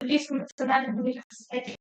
Английском национальном университете.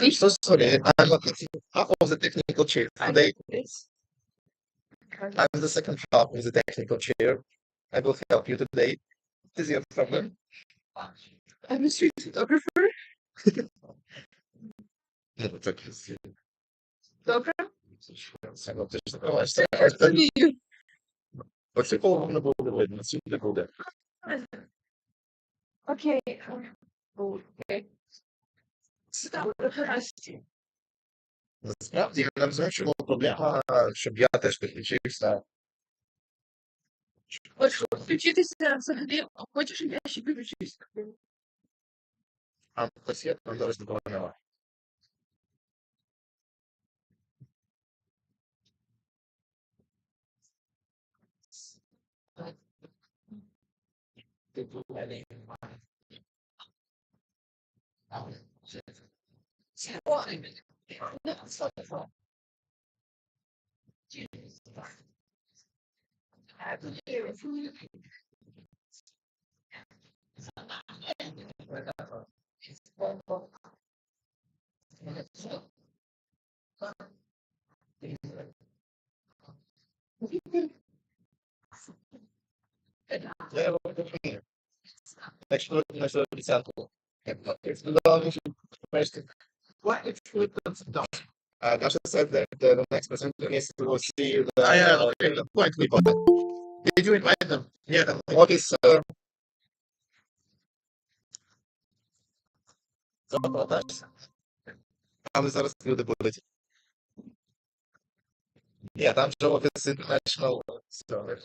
I'm so sorry. Half of the technical chair today. I'm the second half of the technical chair. I will help you today. What is your problem? I'm a street photographer. No, it's okay. Dobra. What's the call on the board? What's the call? Okay. Okay. Насправді я не бачимо проблема, щоб я теж підключився. От що, включитися взагалі, хочеш, щоб я ще підключився? А, ось я там зараз допомагала. Я его не начну на свою десятку. Dasha said that the next presenter is to see the point people. Did you invite them? Yeah. What is там зараз люди будуть. Yeah, там же офіс international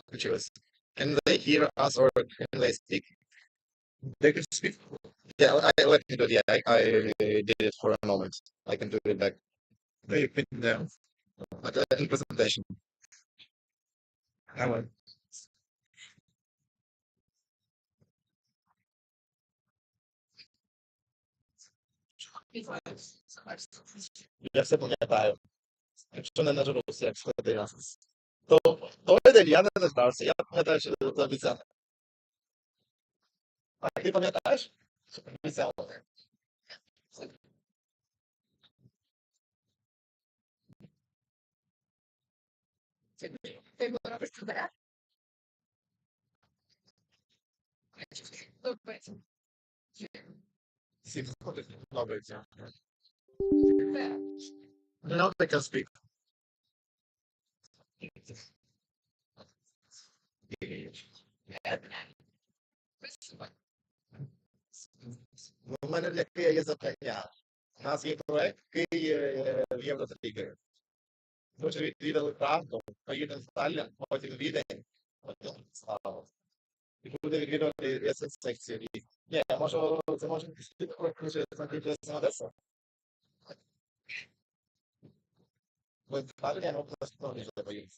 включилось. Can they hear us or can they speak? They can speak. Yeah, let me do it. Yeah, I did it for a moment. I can do it back. They put down. Like in presentation. I went. Я все пам'ятаю. Якщо не наживався, як сходи раз. То той день я не дождався. Я пам'ятаю, що це обіцяв. А ти пам'ятаєш? Що обіцяв? Ти була робиш туди? Всі входить, подобається. No, they can speak. У мене для Києва є запитання. У нас є проект Київ Євротригер. Дуже відвідали Прагу, поїдемо в Таллін, потім Відень, потім Славу. І буде відвідувати ESN секцію. Ні, може, це може бути на Одесу? Ми в Талліні, ми просто не поїдемо.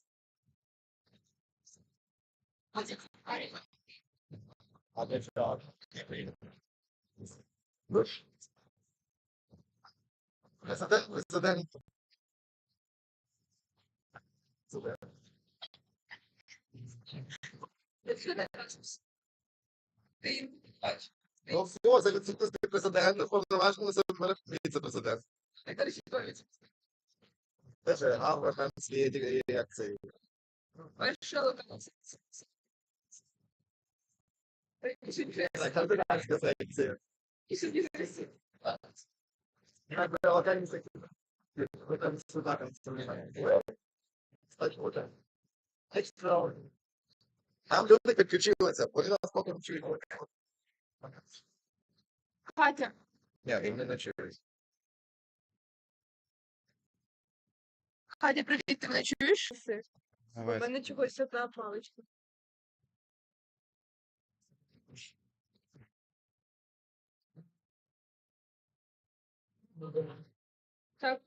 А для чого? Не поїдемо. Президент. Супер. Ну все, за відсутності президента повноважили віце-президент. Теж гавра там свої реакції. Так, американська секція. Я би локальні секції. Ви там сюди консумуєте. Екстра. Там люди підключилися, вони нас потім чують. Катя, Ні, вони не чують. Катя, привіт, ти мене чуєш? У Давай. мене чогось одна паличка. Так.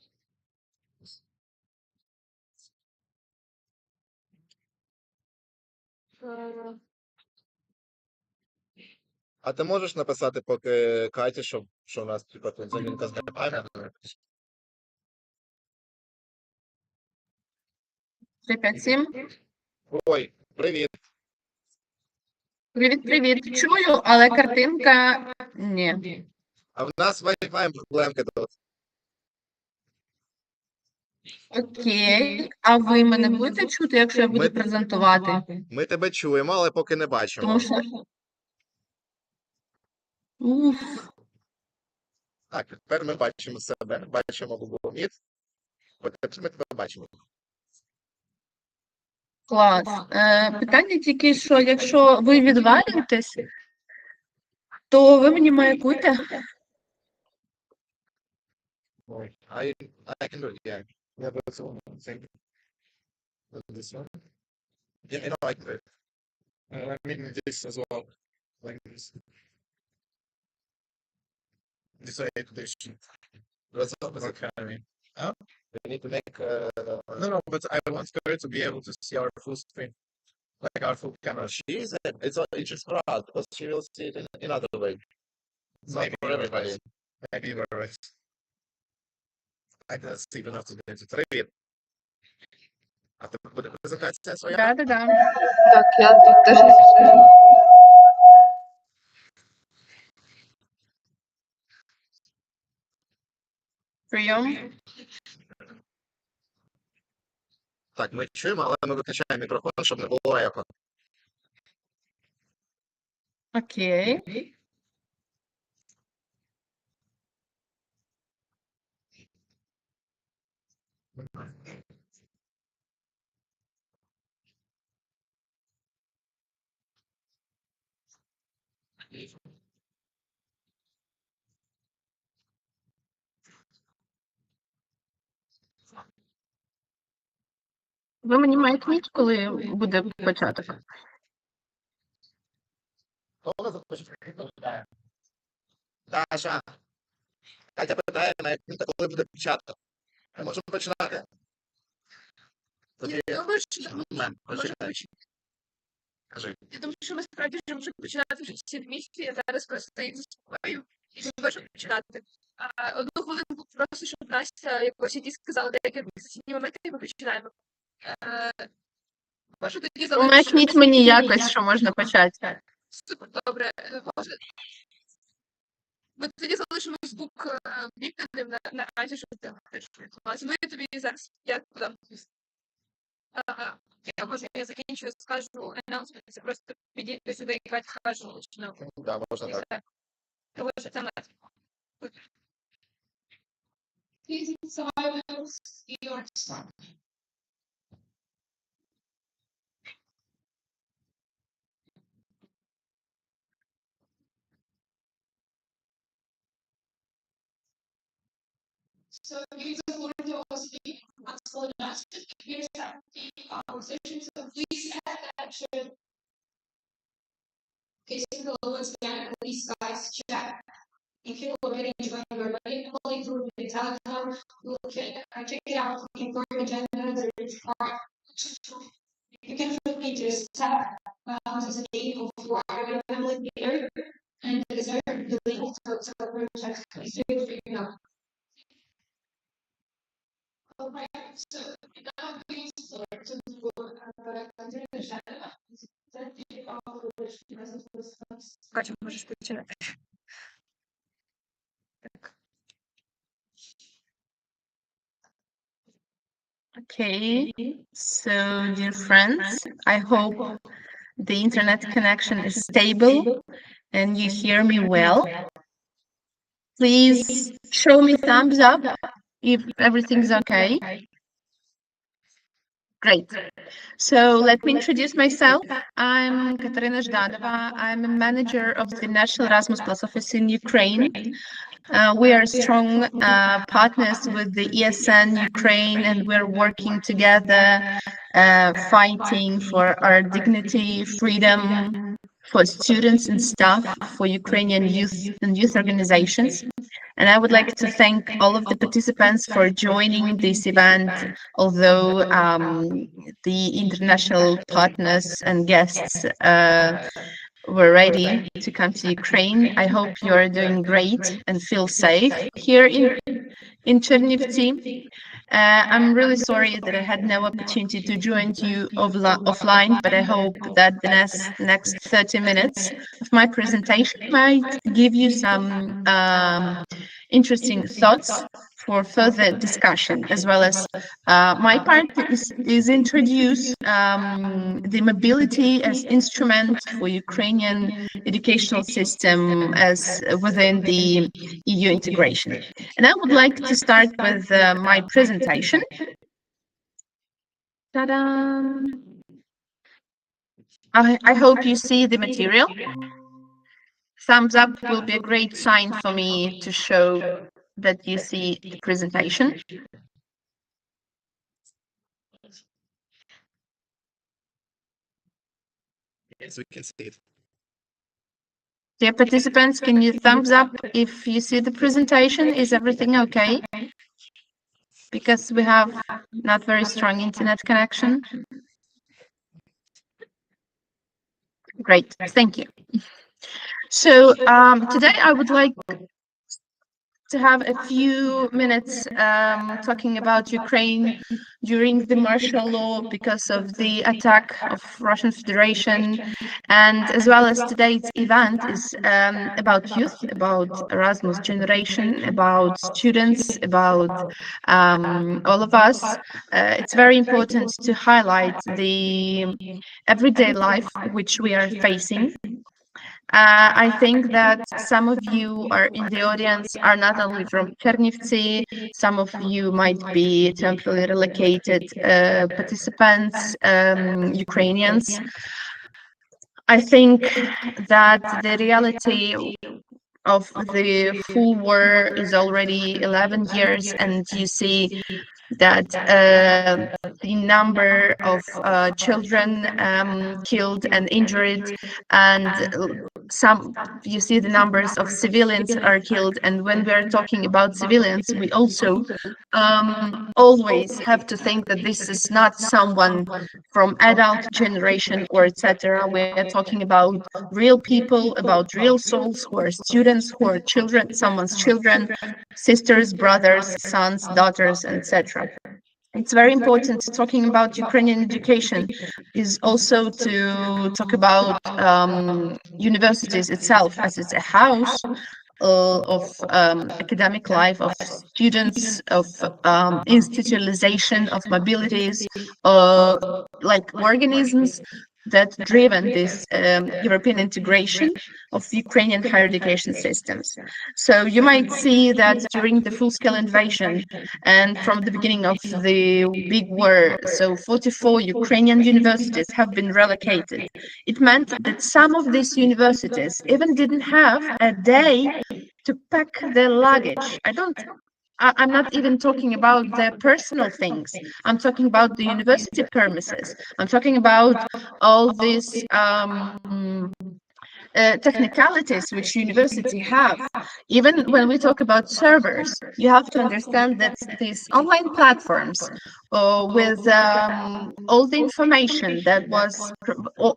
А ти можеш написати поки Каті, що у нас типа тут замінка з грибами? 357. Ой, привіт. Привіт. Чую, але картинка ні. А в нас Wi-Fi проблемки тут. Окей. А ви мене будете чути, якщо я буду презентувати? Ми тебе чуємо, але поки не бачимо. Тому що. Уф, Так, тепер ми бачимо себе, бачимо Google Meet. От тепер ми тебе бачимо. клас. Питання тільки, що якщо ви відвалюєтесь, то ви мені маякуйте. I can do it, yeah. Yeah, but it's all the same. This one? Yeah, no, I can do it. I mean this as well. Like this. This way, this sheet. That's all the academy. Huh? We need to make no, but I want her to be able to see our full screen. Like our full camera. She is it. It's just for us because she will see it in other way. It's not for everybody. Maybe you're right. I guess even have to get to trade it. А тебе буде презентація своя? Да-да-да. Так, я тут теж не слухаю. Прийом. Так, ми чуємо, але ми виключаємо мікрофон, щоб не було ехо. Окей. Ви мені маякніть, коли буде початок. Хто вас запитає? Даша. Катя питає, коли буде початок. Ми можемо починати. Тоді момент, починаючи. Кажи. Я думаю, що ми справді вже можемо починати вже ці місці. Я зараз просто їх заспокою і можу починати. Одну хвилинку просто, щоб Настя якось і сказала деякі організаційні моменти, і ми починаємо. Можу тоді залишити. Маякніть мені якось, що можна почати. Супер, добре. Може. Ми тоді залишимо звук вікненим на разі, що ти говориш. Ми тобі зараз я подам. Я закінчую, скажу анонсмент, це просто підійти сюди і Катя скажу. Да, можна так. Тому що це нас. Please silence your son. So here's a photo of the Oxford Master. Here's the conversation. So please add action. Okay, so the lowest down at least guys chat. If you already joined your calling through the telephone, check it out. Important agenda. There's you can simply just tap as a date before I'm like there and the dessert the link so we're just figuring out. Alright, so now we start to go Катя, можеш починати. Okay, so dear friends, I hope the internet connection is stable and you hear me well. Please show me thumbs up if everything's okay. Great. So let me introduce myself. I'm Katarina Zhdanova. I'm a manager of the National Erasmus Plus office in Ukraine. We are strong partners with the ESN Ukraine, and we're working together, fighting for our dignity, freedom for students and staff, for Ukrainian youth and youth organizations. And I would like to thank all of the participants for joining this event, although the international partners and guests were ready to come to Ukraine. I hope you're doing great and feel safe here in Chernivtsi. I'm really sorry that I had no opportunity to join you offline, but I hope that the next 30 minutes of my presentation might give you some interesting thoughts for further discussion, as well as my part is introduce the mobility as instrument for Ukrainian educational system as within the EU integration. And I would like to start with my presentation. Ta-da! I hope you see the material. Thumbs up will be a great sign for me to show that you see the presentation. Yes, we can see it. Dear participants, can you thumbs up if you see the presentation? Is everything okay? Because we have not very strong internet connection. Great, thank you. So today I would like to have a few minutes talking about Ukraine during the martial law because of the attack of Russian Federation, and as well as today's event is about youth, about Erasmus generation, about students, about all of us. It's very important to highlight the everyday life which we are facing. I think that some of you are in the audience are not only from Chernivtsi, some of you might be temporarily relocated participants, Ukrainians. I think that the reality of the full war is already 11 years, and you see that the number of children killed and injured, and some you see the numbers of civilians are killed. And when we are talking about civilians, we also always have to think that this is not someone from adult generation or etc. We are talking about real people, about real souls who are students, who are children, someone's children, sisters, brothers, sons, daughters, etc. It's very important talking about Ukrainian education is also to talk about universities itself, as it's a house of academic life, of students, of institutionalization of mobilities, like organisms that driven this European integration of Ukrainian higher education systems. So you might see that during the full-scale invasion and from the beginning of the big war, so 44 Ukrainian universities have been relocated. It meant that some of these universities even didn't have a day to pack their luggage. I'm not even talking about their personal things. I'm talking about the university premises. I'm talking about all these technicalities which university have. Even when we talk about servers, you have to understand that these online platforms with all the information that was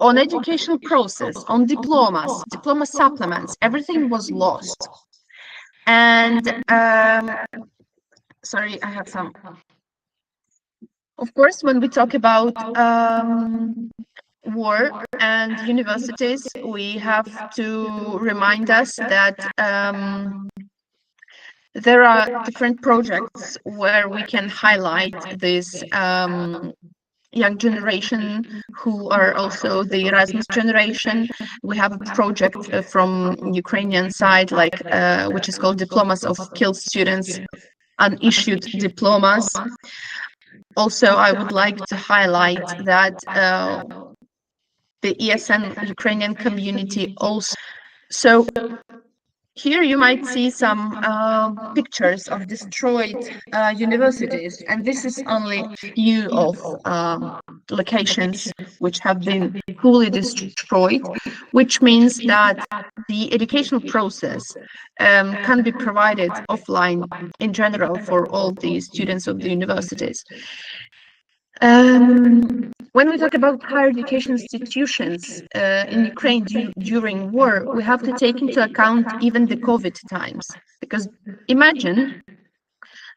on educational process, on diplomas, diploma supplements, everything was lost. And sorry, I have some. Of course, when we talk about war and universities, we have to remind us that there are different projects where we can highlight this young generation who are also the Erasmus generation. We have a project from Ukrainian side, like which is called Diplomas of Killed Students, unissued diplomas. Also, I would like to highlight that the ESN Ukrainian community also. So here you might see some pictures of destroyed universities, and this is only a few of locations which have been fully destroyed, which means that the educational process can be provided offline in general for all the students of the universities. When we talk about higher education institutions in Ukraine during war, we have to take into account even the COVID times, because imagine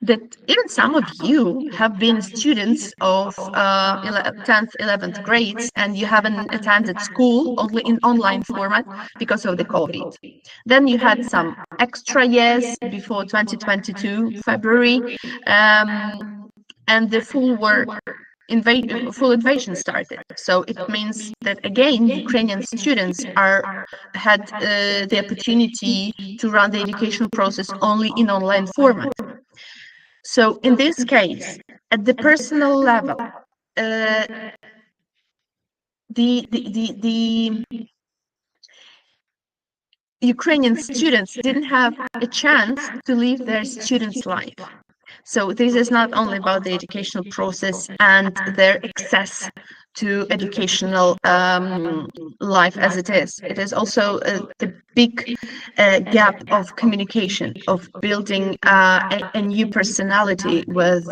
that even some of you have been students of 10th, 11th grades, and you haven't attended school only in online format because of the COVID. Then you had some extra years before 2022 February, and the full invasion started. So it means that again, Ukrainian students had the opportunity to run the educational process only in online format. So in this case, at the personal level, the Ukrainian students didn't have a chance to live their students' life. So this is not only about the educational process and their access to educational life as it is. It is also the big gap of communication, of building a new personality with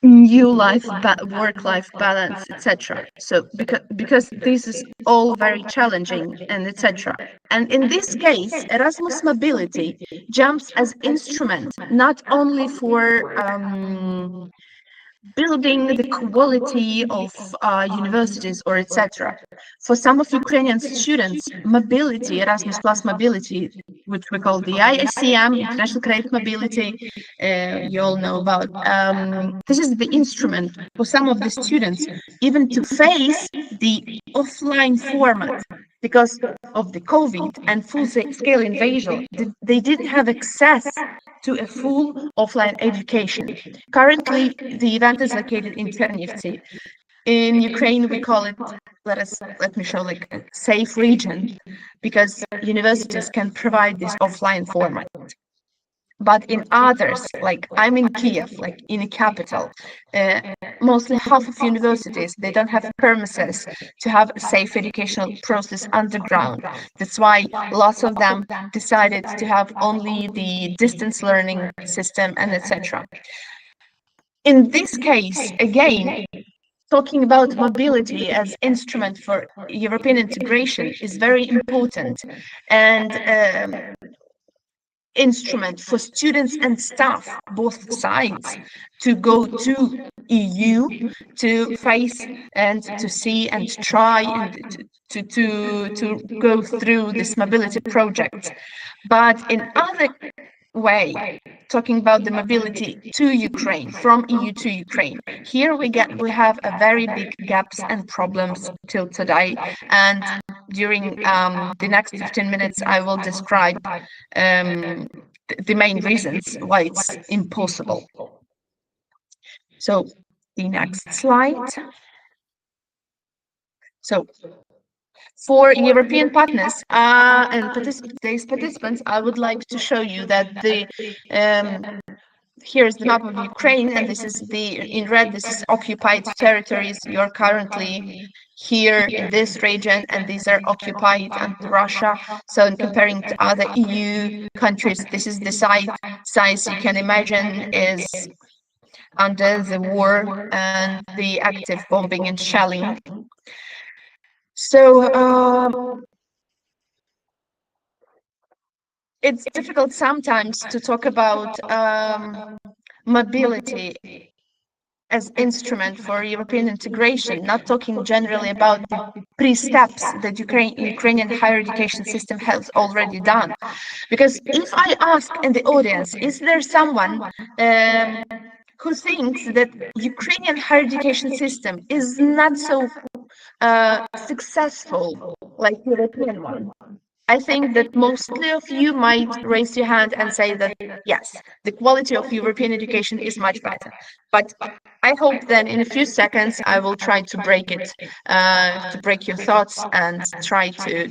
new work-life balance, etc. So because this is all very challenging and etc. And in this case, Erasmus Mobility jumps as instrument not only for building the quality of universities or etc. For some of Ukrainian students, mobility, Erasmus Plus mobility, which we call the ICM, International Credit Mobility, you all know about. This is the instrument for some of the students even to face the offline format because of the COVID and full-scale invasion. They didn't have access to a full offline education. Currently, the event is located in Chernivtsi. In Ukraine, we call it, let me show, like a safe region, because universities can provide this offline format. But in others, like I'm in Kiev, like in a capital, mostly half of universities, they don't have premises to have a safe educational process underground. That's why lots of them decided to have only the distance learning system and etc. In this case, again, talking about mobility as instrument for European integration is very important, and instrument for students and staff, both sides, to go to EU, to face and to see and try and to go through this mobility project. But in other way, talking about the mobility to Ukraine, from EU to Ukraine, here we have a very big gaps and problems till today. And during the next 15 minutes, I will describe the main reasons why it's impossible. So the next slide. So for European partners and today's participants, I would like to show you that the here's the map of Ukraine, and this is in red, this is occupied territories. You're currently here in this region, and these are occupied under Russia. So in comparing to other EU countries, this is the size you can imagine is under the war and the active bombing and shelling. So it's difficult sometimes to talk about mobility as instrument for European integration, not talking generally about the pre-steps that Ukrainian higher education system has already done. Because if I ask in the audience, is there someone who thinks that Ukrainian higher education system is not so successful like European one? I think that mostly of you might raise your hand and say that, yes, the quality of European education is much better. But I hope then in a few seconds, I will try to break it, to break your thoughts and try to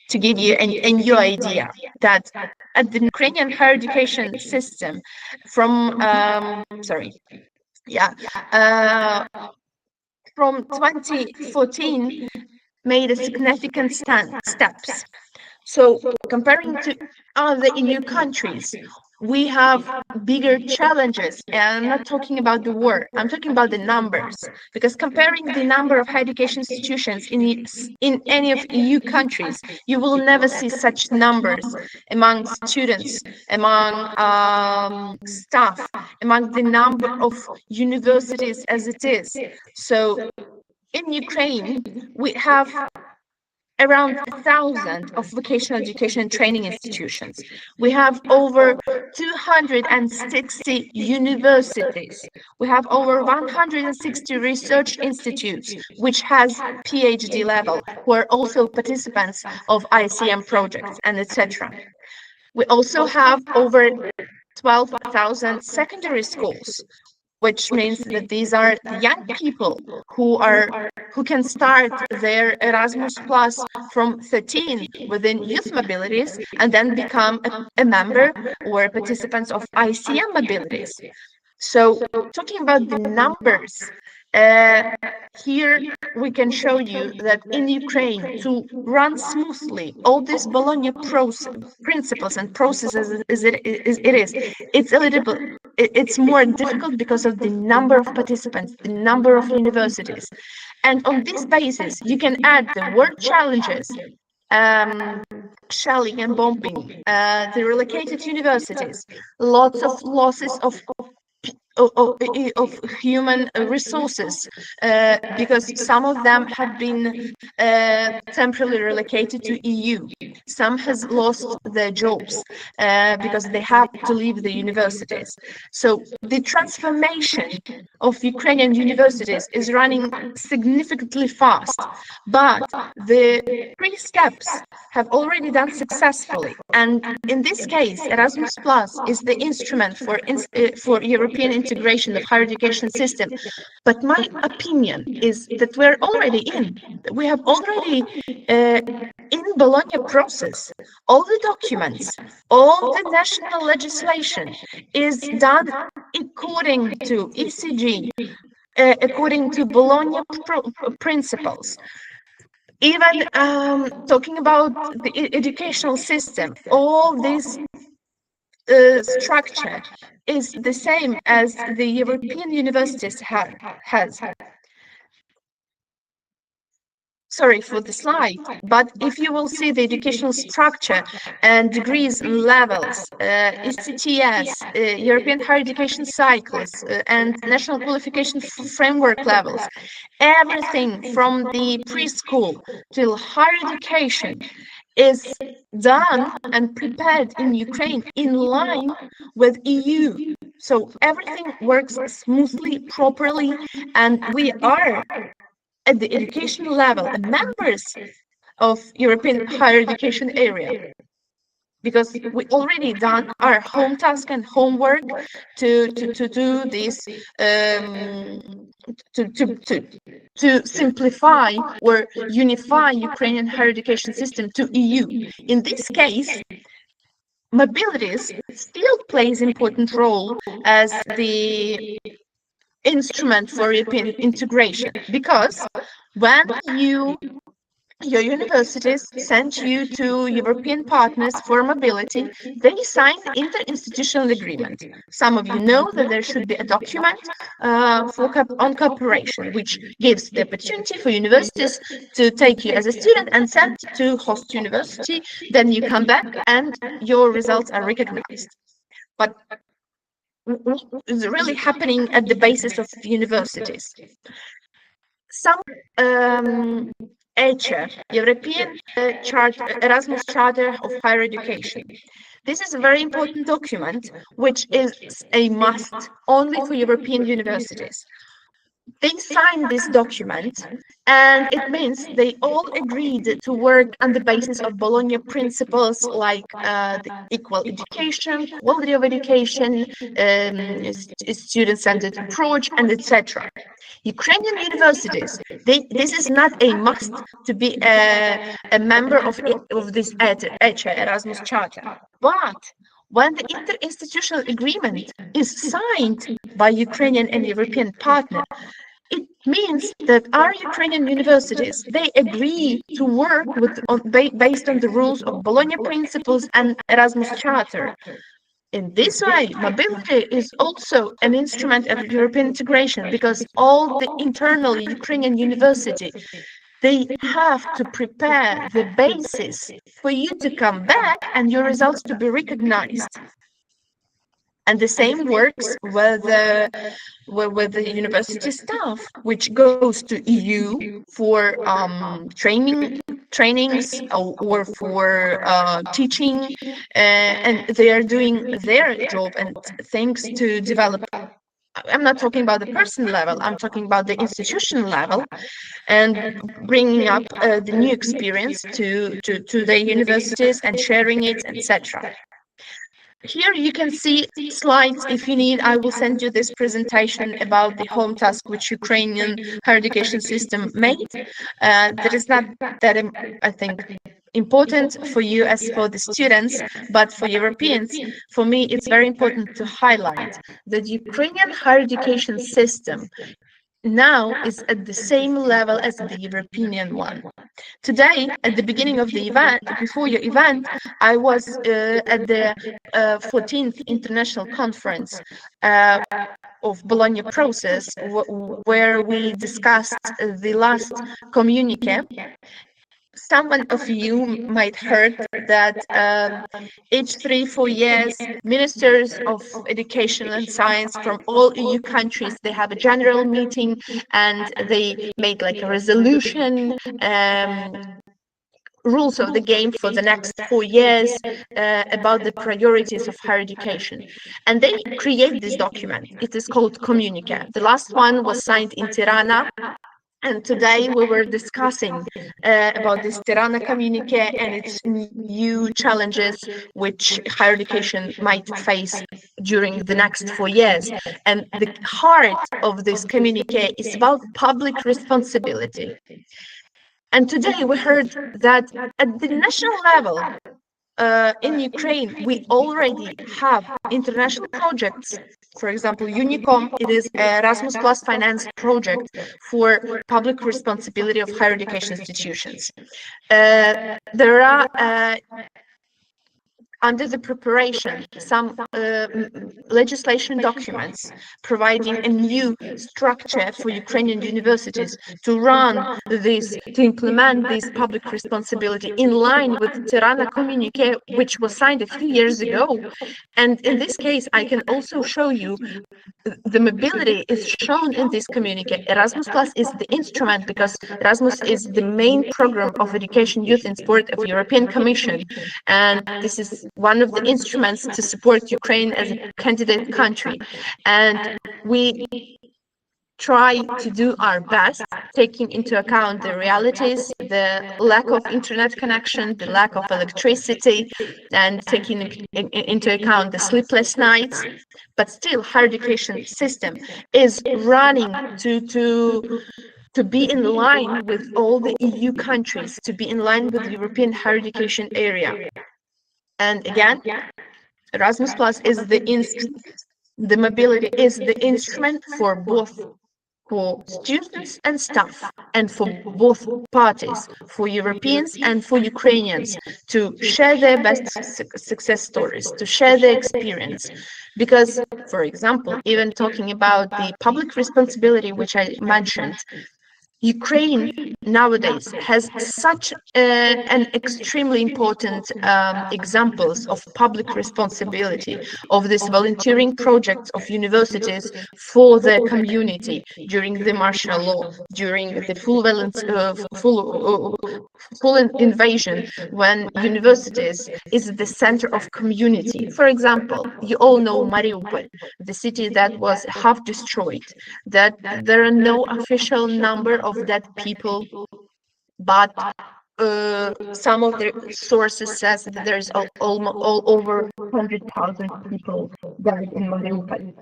give you a new idea that at the Ukrainian higher education system from, from 2014, made a significant steps. So comparing to other EU countries, we have bigger challenges, and I'm not talking about the war, I'm talking about the numbers, because comparing the number of higher education institutions in any of EU countries, you will never see such numbers among students, among staff, among the number of universities as it is. So in Ukraine, we have around 1,000 of vocational education and training institutions. We have over 260 universities. We have over 160 research institutes, which has PhD level, who are also participants of ICM projects and etc. We also have over 12,000 secondary schools, which means that these are the young people who can start their Erasmus Plus from 13 within youth mobilities and then become a member or participants of ICM mobilities. So talking about the numbers, Here we can show you that in Ukraine, to run smoothly all these Bologna principles and processes it's a little bit, it's more difficult because of the number of participants, the number of universities. And on this basis, you can add the work challenges, shelling and bombing, the relocated universities, lots of losses of human resources, because some of them have been temporarily relocated to EU. Some has lost their jobs because they have to leave the universities. So the transformation of Ukrainian universities is running significantly fast, but the three steps have already done successfully. And in this case, Erasmus Plus is the instrument for European integration of higher education system. But my opinion is that we're already in. We have already in Bologna process, all the documents, all the national legislation is done according to ECG, according to Bologna principles. Even talking about the educational system, all this structure is the same as the European universities has. Sorry for the slide, but if you will see the educational structure and degrees and levels, ECTS, European higher education cycles, and national qualification framework levels, everything from the preschool till higher education is done and prepared in Ukraine in line with EU. So everything works smoothly, properly, and we are at the educational level members of European higher education area, because we already done our home task and homework to do this, to simplify or unify Ukrainian higher education system to EU. In this case, mobilities still plays important role as the instrument for European integration, because when your universities send you to European partners for mobility, they sign the interinstitutional agreement. Some of you know that there should be a document on cooperation, which gives the opportunity for universities to take you as a student and send to host university. Then you come back and your results are recognized. But is really happening at the basis of universities. Some ECHA, European Erasmus Charter of Higher Education. This is a very important document, which is a must only for European universities. They signed this document, and it means they all agreed to work on the basis of Bologna principles like the equal education, quality of education, student-centered approach, and etc. Ukrainian universities, this is not a must to be a member of this ECHA, Erasmus Charter, but when the interinstitutional agreement is signed by Ukrainian and European partner, it means that our Ukrainian universities, they agree to work based on the rules of Bologna principles and Erasmus Charter. In this way, mobility is also an instrument of European integration, because all the internal Ukrainian university, they have to prepare the basis for you to come back and your results to be recognized. And the same works with the university staff, which goes to EU for trainings or for teaching, and they are doing their job and things to develop. I'm not talking about the person level, I'm talking about the institution level, and bringing up the new experience to the universities and sharing it, etc. Here you can see slides. If you need, I will send you this presentation about the home task which Ukrainian higher education system made. That is not that, I think, important for you as for the students, but for Europeans, for me, it's very important to highlight that Ukrainian higher education system now is at the same level as the European one. Today, at the beginning of the event, before your event, I was at the 14th International Conference of Bologna process, where we discussed the last communique. Someone of you might heard that each 3-4 years, ministers of education and science from all EU countries, they have a general meeting and they make like a resolution, rules of the game for the next 4 years about the priorities of higher education. And they create this document. It is called Communique. The last one was signed in Tirana. And today we were discussing about this Tirana communique and its new challenges which higher education might face during the next 4 years. And the heart of this communique is about public responsibility. And today we heard that at the national level, in Ukraine, we already have international projects. For example, Unicom, it is Erasmus Plus finance project for public responsibility of higher education institutions. There are under the preparation some legislation documents providing a new structure for Ukrainian universities to run this, to implement this public responsibility in line with Tirana communique, which was signed a few years ago. And in this case, I can also show you the mobility is shown in this communique. Erasmus Plus is the instrument because Erasmus is the main program of education, youth and sport of European Commission. And this is one of the instruments to support Ukraine as a candidate country. And we try to do our best, taking into account the realities, the lack of internet connection, the lack of electricity, and taking into account the sleepless nights. But still, higher education system is running to be in line with all the EU countries, to be in line with the European higher education area. And again, Erasmus Plus is the mobility is the instrument for both, for students and staff, and for both parties, for Europeans and for Ukrainians, to share their best success stories, to share their experience. Because, for example, even talking about the public responsibility, which I mentioned, Ukraine nowadays has such an extremely important examples of public responsibility of this volunteering projects of universities for the community during the martial law, during the full invasion, when universities is the center of community. For example, you all know Mariupol, the city that was half destroyed, that there are no official number of dead people, but some of the sources says that there's all over 100,000 people died in Mariupol.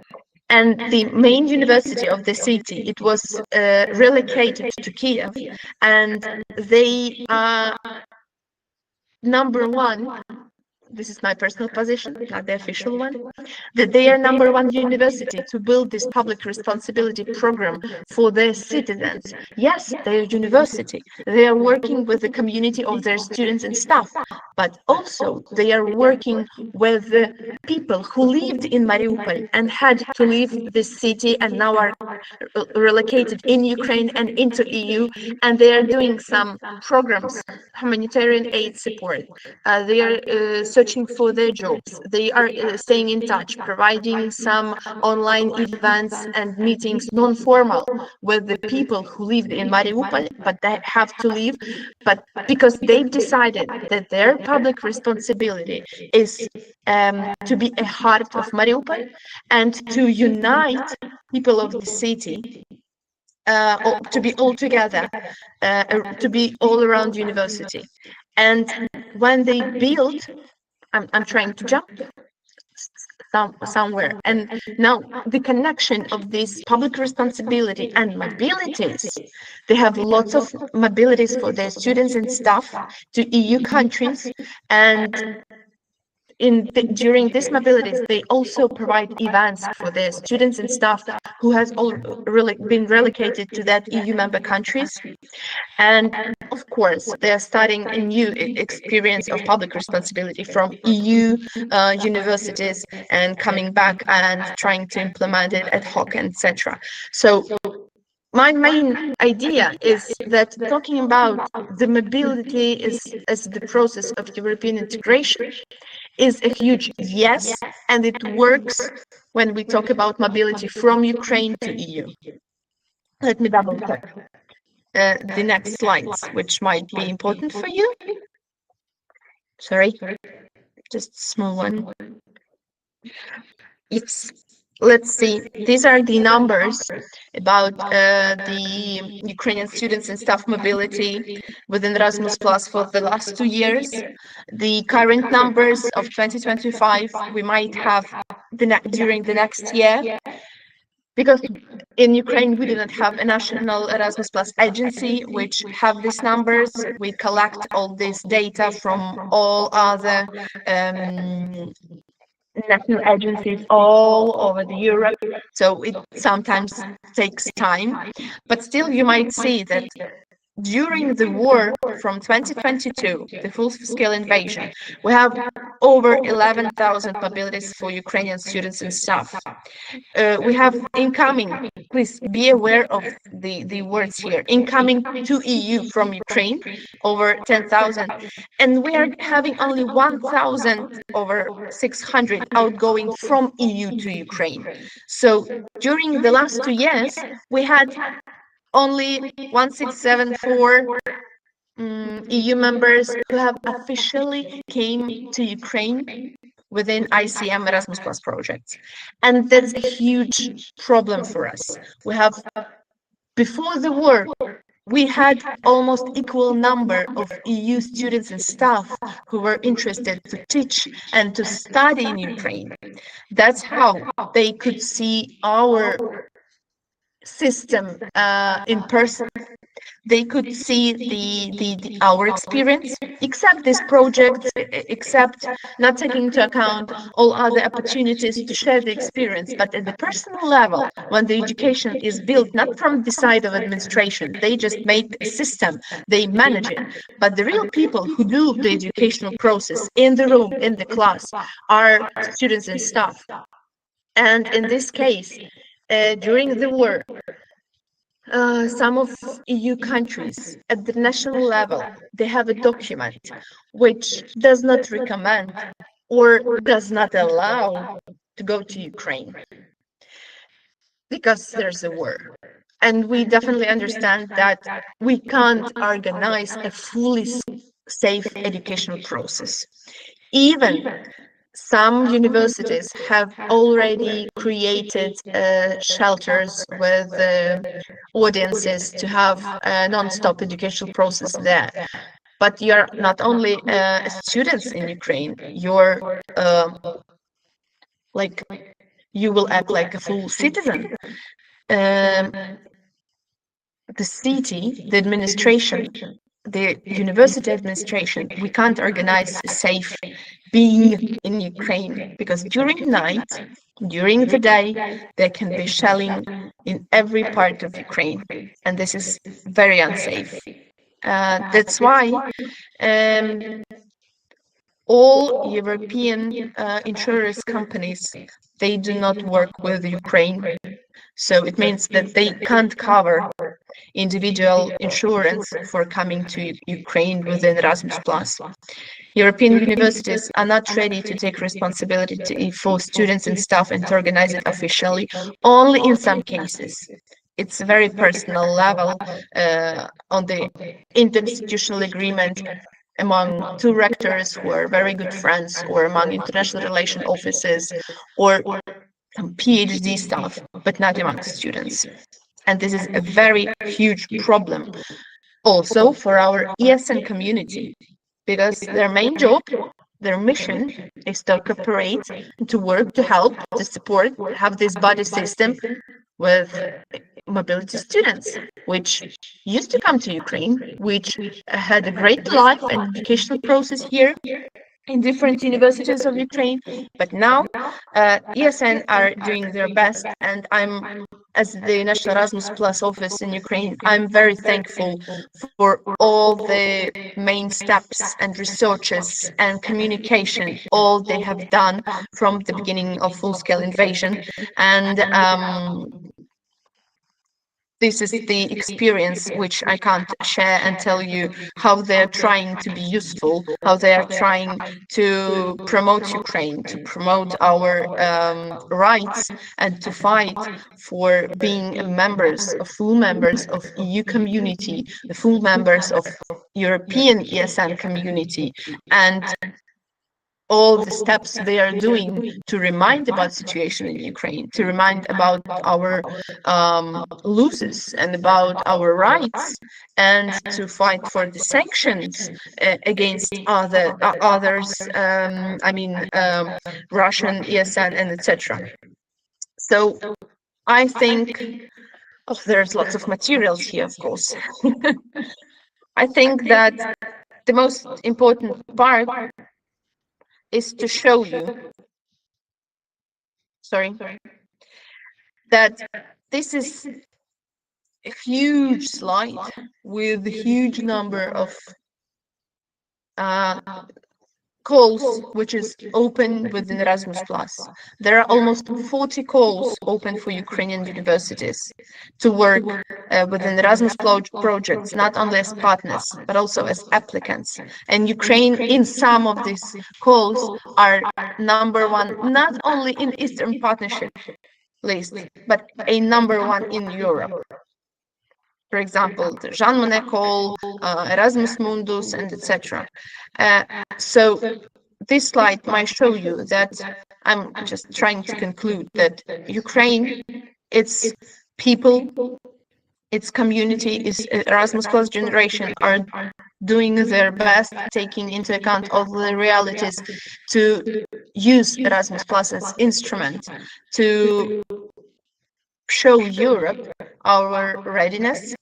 And the main university of the city, it was relocated to Kiev, and they are number one. This is my personal position, not the official one, that they are number one university to build this public responsibility program for their citizens. Yes, they are university. They are working with the community of their students and staff, but also they are working with the people who lived in Mariupol and had to leave this city and now are relocated in Ukraine and into EU, and they are doing some programs, humanitarian aid support. They are searching for their jobs. They are staying in touch, providing some online events and meetings, non-formal, with the people who lived in Mariupol, but they have to leave, but because they've decided that their public responsibility is to be a heart of Mariupol and to unite people of the city, to be all together, to be all around university. And when they build, I'm trying to jump somewhere, and now the connection of this public responsibility and mobilities, they have lots of mobilities for their students and staff to EU countries, and during these mobilities, they also provide events for the students and staff who has really been relocated to that EU member countries. And of course, they are starting a new experience of public responsibility from EU universities and coming back and trying to implement it ad hoc, etc. So my main idea is that talking about the mobility as the process of European integration is a huge yes, and it works when we talk about mobility from Ukraine to EU. Let me double check the next slides, which might be important for you. Sorry, just a small one. Yes. Let's see. These are the numbers about the Ukrainian students and staff mobility within Erasmus Plus for the last 2 years. The current numbers of 2025 we might have during the next year, because in Ukraine we do not have a national Erasmus Plus agency which have these numbers. We collect all this data from all other national agencies all over the Europe, so it sometimes takes time, but still you might see that during the war from 2022, the full-scale invasion, we have over 11,000 mobilities for Ukrainian students and staff. We have incoming, please be aware of the words here, incoming to EU from Ukraine, over 10,000, and we are having only 1,000 over 600 outgoing from EU to Ukraine. So during the last 2 years, we had only 1674 EU members who have officially came to Ukraine within ICM Erasmus Plus projects. And that's a huge problem for us. We have, before the war, we had almost equal number of EU students and staff who were interested to teach and to study in Ukraine. That's how they could see our system in person. They could see our experience, except this project, except not taking into account all other opportunities to share the experience. But at the personal level, when the education is built not from the side of administration, they just make a system, they manage it. But the real people who do the educational process in the room, in the class, are students and staff. And in this case, during the war, some of EU countries at the national level, they have a document which does not recommend or does not allow to go to Ukraine because there's a war. And we definitely understand that we can't organize a fully safe educational process. Even some universities have already created shelters with audiences to have a non-stop educational process there. But you're not only students in Ukraine, you're like, you will act like a full citizen. The city, the administration, the university administration, we can't organize a safe being in Ukraine, because during night, during the day, there can be shelling in every part of Ukraine, and this is very unsafe. That's why all European insurance companies, they do not work with Ukraine. So it means that they can't cover individual insurance for coming to Ukraine within Erasmus Plus. European universities are not ready to take responsibility for students and staff and to organize it officially, only in some cases. It's a very personal level on the interinstitutional agreement among two rectors who are very good friends, or among international relation offices, or some PhD staff, but not among students. And this is a very huge problem also for our ESN community, because their main job, their mission is to cooperate, to work, to help, to support, have this buddy system with mobility students, which used to come to Ukraine, which had a great life and educational process here, in different universities of Ukraine. But now ESN are doing their best, and I'm, as the National Erasmus Plus office in Ukraine, I'm very thankful for all the main steps and researches and communication, all they have done from the beginning of full-scale invasion. And this is the experience which I can't share and tell you how they're trying to be useful, how they are trying to promote Ukraine, to promote our rights, and to fight for being members, full members of EU community, the full members of European ESN community, and all the steps they are doing to remind about situation in Ukraine, to remind about our losses and about our rights, and to fight for the sanctions against others. I mean, Russian ESN and etc. So I think, oh, there's lots of materials here, of course. I think that the most important part is to show you, sorry, that this is a huge slide with a huge number of calls which is open within Erasmus Plus. There are almost 40 calls open for Ukrainian universities to work within Erasmus projects, not only as partners, but also as applicants. And Ukraine, in some of these calls, are number one, not only in Eastern Partnership list, but a number one in Europe. For example, the Jean Monnet call, Erasmus Mundus, and etc. So this slide might show you that I'm just trying to conclude that Ukraine, its people, its community, its Erasmus Plus generation are doing their best, taking into account all the realities, to use Erasmus Plus as instrument to show Europe our readiness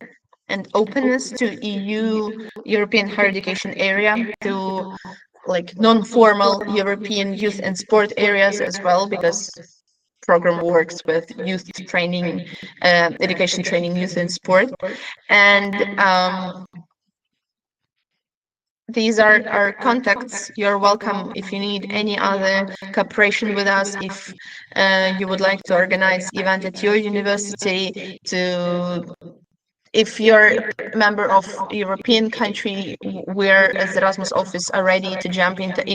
and openness to EU, European higher education area, to like non-formal European youth and sport areas as well, because program works with youth training, education training, youth and sport. And these are our contacts. You're welcome if you need any other cooperation with us, if you would like to organize event at your university, to if you're a member of European country, where as the Erasmus office are ready to jump into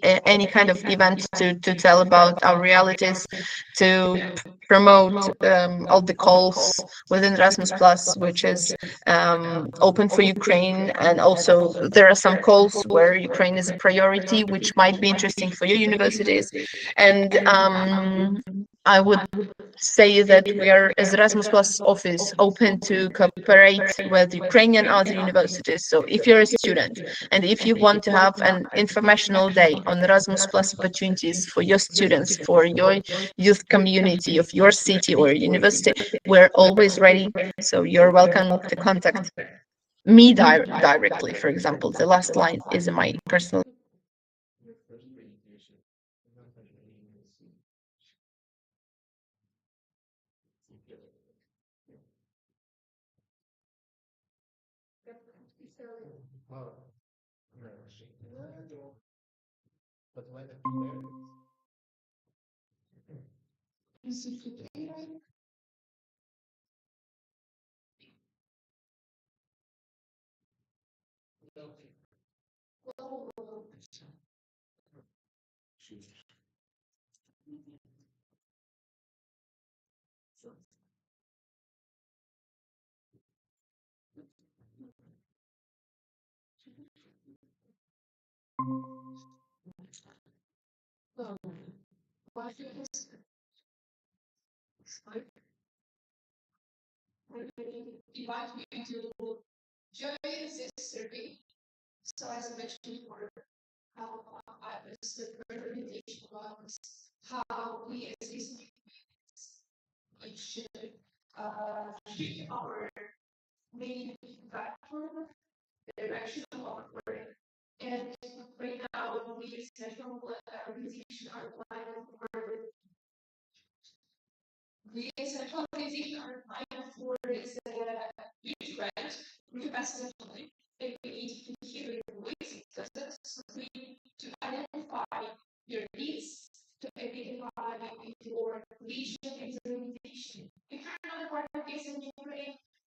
any kind of event to tell about our realities, to promote all the calls within Erasmus Plus, which is open for Ukraine. And also there are some calls where Ukraine is a priority, which might be interesting for your universities. And I would say that we are, as Erasmus Plus office, open to cooperate with Ukrainian other universities. So if you're a student and if you want to have an informational day on Erasmus Plus opportunities for your students, for your youth community of your city or university, we're always ready. So you're welcome to contact me directly. For example, the last line is my personal. Invite me to join this survey. So as I mentioned before, how I was the presentation was how we as these we should keep our main platform, the direction of our And right now, we central organization are applying for the central organization are applying for this huge grant, capacity building. And we need to hear your voice because that's we to identify your needs, to identify your vision and implementation. The kind of part of ESN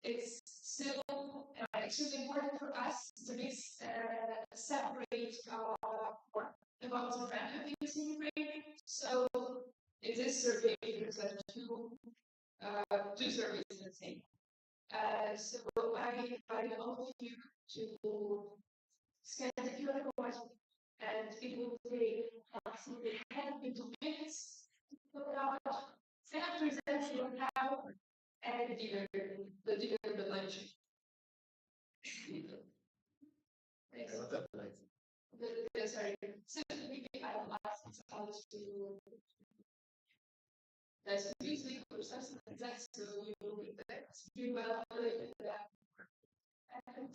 it's still extremely important for us to separate work about the brand of ESN. So in this survey, there's two surveys the same. So I invite all of you to scan the QR code and it will take approximately 10 to 2 minutes to fill out factors that you have and the dealer the lunch. Sorry, simply I will ask us to that's usually process that's so you well that and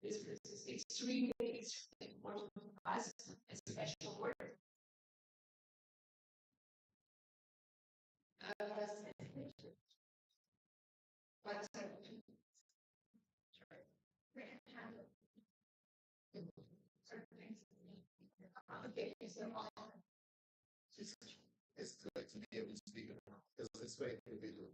this is extremely important as a special word. But okay, so it's good to be able to speak because it's very individual.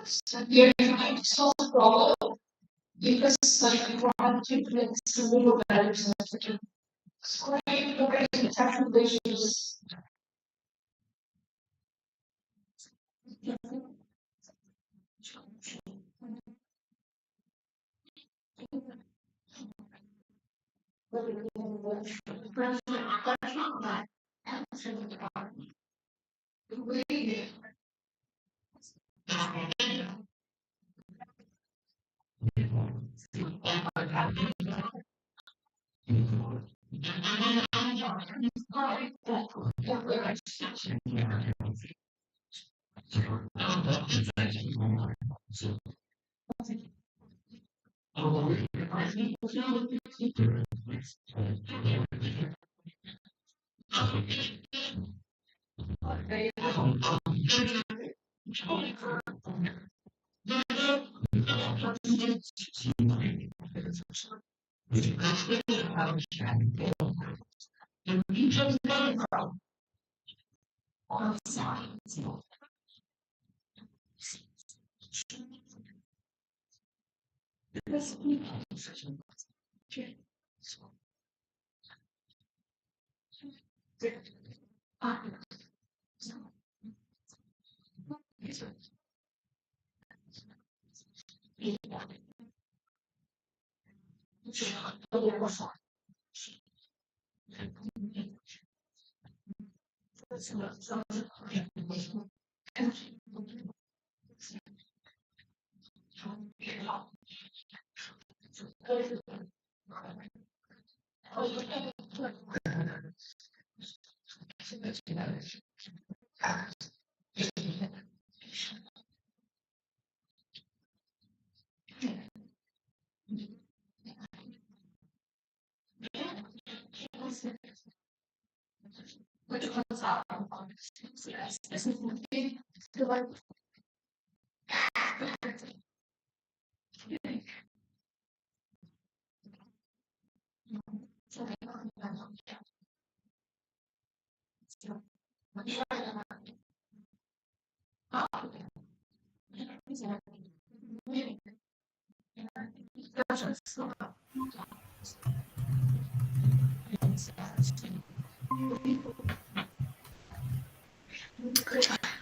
So you're trying to solve a problem because like one difference a little better sensitive. Squaring the technical issues.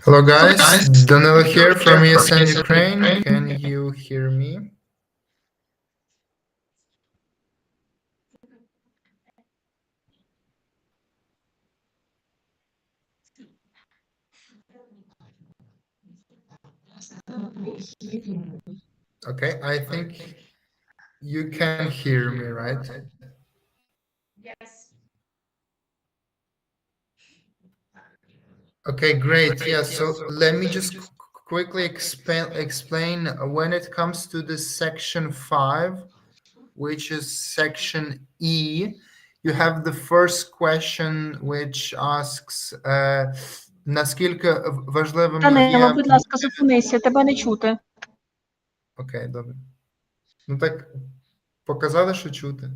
Hello guys, Danilo here from ESN Ukraine. Can you hear me? Okay, I think you can hear me, right? Yes. Okay, great. Yeah, so let me just quickly explain when it comes to the section 5, which is section E. You have the first question which asks наскільки важливим Данило, є... будь ласка, зупинися, тебе не чути. Окей, добре. Ну так показали, що чути.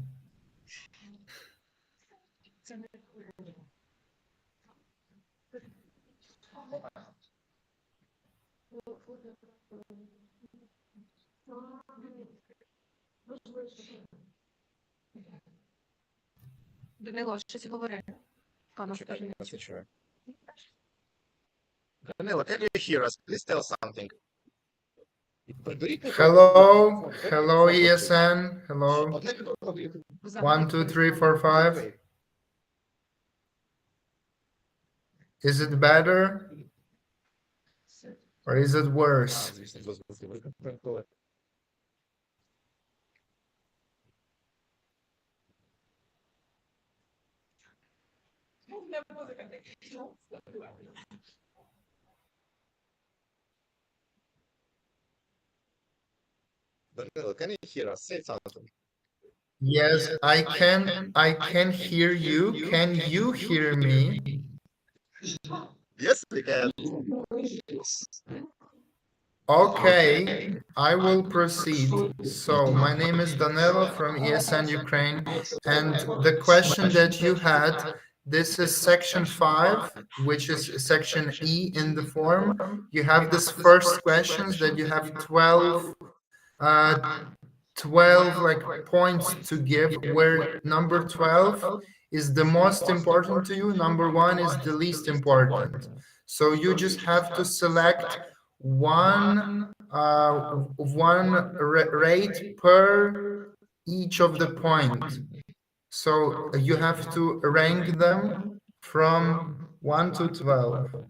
Данило, щось говори. Danilo, can you hear us? Please tell something. Hello, ESN. Hello. 1, 2, 3, 4, 5. Is it better or is it worse? Danilo, can you hear us? Say something. Yes, I can hear you. Can you hear me? Yes, we can. Okay, I will proceed. So my name is Danilo from ESN Ukraine, and the question that you had, this is section 5, which is section E in the form. You have this first questions that you have 12 like points to give, where number 12 is the most important to you, number 1 is the least important. So you just have to select one rate per each of the point. So you have to rank them from 1 to 12.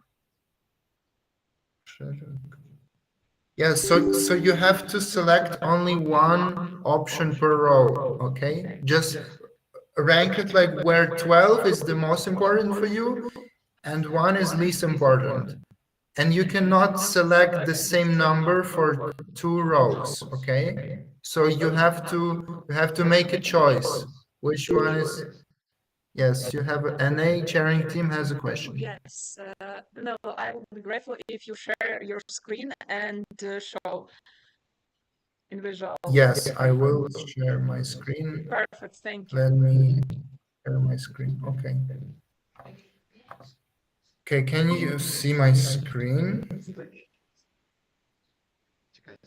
Yeah, so you have to select only one option per row, okay? Just rank it like where 12 is the most important for you and 1 is least important. And you cannot select the same number for 2 rows, okay? So you have to make a choice. Which one is... Yes, you have an NA chairing team has a question. Yes, no, I would be grateful if you share your screen and show in visual. Yes, I will share my screen. Perfect, thank you. Let me share my screen. Okay. Okay, can you see my screen?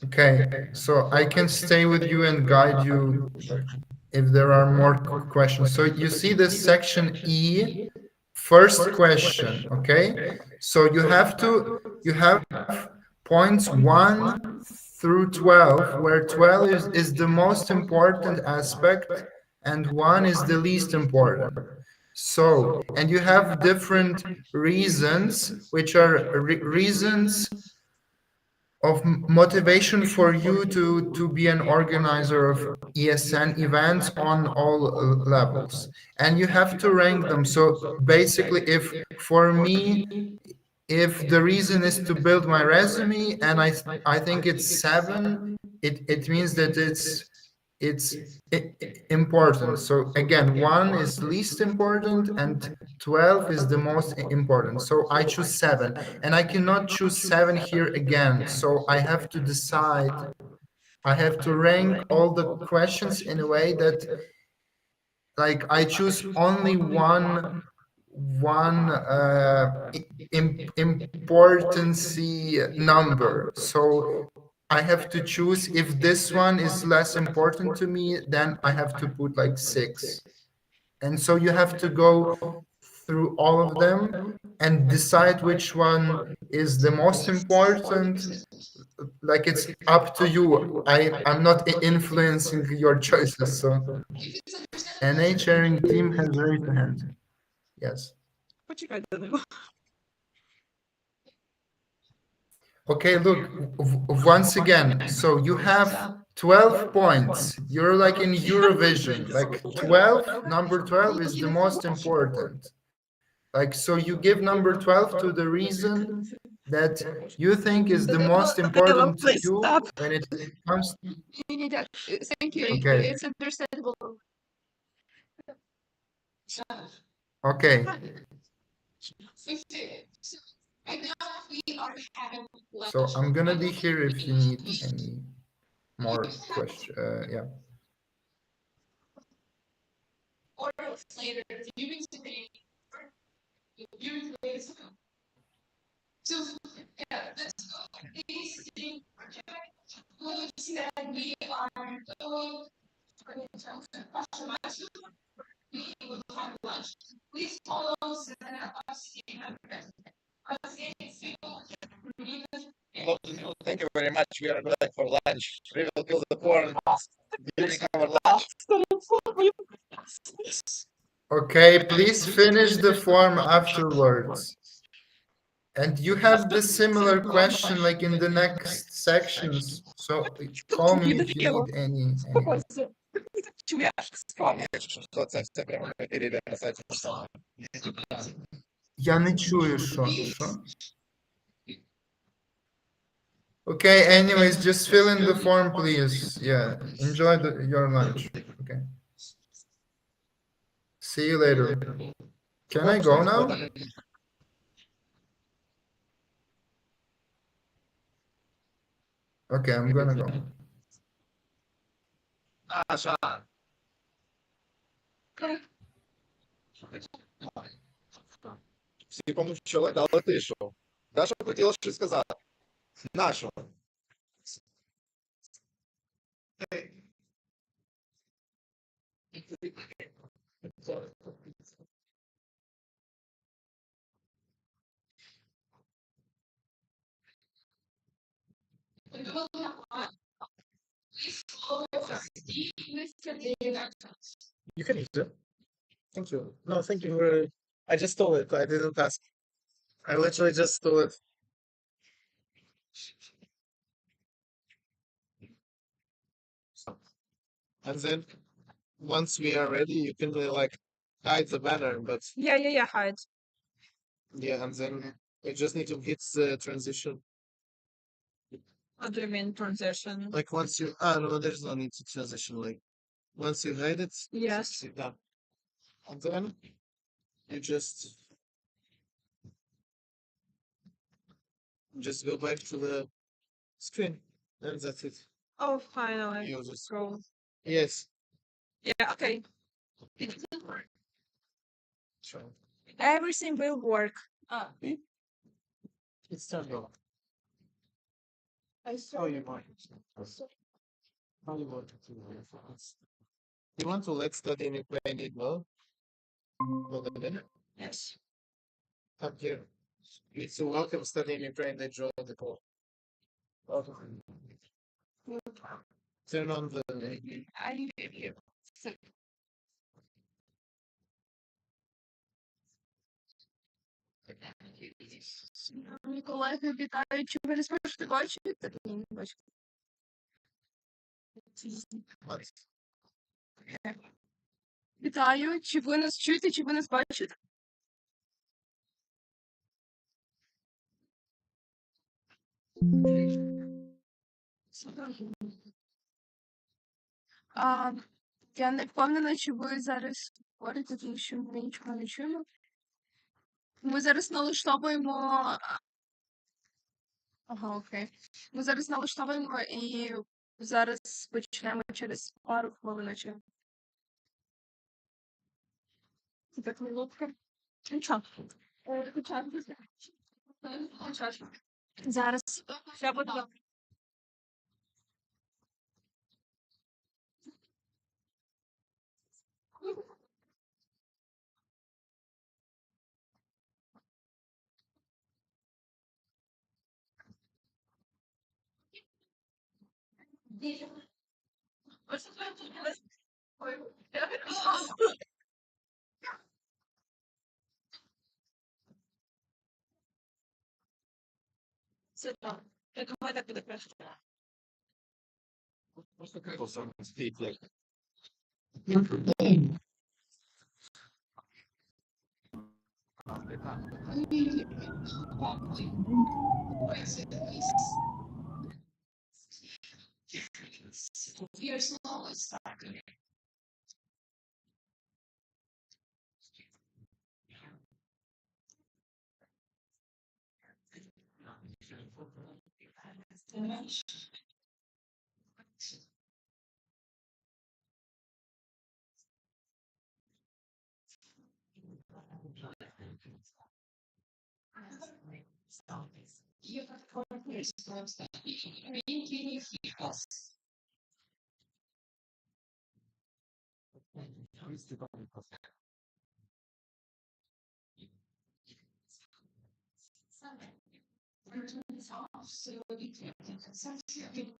Okay, so I can stay with you and guide you if there are more questions. So you see this section E, first question, okay? So you have points 1 through 12, where 12 is the most important aspect and 1 is the least important. So, and you have different reasons, which are reasons of motivation for you to be an organizer of ESN events on all levels. And you have to rank them. So basically, if for me, if the reason is to build my resume and I think it's 7, it means that it's important. So again, 1 is least important and 12 is the most important. So I choose 7, and I cannot choose 7 here again. So I have to decide. I have to rank all the questions in a way that, like, I choose only one importancy number. So I have to choose. If this one is less important to me, then I have to put like 6. And so you have to go through all of them and decide which one is the most important. Like, it's up to you. I'm not influencing your choices. So NA chairing team has raised a hand. Yes. Почекай до него. Okay, look, once again, so you have 12 points. You're like in Eurovision. Like 12, number 12 is the most important. Like, so you give number 12 to the reason that you think is the most important to Please you stop. when it comes. Thank you. Okay. It's understandable. Okay. Right now we are having So I'm gonna be here if you need any more questions. Yeah. or later viewing today. Viewing later. So yeah, let's go. Please see that we are going we will have lunch. Please follow us. Thank you very much. We are going for lunch. We will kill the corn during our lunch. Okay, please finish the form afterwards. And you have the similar question like in the next sections. So call me if you need any. Що це прямо перейде на сайті. Я не чую, що? Okay, anyways, just fill in the form, please. Yeah, enjoy your lunch. Okay. See you later. Can I go now? Okay, I'm gonna go. Даша. Всі помовчали, дали тишу. Даша хотіла щось сказати. Нашу. You can use it. Thank you. No, thank you for. I just stole it. I didn't ask. I literally just stole it. And then once we are ready, you can really like hide the banner, but Yeah, hide. yeah, and then you just need to hit the transition. What do you mean transition? Like once you no, there's no need to transition. Like once you hide it, Yes. sit down. And then you just go back to the screen. And that's it. Oh, finally. You just Go. yes. Yeah, okay. Sure. Everything will work. It's turned off. How you want it? How you want it to work? You want to let study in Ukraine it well? Благодаря. Yes. Up here. It's a welcome study in Ukraine. They draw the call. Turn on the. I hear you. Колеги, вітаю. Чи ви не сможете бачити? Ні, не бачу. Вітаю. Чи ви нас чуєте, чи ви нас бачите? Я не впевнена, чи ви зараз говорите, тому що ми нічого не чуємо. Ми зараз налаштовуємо. Ага, окей. Ми зараз налаштовуємо і зараз почнемо через пару хвилин. Так, минутка. Нічого. Зараз все буде добре. Все так. Я думаю, так буде краще. Просто крило стоїть як. You're slow and starting. You have to work with response that can you hear us? So you can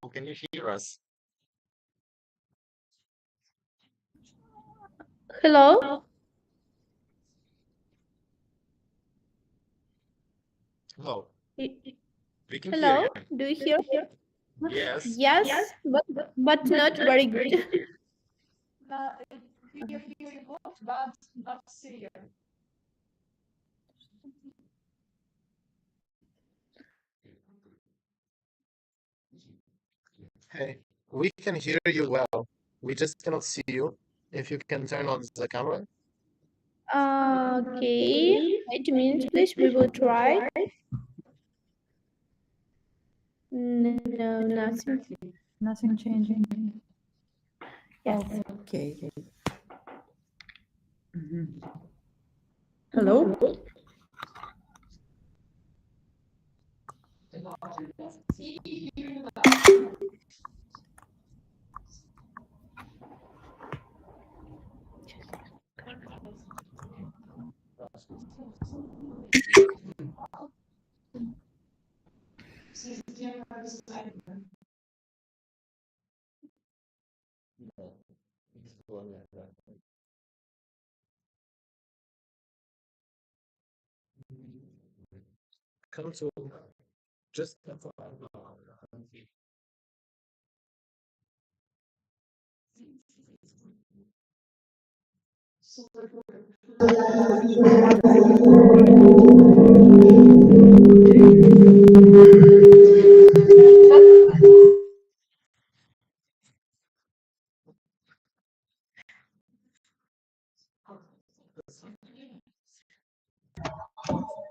Oh, can you hear us? Hello? Hello. We can Hello? hear Do you hear? you. Yes. Yes, but not very good. You hear you both, but not see you. Hey, we can hear you well. We just cannot see you. If you can turn on the camera. Okay. Wait a minute, please. We will try. No, nothing. Nothing changing. Yes. Okay. Hello? Come to just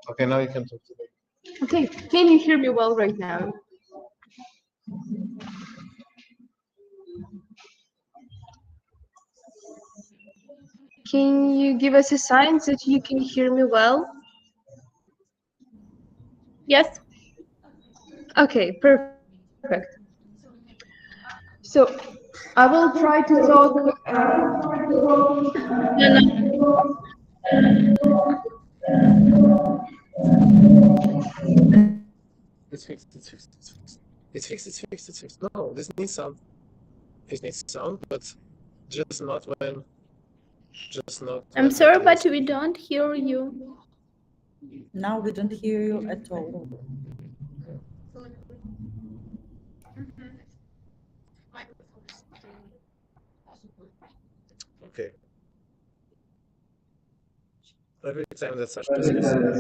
Okay, now you can talk to me. Okay, can you hear me well right now? Can you give us a sign that you can hear me well? Yes? Okay, perfect. So I will try to talk. No, no. It's fixed, it's fixed, it's fixed. No, this needs sound. It needs sound, but just not when. Just not. I'm when sorry, it but is. we don't hear you. Now we don't hear you at all. Okay. Every time that Sasha says something.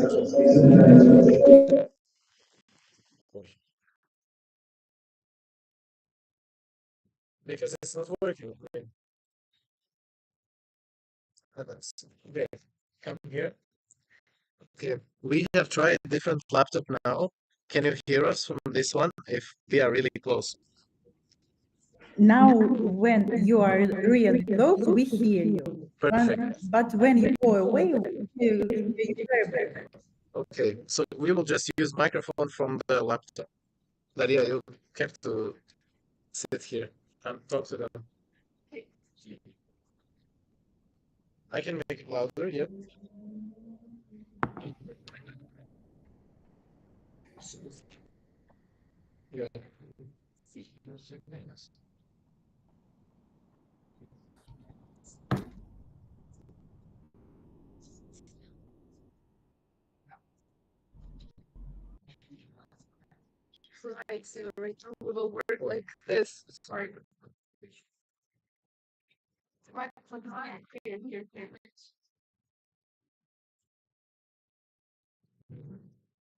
Because it's not working. Okay, come here. Okay, we have tried different laptop now. Can you hear us from this one if we are really close? Now, when you are really close, we hear you. Perfect. But when you go away, we hear you very bad. Okay, so we will just use microphone from the laptop. Daria, you have to sit here and talk to them. I can make it louder, yeah. Yeah. Right, so right now we will work like this. Sorry. Microphone high, here, here, here.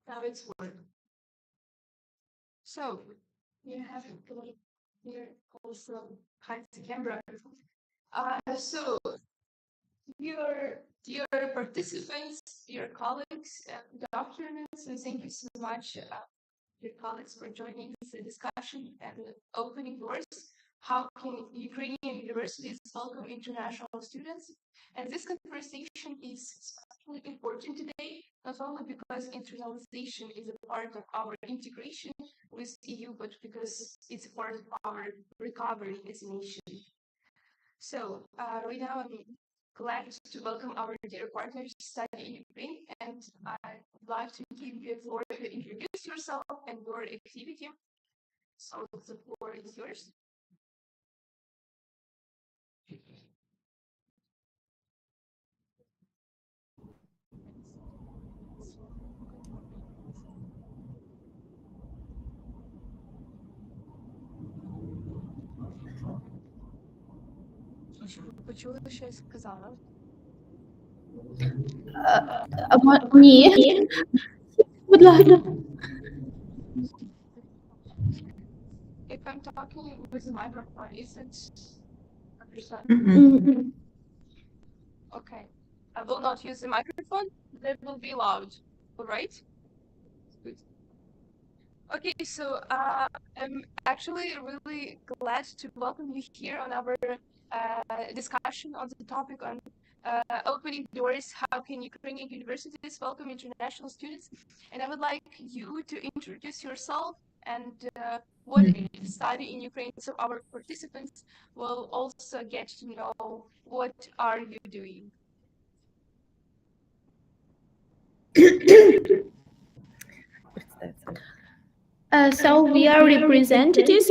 Now it's working. So, you have here also behind the camera. So your participants, your colleagues, documents, and thank you so much, your colleagues, for joining this discussion and opening doors. How can Ukrainian universities welcome international students? And this conversation is especially important today, not only because internalization is a part of our integration with EU, but because it's a part of our recovery as a nation. So right now I'm glad to welcome our dear partners study in Ukraine, and I'd like to give you the floor to introduce yourself and your activity. So the floor is yours. Почули, що я сказала? Ні. Будь ласка. If I'm talking with the microphone, is it understand? Mm-mm. Okay. I will not use the microphone. That will be loud. All right? Good. Okay, so I'm actually really glad to welcome you here on our discussion on the topic on opening doors. How can Ukrainian universities welcome international students? And I would like you to introduce yourself and what is study in Ukraine, so our participants will also get to know what are you doing. So we are representatives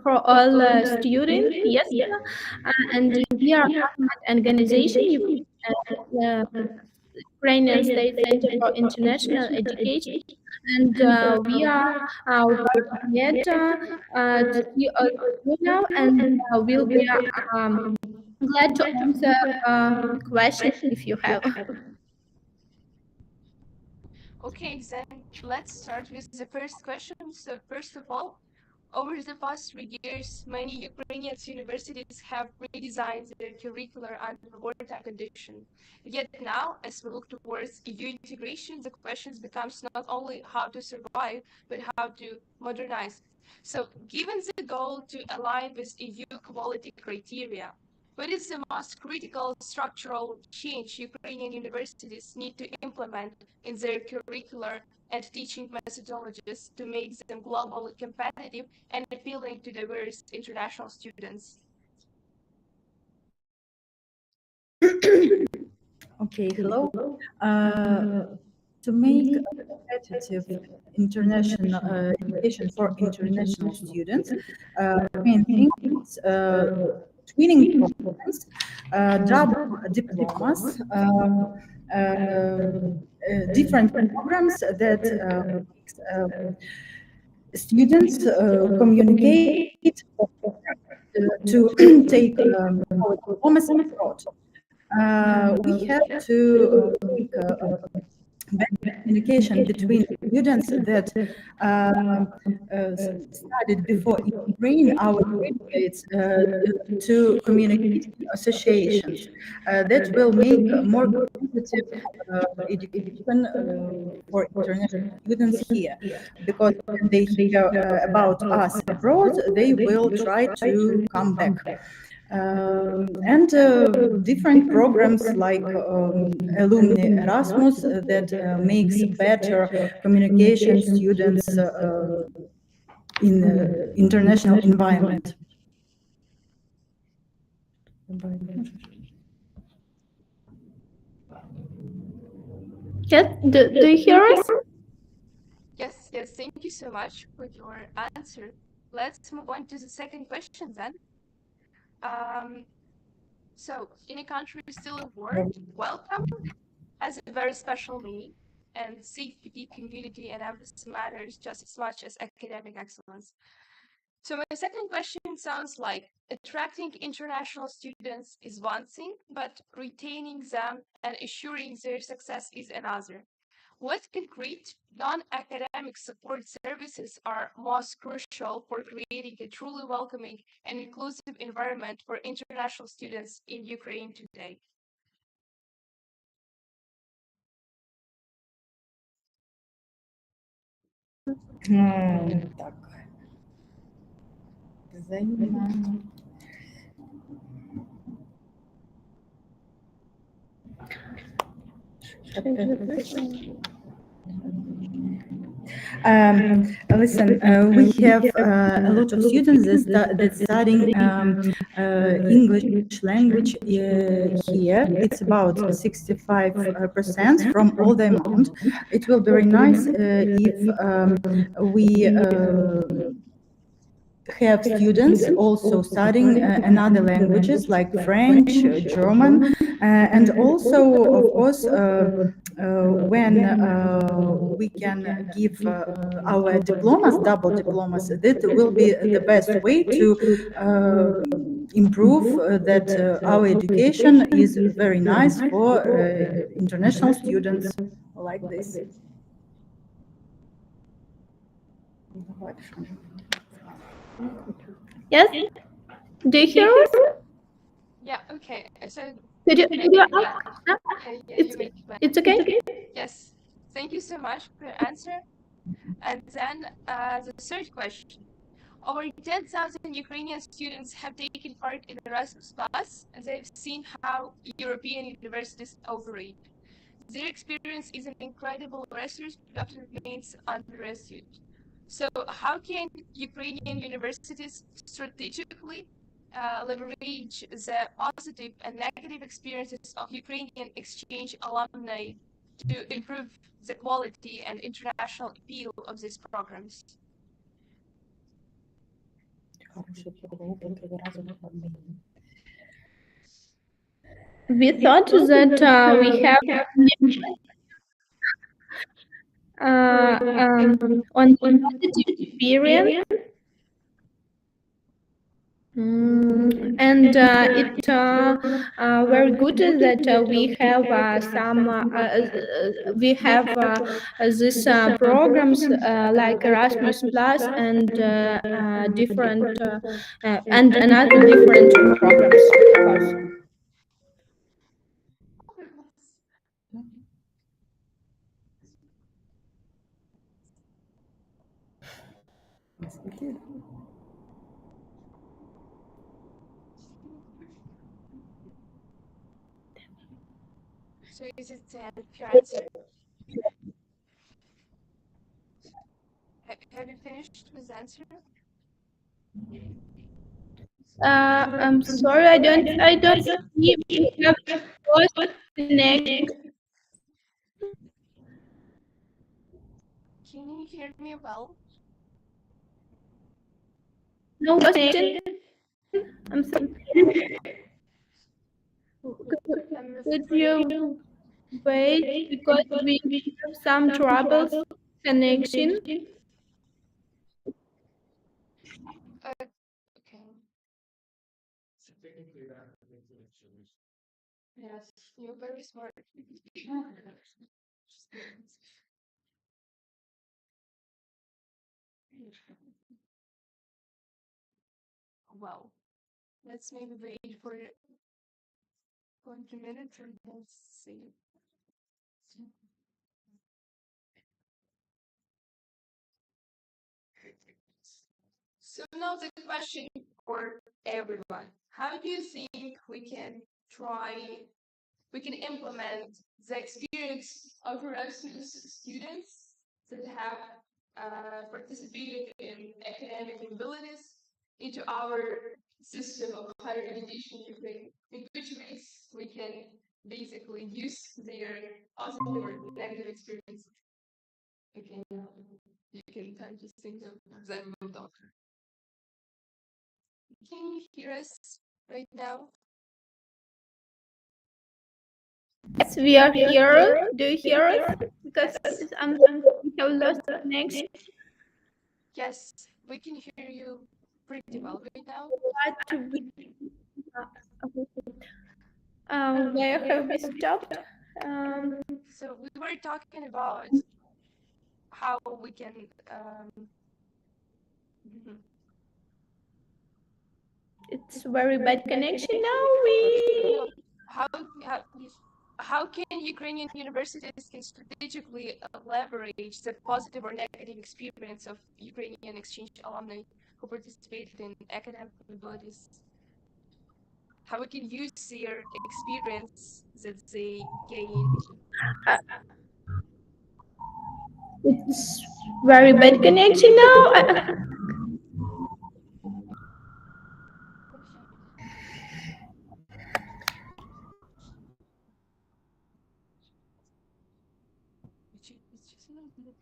for all students, yes, and we are an organization, Ukrainian State Center for International Education, and we are working to see all of you now, and we'll be glad to answer questions if you have. Okay, then let's start with the first question. So first of all, over the past 3 years, many Ukrainian universities have redesigned their curricular under wartime conditions. Yet now, as we look towards EU integration, the question becomes not only how to survive, but how to modernize. So given the goal to align with EU quality criteria, what is the most critical structural change Ukrainian universities need to implement in their curricular and teaching methodologies to make them globally competitive and appealing to diverse international students? Okay, hello. To make competitive international education for international students, main thing is twinning programs, double diplomas, different programs that makes students communicate to take our diplomas abroad. We have to make better communication between students that studied before in Ukraine, our graduates, to communicate in associations that will make more competitive education for international students here. Because when they hear about us abroad, they will try to come back. And different programs like alumni Erasmus that makes better communication students in international environment. Yes, do you hear us? Yes, yes, thank you so much for your answer. Let's move on to the second question then. So, in a country still in war, welcome has a very special meaning, and CPD community and emphasis matters just as much as academic excellence. So my second question sounds like attracting international students is one thing, but retaining them and assuring their success is another. What concrete non-academic support services are most crucial for creating a truly welcoming and inclusive environment for international students in Ukraine today? Так. Взаимно. Listen, we have a lot of students that studying English language here. It's about 65% from all the amount. It will be very nice if we have students also studying another languages like French, German, and also, of course, when we can give our diplomas, double diplomas, that will be the best way to improve that our education is very nice for international students like this. Yes, do you hear us? Yeah, okay. So Could you yeah, ask? It's okay? Yes, thank you so much for your answer. And then the third question. Over 10,000 Ukrainian students have taken part in Erasmus Plus, and they've seen how European universities operate. Their experience is an incredible resource, but often remains underestimated. So, how can Ukrainian universities strategically leverage the positive and negative experiences of Ukrainian exchange alumni to improve the quality and international appeal of these programs? We thought that we have on positive experience. And it very good that we have some we have these programs like Erasmus Plus and different and another different programs, of course. So, is it your answer? Have you finished with the answer? I'm sorry, I don't see we have lost connection. hear me well? No question. I'm sorry. Could you wait because we have some troubles connection? Okay. Yes, you're very smart. Well, let's maybe wait for 20 minutes and then see. So now the question for everyone. How do you think we can implement the experience of Erasmus students that have participated in academic abilities into our system of higher education in Ukraine? In which ways we can basically use their positive or negative experience? Okay, now you can time to think of them with doctor. Can you hear us right now? Yes, we are here. Do you hear us? Because we have lost connection. Yes, we can hear you pretty well right now. But where have we stopped? So we were talking about how we can It's very bad connection now. We how how how can Ukrainian universities can strategically leverage the positive or negative experience of Ukrainian exchange alumni who participated in academic abilities? How we can use their experience that they gained? it's very bad connection now. It's just a little bit.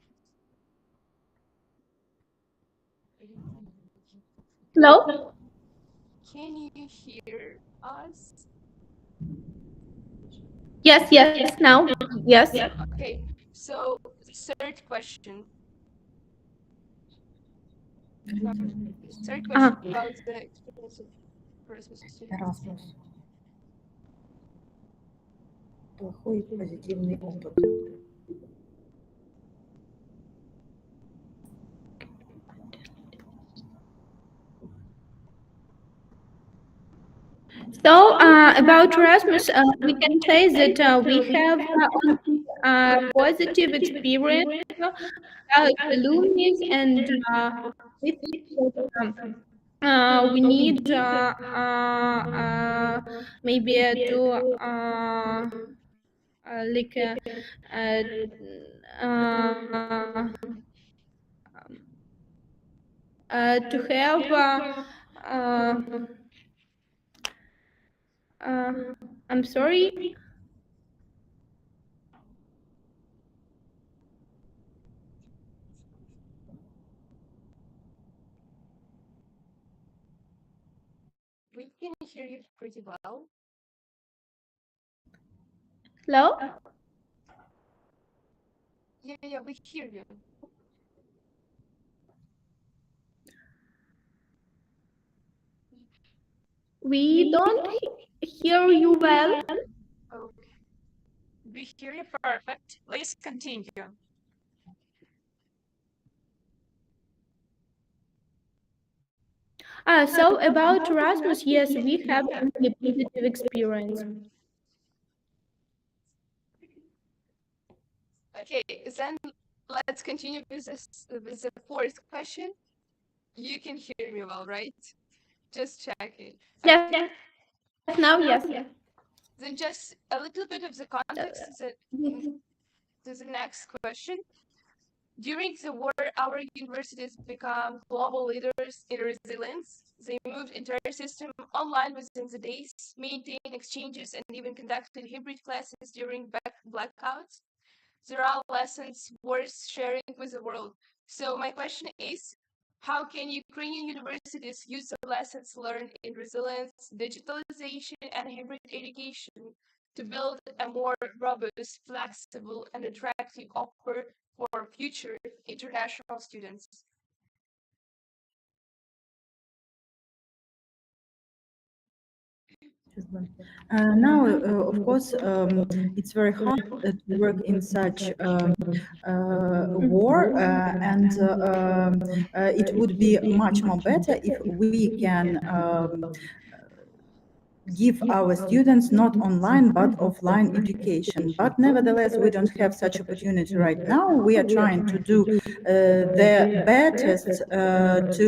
Hello. Can you hear us? Yes. Yes. Now. Yes. Okay, so the third question. Third question about the experience of Erasmus students. Erasmus. Плохой позитивный опыт. So about Erasmus, we can say that we have positive experience as alumni, and we think that we need maybe to like to have I'm sorry. We can hear you pretty well. Hello. Yeah, we hear you. We don't hear you well. Okay. We hear you perfect. Please continue. So about Erasmus, yes, we have only positive experience. Okay, then let's continue with the fourth question. You can hear me well, right? Just checking. Yes, Okay. now yes. Then just a little bit of the context to the next question. During the war, our universities become global leaders in resilience. They moved entire system online within the days, maintained exchanges, and even conducted hybrid classes during blackouts. There are lessons worth sharing with the world. So my question is, how can Ukrainian universities use the lessons learned in resilience, digitalization, and hybrid education to build a more robust, flexible, and attractive offer for future international students? Now, of course, it's very hard to work in such war, and it would be much more better if we can give our students not online but offline education. But nevertheless, we don't have such opportunity right now. We are trying to do the best to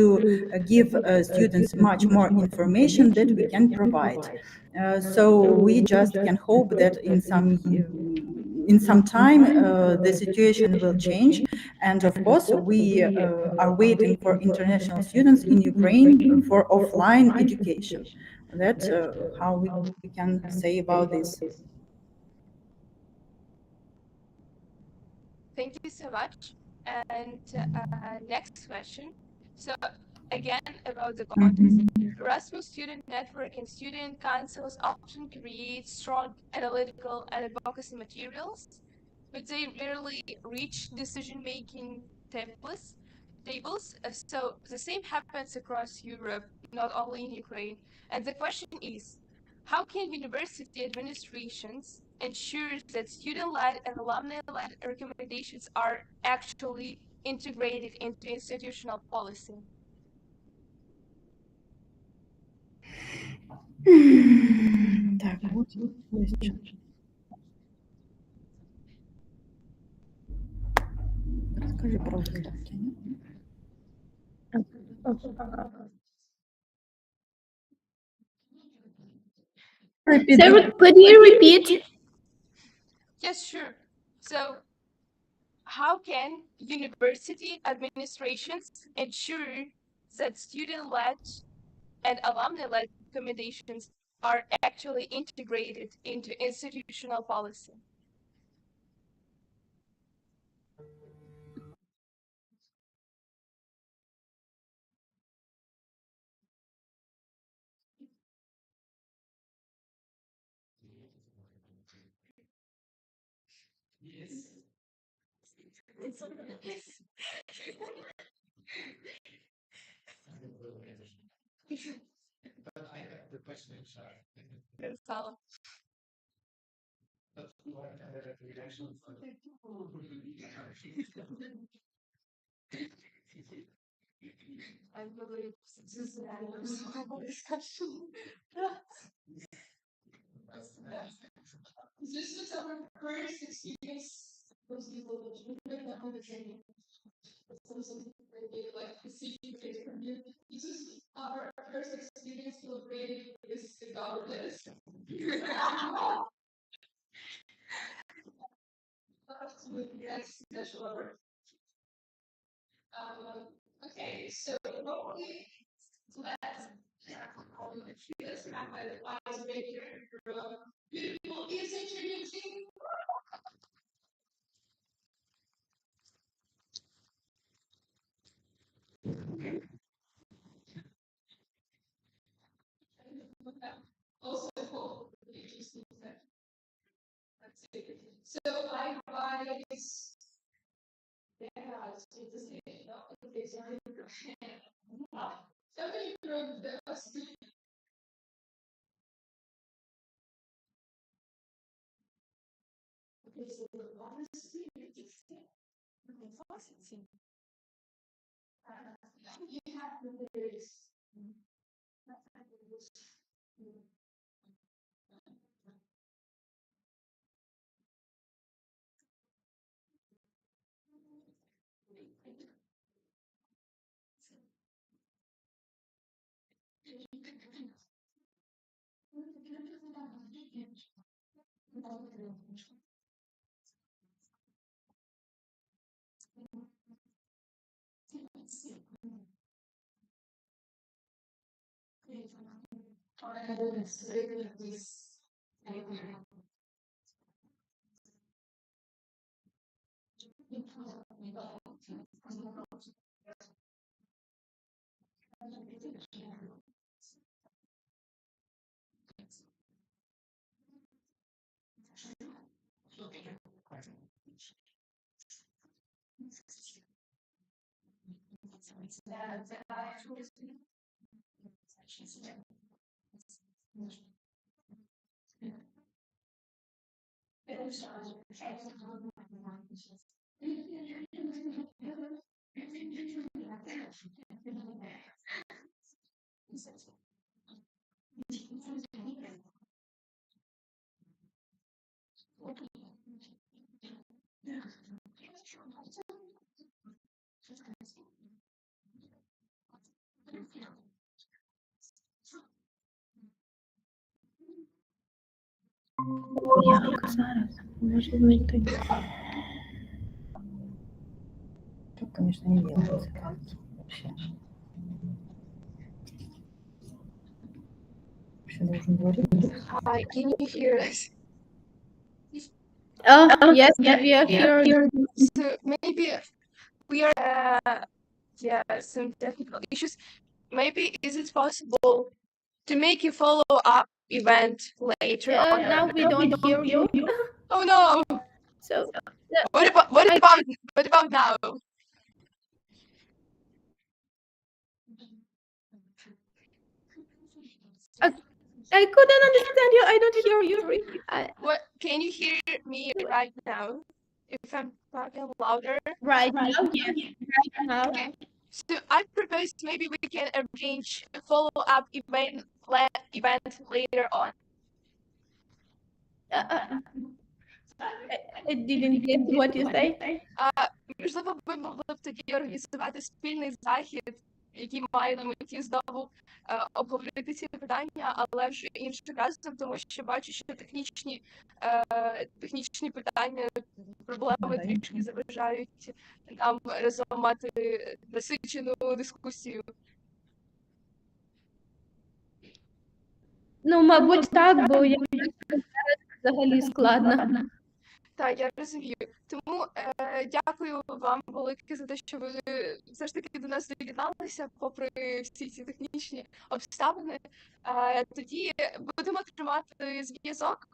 give students much more information that we can provide. So we just can hope that in some time the situation will change, and of course we are waiting for international students in Ukraine for offline education. That's how we can say about this. Thank you so much. And next question. So again, about the context, Erasmus Student Network and student councils often create strong analytical and advocacy materials, but they rarely reach decision-making tables. So the same happens across Europe, not only in Ukraine. And the question is, how can university administrations ensure that student-led and alumni-led recommendations are actually integrated into institutional policy? Так, вот question. Расскажи про выставки. So could you repeat? Yes, sure. So how can university administrations ensure that student-led and alumni-led recommendations are actually integrated into institutional policy? But I have the question inside. So, That's why I had a reaction. I believe this is the end of the discussion. This is our first experience. Those people that you put on the training. Something like the secret from you. This is our first experience celebrating this government. Yes, special award. Okay, so hopefully let's yes, I'm a wise maker from beautiful is introducing. Also, hope interesting. Let's see. So I advise. Yeah, it's the same. No, it's somebody from the okay, so the last thing is you have the lyrics. Як зараз? Може знайти. Так, конечно, не делается вообще. Вообще должен говорить. Hi, can you hear us? Oh, yes, we are here. So maybe we are, yeah, some technical issues. Maybe is it possible to make a follow-up event later on? Now we don't hear you. Oh no! So What about now? I couldn't understand you. I don't hear you. What can you hear me right now? If I'm talking louder. Right now, yes. Right now. Okay. So I propose maybe we can arrange a follow-up event later on. I didn't get what you say. Можливо, ми могли б тоді організувати спільний захід, який має на меті знову обговорити ці питання, але вже іншим разом, тому що бачу, що технічні питання, проблеми трішки заважають нам разом мати насичену дискусію. Ну, мабуть, так, бо я взагалі складно. Так, я розумію. Тому дякую вам велике за те, що ви все ж таки до нас доєдналися, попри всі ці технічні обставини. Тоді будемо тримати зв'язок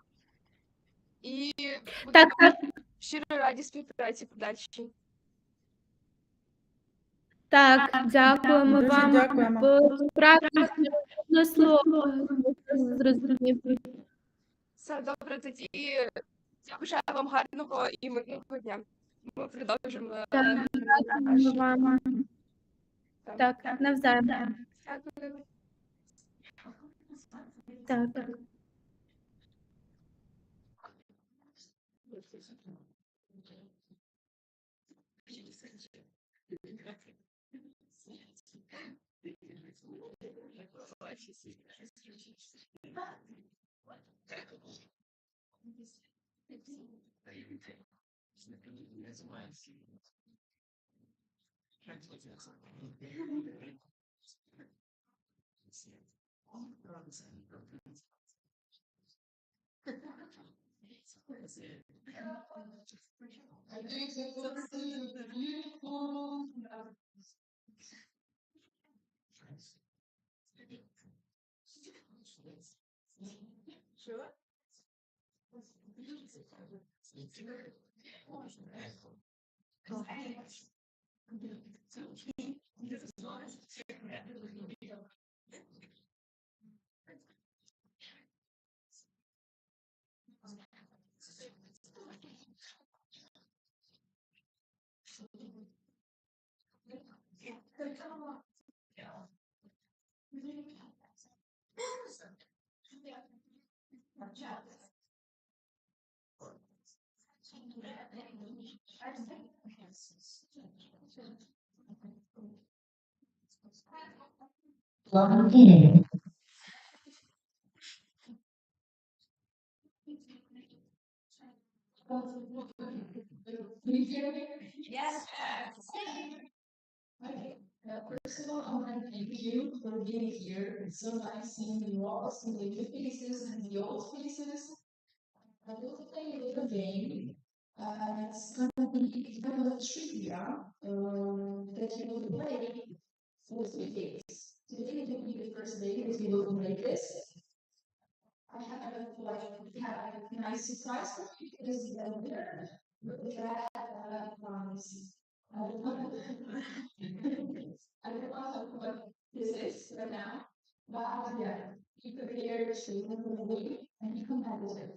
і Так, щиро раді співпраці подальшій. так, дякуємо Дуже вам. дякуємо. Справді, одне слово зрозумів. Все добре, тоді я бажаю вам гарного і мирного дня. Ми продовжимо. Так, дякуємо вам. Так, навзаєм. Дякую. Так. Yes. Okay. First of all, I want to thank you for being here. It's so nice seeing you all, seeing the new faces and the old faces. I will play a little game. It's gonna be kind of trivia. that you will play for 3 days. Today will be the first day that you will play this. I have a nice surprise for you because we have promise. I don't know what this is right now, but yeah, be prepared to win and be competitive,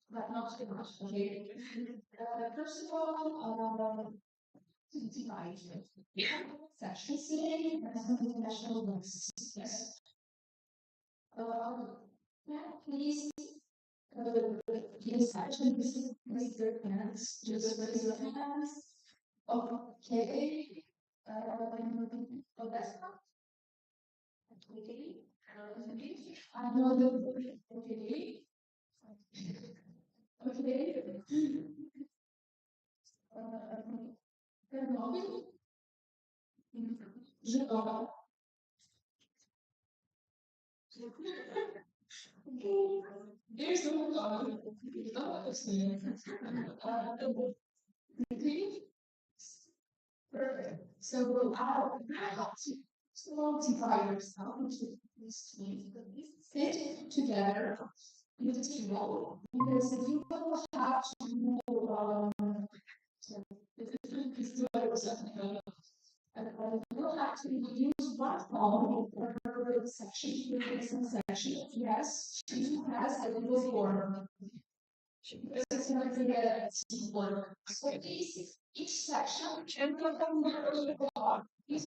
but not too much. Okay. First of all, to divide sessions today as international books. Yes. Please give session. Raise your hands. Just raise your hands. Okay. Oh, that's not. Okay. I know the. Okay. Okay. Robin. There's no perfect. So how to multiply yourself into these teams, fit together with the team because you will have to you'll have to use one phone per section, section. Yes, she has a little form. Because it's going to get a teamwork. So please, each section and put them yes.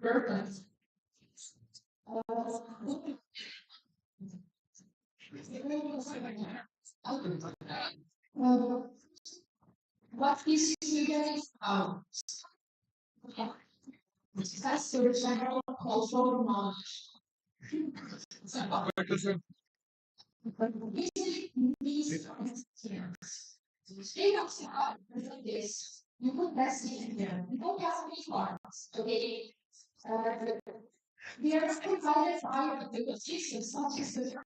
Perfect. What is students out? That's the general cultural knowledge. These students. They don't have like this. You put best in there. You don't have any forms. Okay. We are provided by the position, subjects that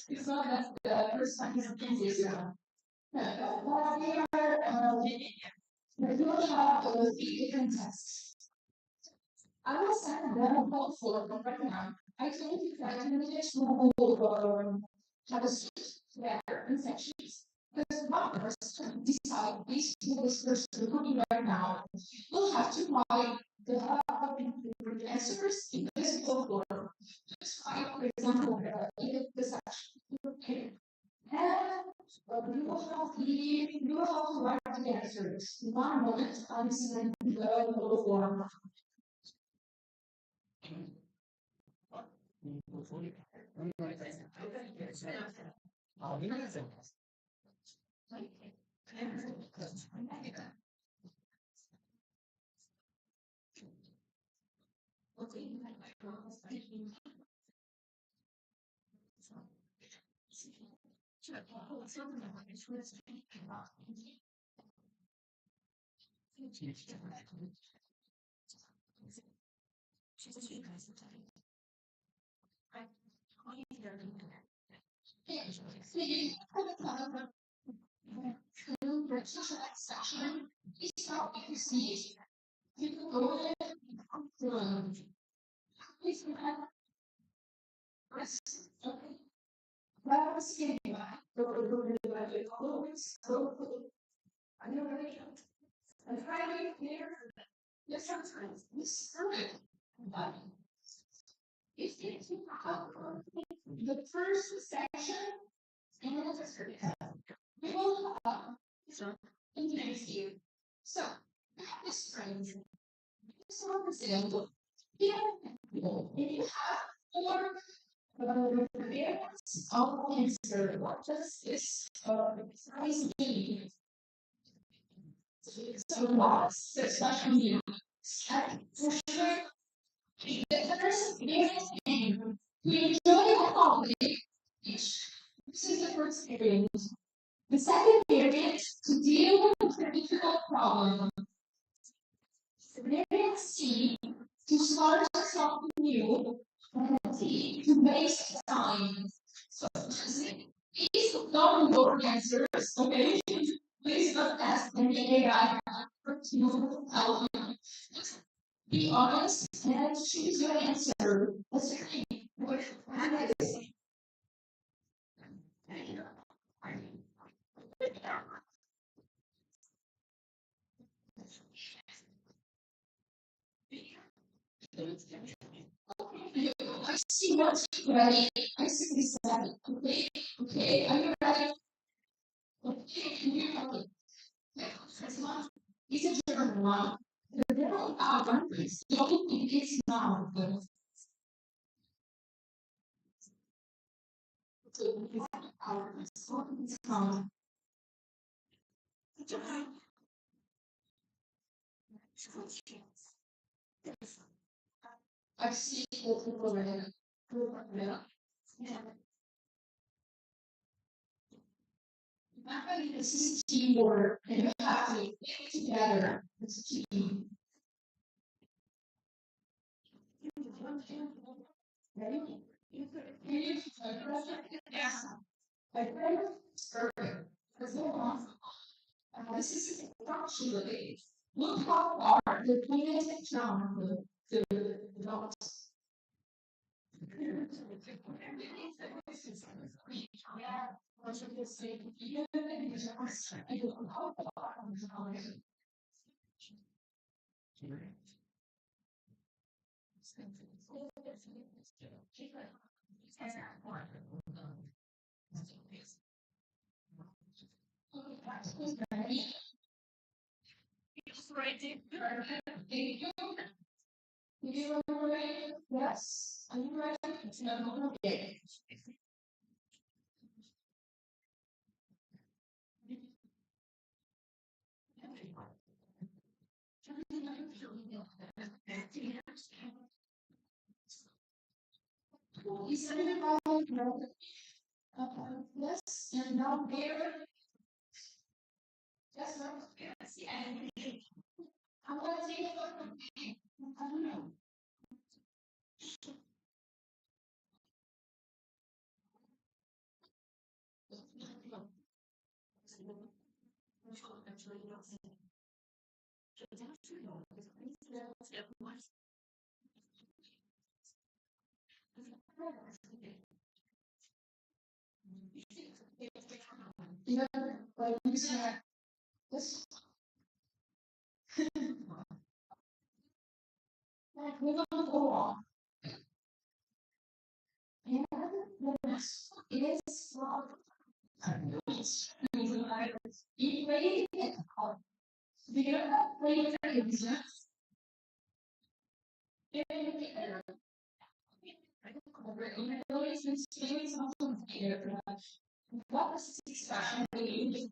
it's not that the person is busy. But we are, we will have 3 different tests. I will send them both for them right now. I told you that in the next one will have a switch there in sections. Because one person decide which this person looking right now will have to write the answers in physical form. Just write, for example, in the section. Okay. And you will have to write the answers. One moment, I'm sending the form. Section is how you see it. You can go ahead and please have rest. Okay. Well, skinny back. So, are you ready? And finally, here, This sometimes this perfect. But if you have the first section and the second, we will introduce you. So, this friend, this one is example. Here, you have four variants of answer. What does this phrase mean? So, lots, especially for sure. The first variant, we enjoy the holiday. This is the first variant. The second variant, to deal with a difficult problem. Variant C, to start something new. And D, to waste time. So, please don't know answers, okay? Please don't ask any AI to help you. Be honest and choose your answer. Let's agree with practice. I see what's ready. I see this ready. Okay, okay, are you ready? Okay, you ready? It's a German one. The little album is don't think it's not good. I see people ready. This is teamwork, and you have to get together as a team. Ready? This is actually look how far the planet from the dots. Yes. Are you ready? Okay. Yes, and now here. Yes, yes, and I'm gonna take it. I don't know. Yeah, but you said this. Like we're gonna go on. And the next is you ready? Do you play the what was the expression they used?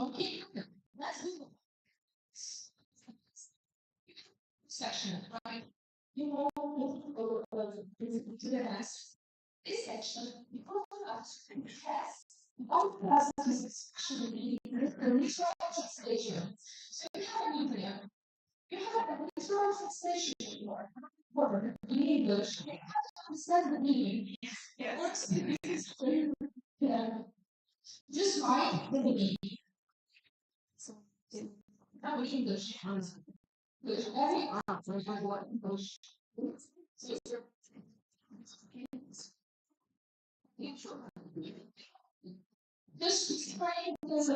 Okay, let's do section, right? You want to go to the next. this section, we put us in test. All process is actually the literal translation. So you have an English, you have a literal translation word in English. You have to understand the meaning. Yes. Just write the meaning. So, now English. English. Every English. Just explain this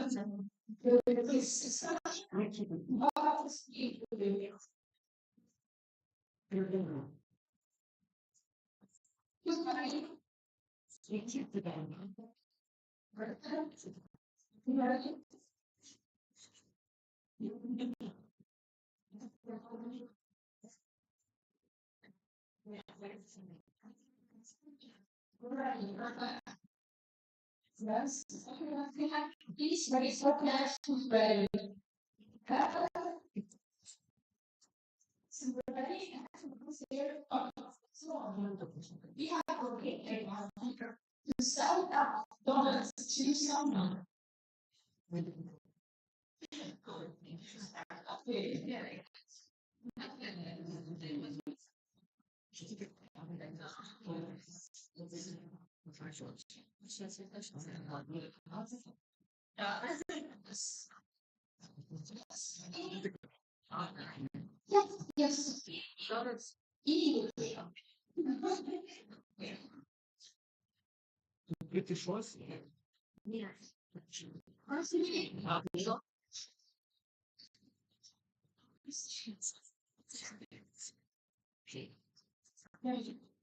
Yes. Please raise your hands to ready. Ready? We have to sell out donuts to someone.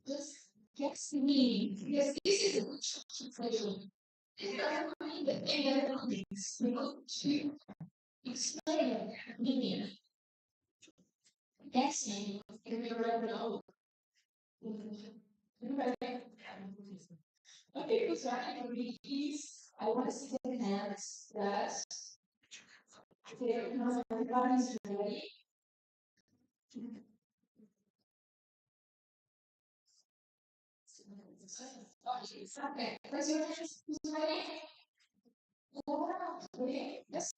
Yes. Yes, me. Yes, this is a translation. This doesn't mean that any other things. We go to explain meaning. That's me. And we already know. Okay, so I can read these. I want to see the hands. Yes. Okay, now everybody's ready. Okay, raise your hands. Who's ready? Okay, yes.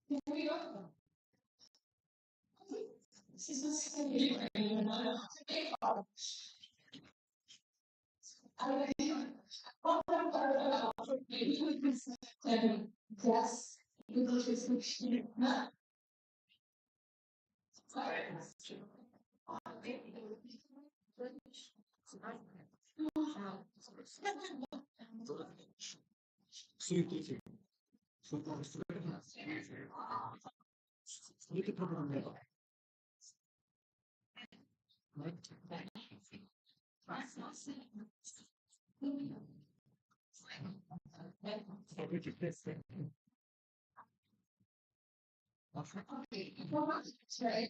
Here we go. This is the same. Yes. Right.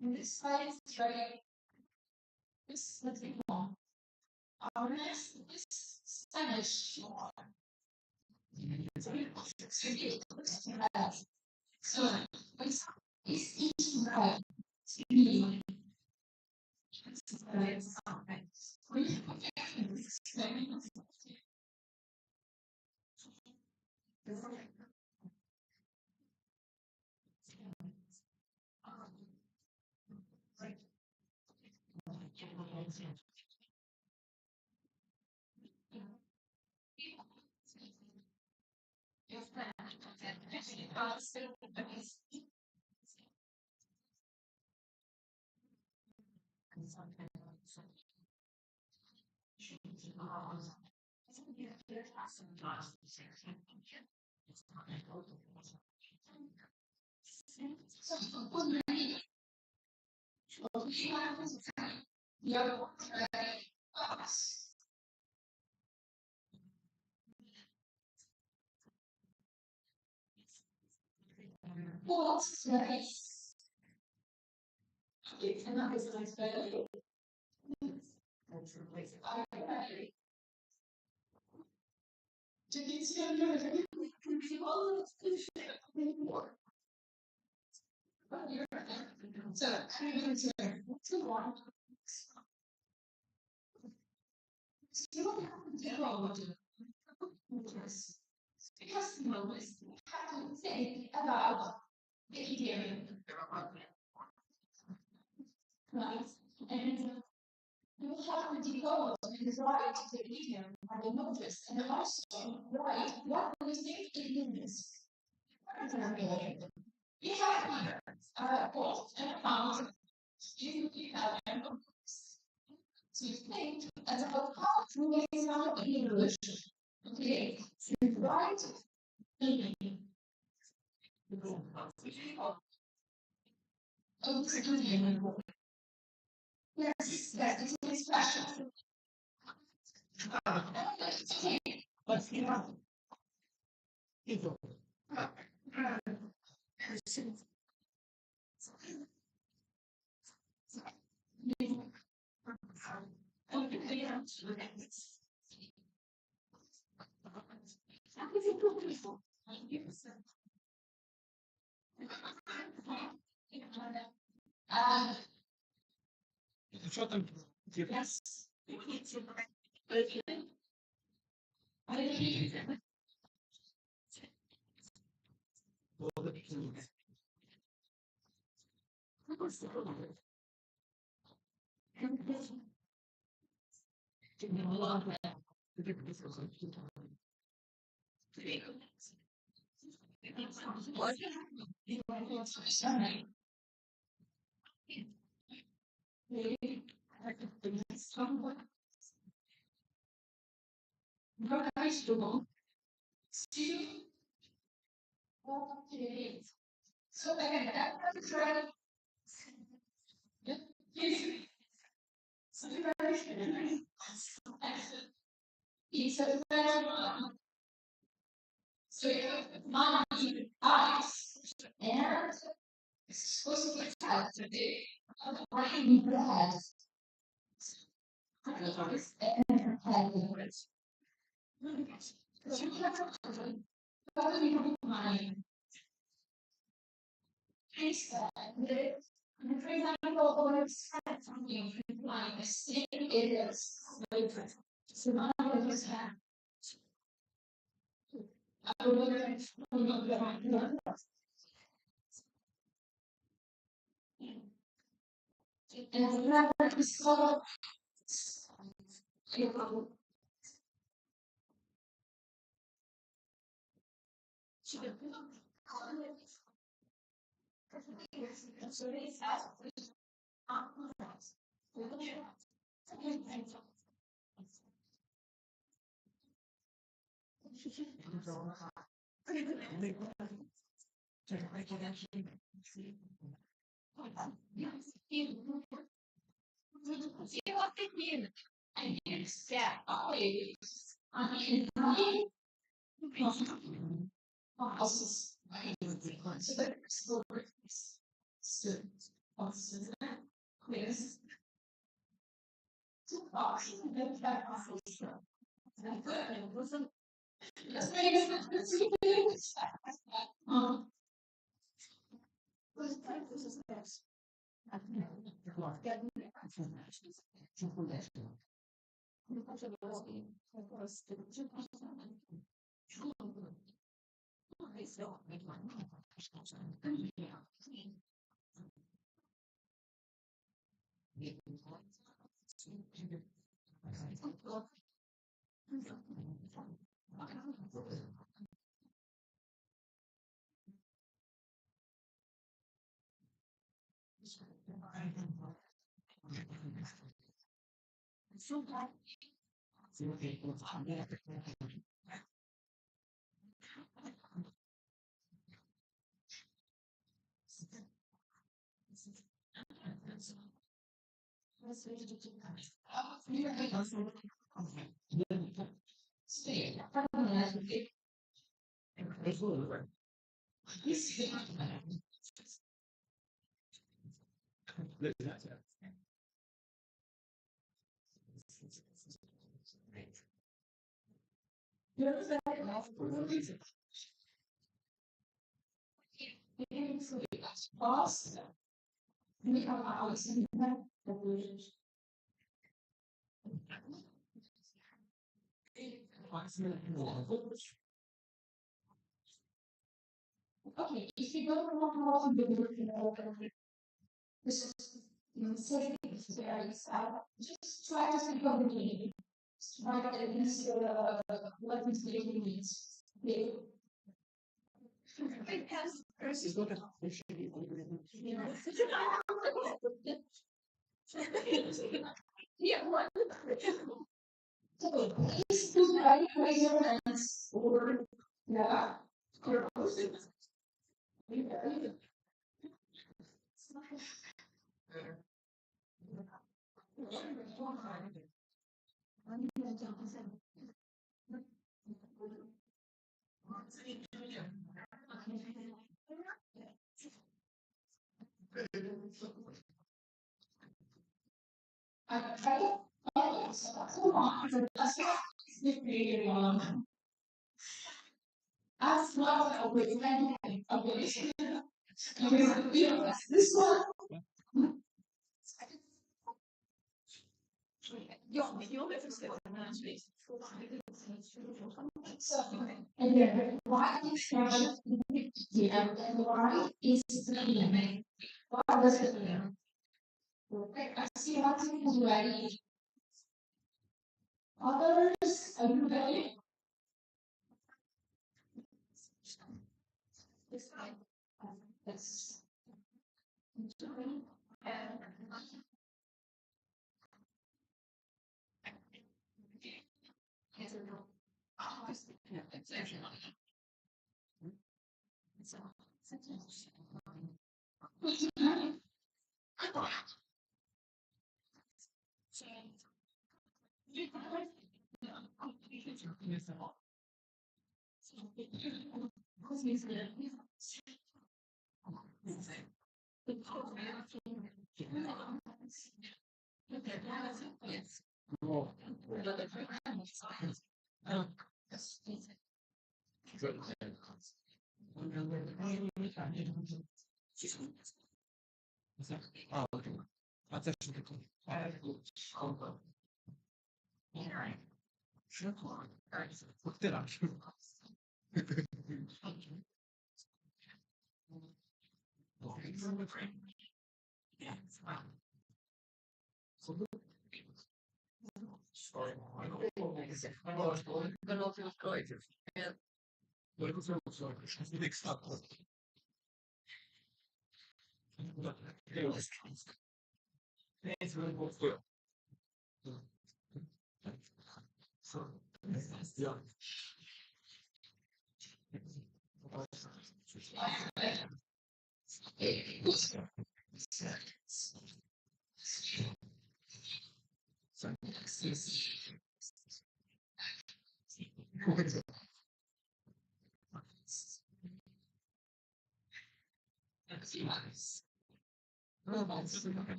This side is right. This is wrong. Our next is Spanish. So it's each right. What's nice? It's not as nice, but So, because you have to think about the idiom, right? And you have to develop and write the idiom and the notice, and also write what do you think it means. For example, you have here both and found you have a notice. So you think about how to make sound in English. Okay, so you write meaning. Yes, that is my special. Що там? Yes. So again, that's right. It's a so you have money, eyes, and it's supposed to be tied to the brain bread. And heads. So you have to money. Instead, for example, or expect something like a stick is so none of us have. And another is called I use that always. I mean, houses. Pause. We are always in that. Okay, if you don't know how to do it, this is insane. Just try to think of the game. Try to at least what is the game means. Yeah, what? So please do raise your hands or yeah. I try to ask what I would this one. So, and then why is the and why is the what was it? I see what you ready. Others, are you ready? Yes.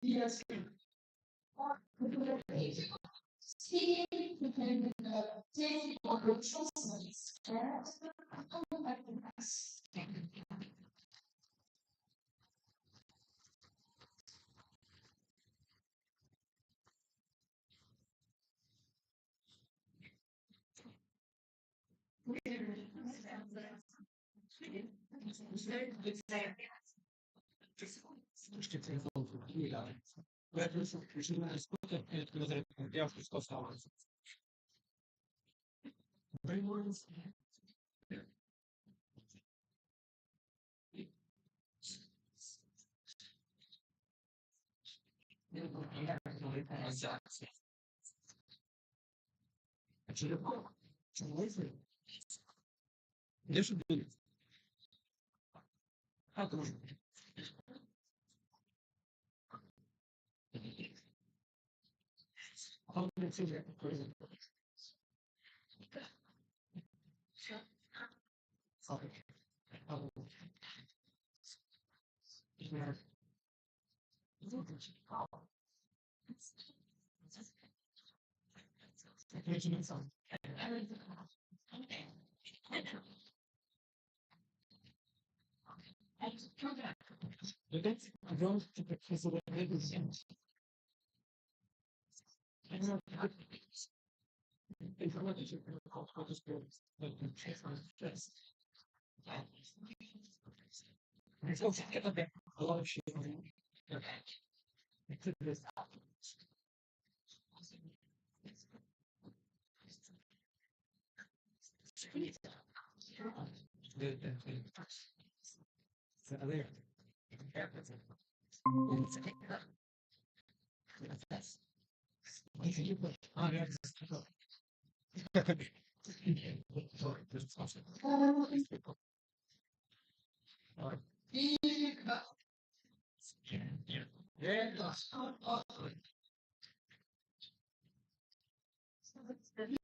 Yes.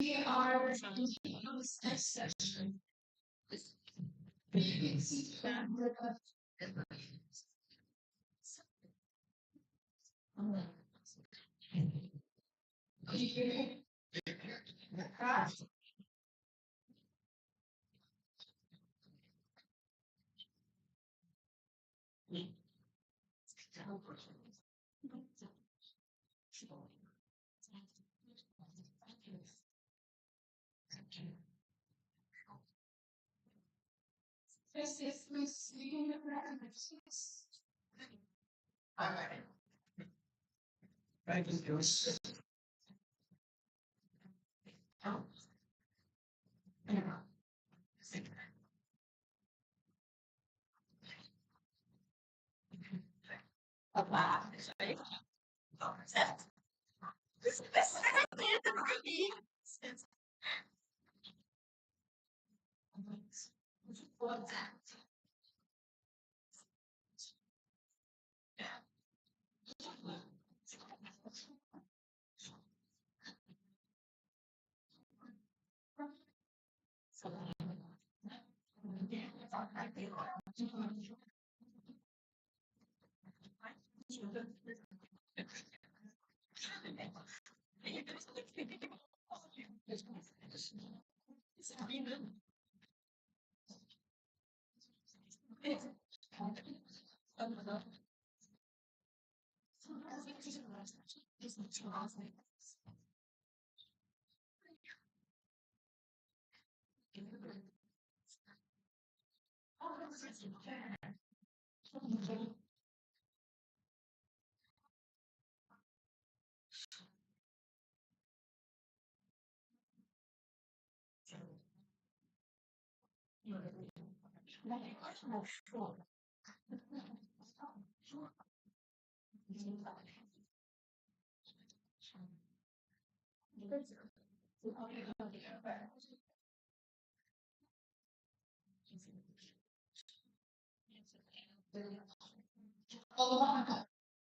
We are in this next session. This is receiving the practices. Thank you.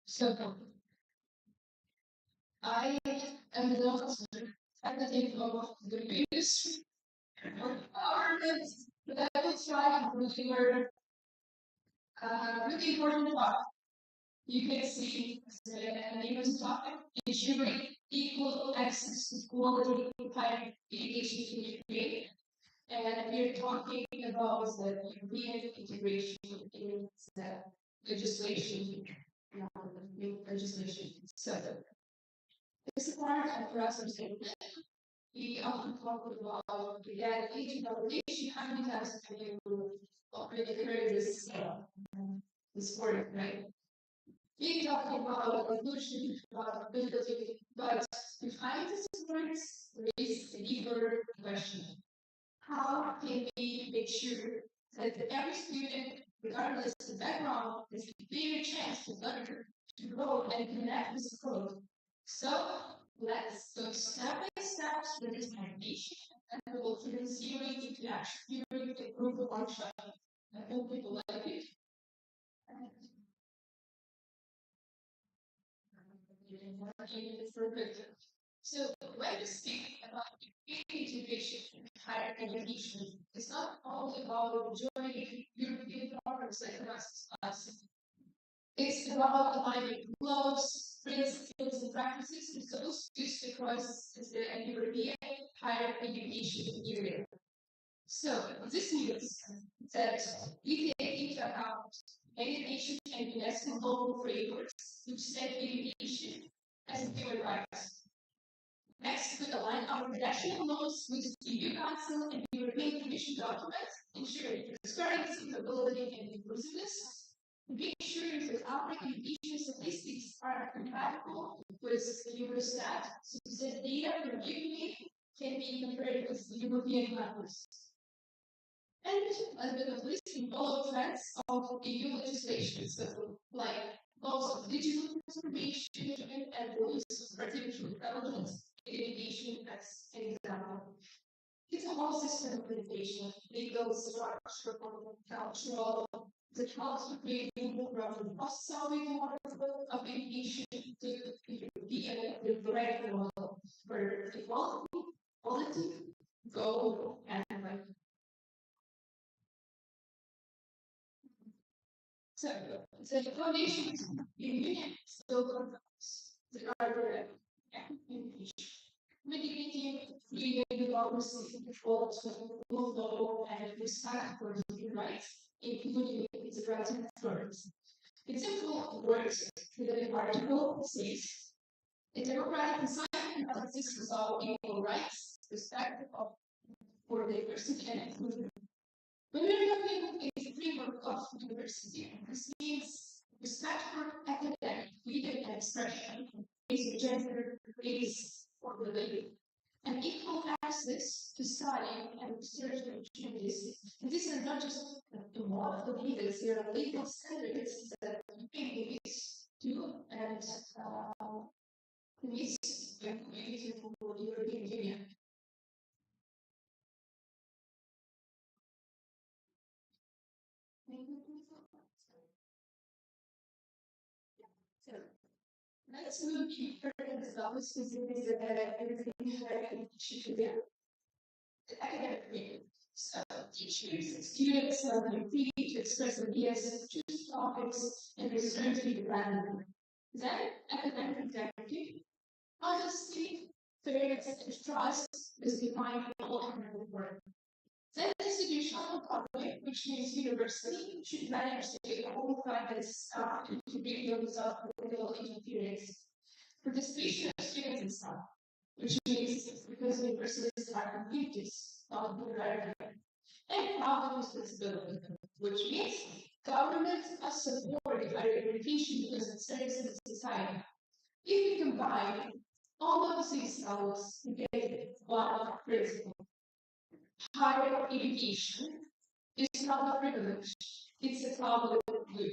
So I am not advocate of the use of artists, but I will try with your really important part. You can see the neighbors topic ensuring equal access to quality higher education in and we're talking about the European integration in the legislation, new legislation. So this is part of Erasmus. We often talk about that aging population. How many times have you already heard this word, right? We talk about inclusion, about ability, but behind these words, there is a deeper question. How can we make sure that every student, regardless of background, has a fair chance to learn, to grow, and connect with the world? So let's go step by step through this foundation, and we will turn theory into action during the group workshop. I hope people like it. So when we speak about integration in higher education, it's not all about joining European programs like Erasmus. It's about aligning laws, principles, and practices with those used across the European higher education area. So this means that we take into account education and UNESCO global frameworks which set education as a human right. Next, we align our national laws with the EU Council and European Commission documents, ensuring transparency, stability, and inclusiveness. Being sure that our education statistics are compatible with Eurostat, so that data from UK can be compared with European numbers. And last but not least, we follow trends of EU legislation, so like laws of digital transformation and rules of artificial intelligence education as an example. It's a whole system of education, legal, structural, cultural, that helps to create people from solving of education to be the right model for equality, quality, goal, and like. So the foundation in union still confirms the hardware education. Mitigating freedom, democracy, control, rule of law, and respect for human rights, including its present terms. In simple words, the article says a democratic society consists of equal rights, respect for diversity and inclusion. When we're looking at the framework of diversity, this means respect for academic freedom and expression, race, gender, race, or religion, and equal access to studying and research opportunities. And this is not just the law of the leaders, there are legal standards that you needs to and needs to community for the European Union. So let's move deeper into the specifics of everything should be the academic freedom. So teachers and students are free to express ideas, choose topics, and research independently. Then academic integrity, honesty, fairness, and trust is defined in all academic work. Then institutional autonomy, which means university should manage to qualify this to bring those up political interference. Participation of students and staff, which means because universities are communities, not the and problem responsibility, which means government must support higher education because it serves the society. If we combine all of these elements, we get one principle. Higher education is not a privilege, it's a public good.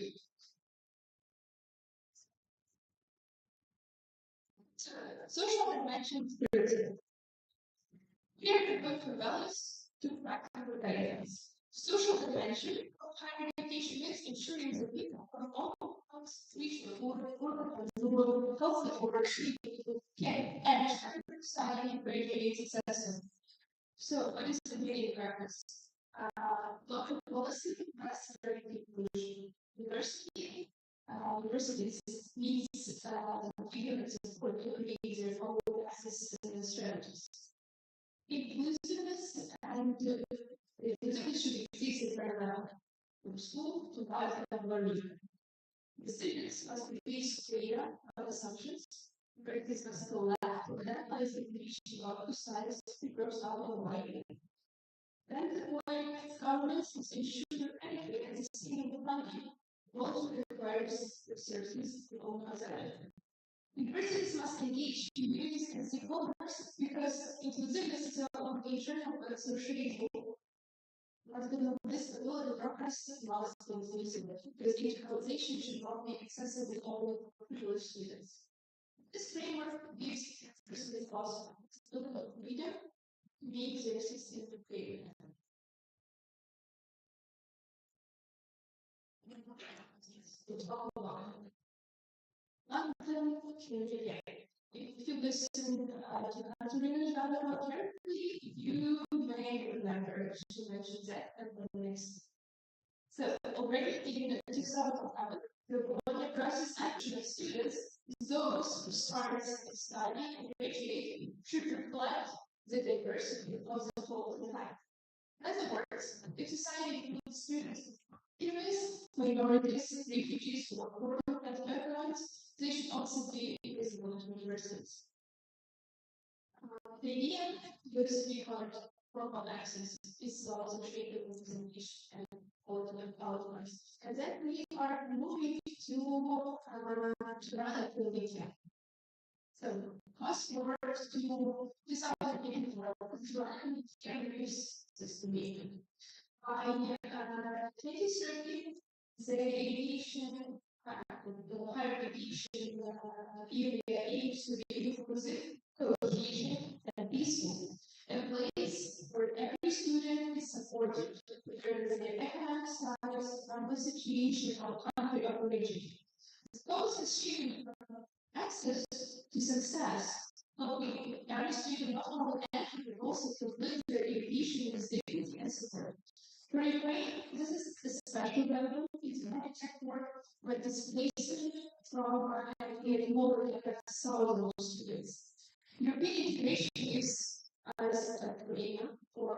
Social dimension spiritual. Here we go from values to practical guidance. Social dimension of higher education is ensuring that people from all walks, regional, rural, health authority can enter, study, and graduate successfully. So, what is the meaning practice? Local policy must very inclusion. Diversity. Diversity means freedom to support communities and all access and strategies. Inclusiveness and inclusiveness should exist parallel from school to life and learning. The students must be based data of assumptions. Practice must go left to analyze information about the size grows out of life. Then the point governments must ensure anything and sustainable money also requires resources to own outside. Universities must engage communities and stakeholders because inclusiveness is not only internal but socially global. Last but not least, the ability of progress must be inclusive because digitalization should not be accessible to all privileged students. This framework gives universities possible political freedom to be exercised in the period. To talk about if you listen to Katarina carefully, you may remember she mentions that at the next. So already in 2011, the Bologna those who start studying and graduating should reflect the diversity of the whole life. In other words, if society includes students, immigrants, minorities, refugees, or working backgrounds, they should also be visible in universities. The idea of diversity card global access is also shaped with English and ultimate outlines. And then we are moving to another data. So, customers to decide in what carriers estimation. By 2030, the aviation, the higher aviation area aims to be inclusive, cohesion, and peaceful, a place where every student is supported, regardless of their economic status, family situation, or country of origin. Those achieving access to success, helping every student not only enter but also to live their aviation with dignity and support. For Ukraine, this is especially relevant in architect work where displacement from getting more affects thousands of students. European integration is as a career for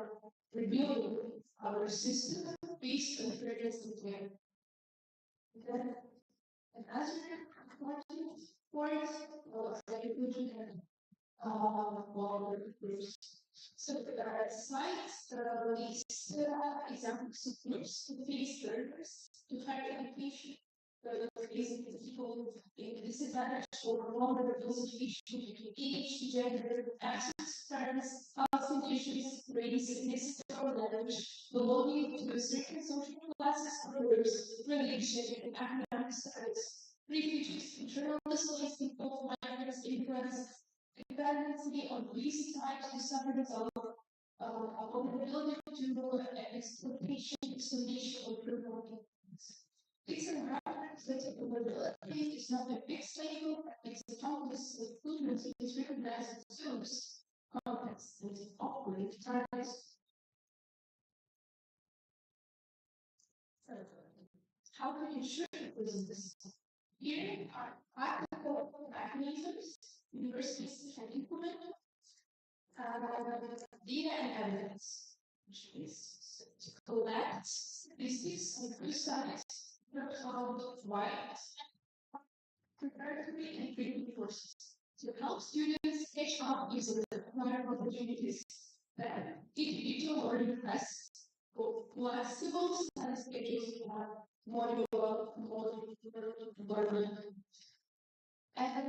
rebuilding our system based on fairness and care. And as we're working for it, inclusion and all groups. So sites release examples of groups to face learners to higher education, facing people in disadvantage or vulnerable situation between age, gender, access, parents, housing issues, race, ethnicity, or language, belonging to a certain social classes or groups, religion, and academic status. Refugees, internal displaced people, migrants, immigrants, dependency on these types of sufferings of vulnerability to exploitation, isolation, or criminal. These are references that vulnerability is not a fixed label, it's a complex with fluidity is recognized as those context and operate times. How can you ensure this? Here are practical mechanisms universities can implement data and evidence, which is to collect statistics and criticize how wide preparatory and training courses to help students catch up using the acquired opportunities that individual learning has both flexible study schedules and modular learning. And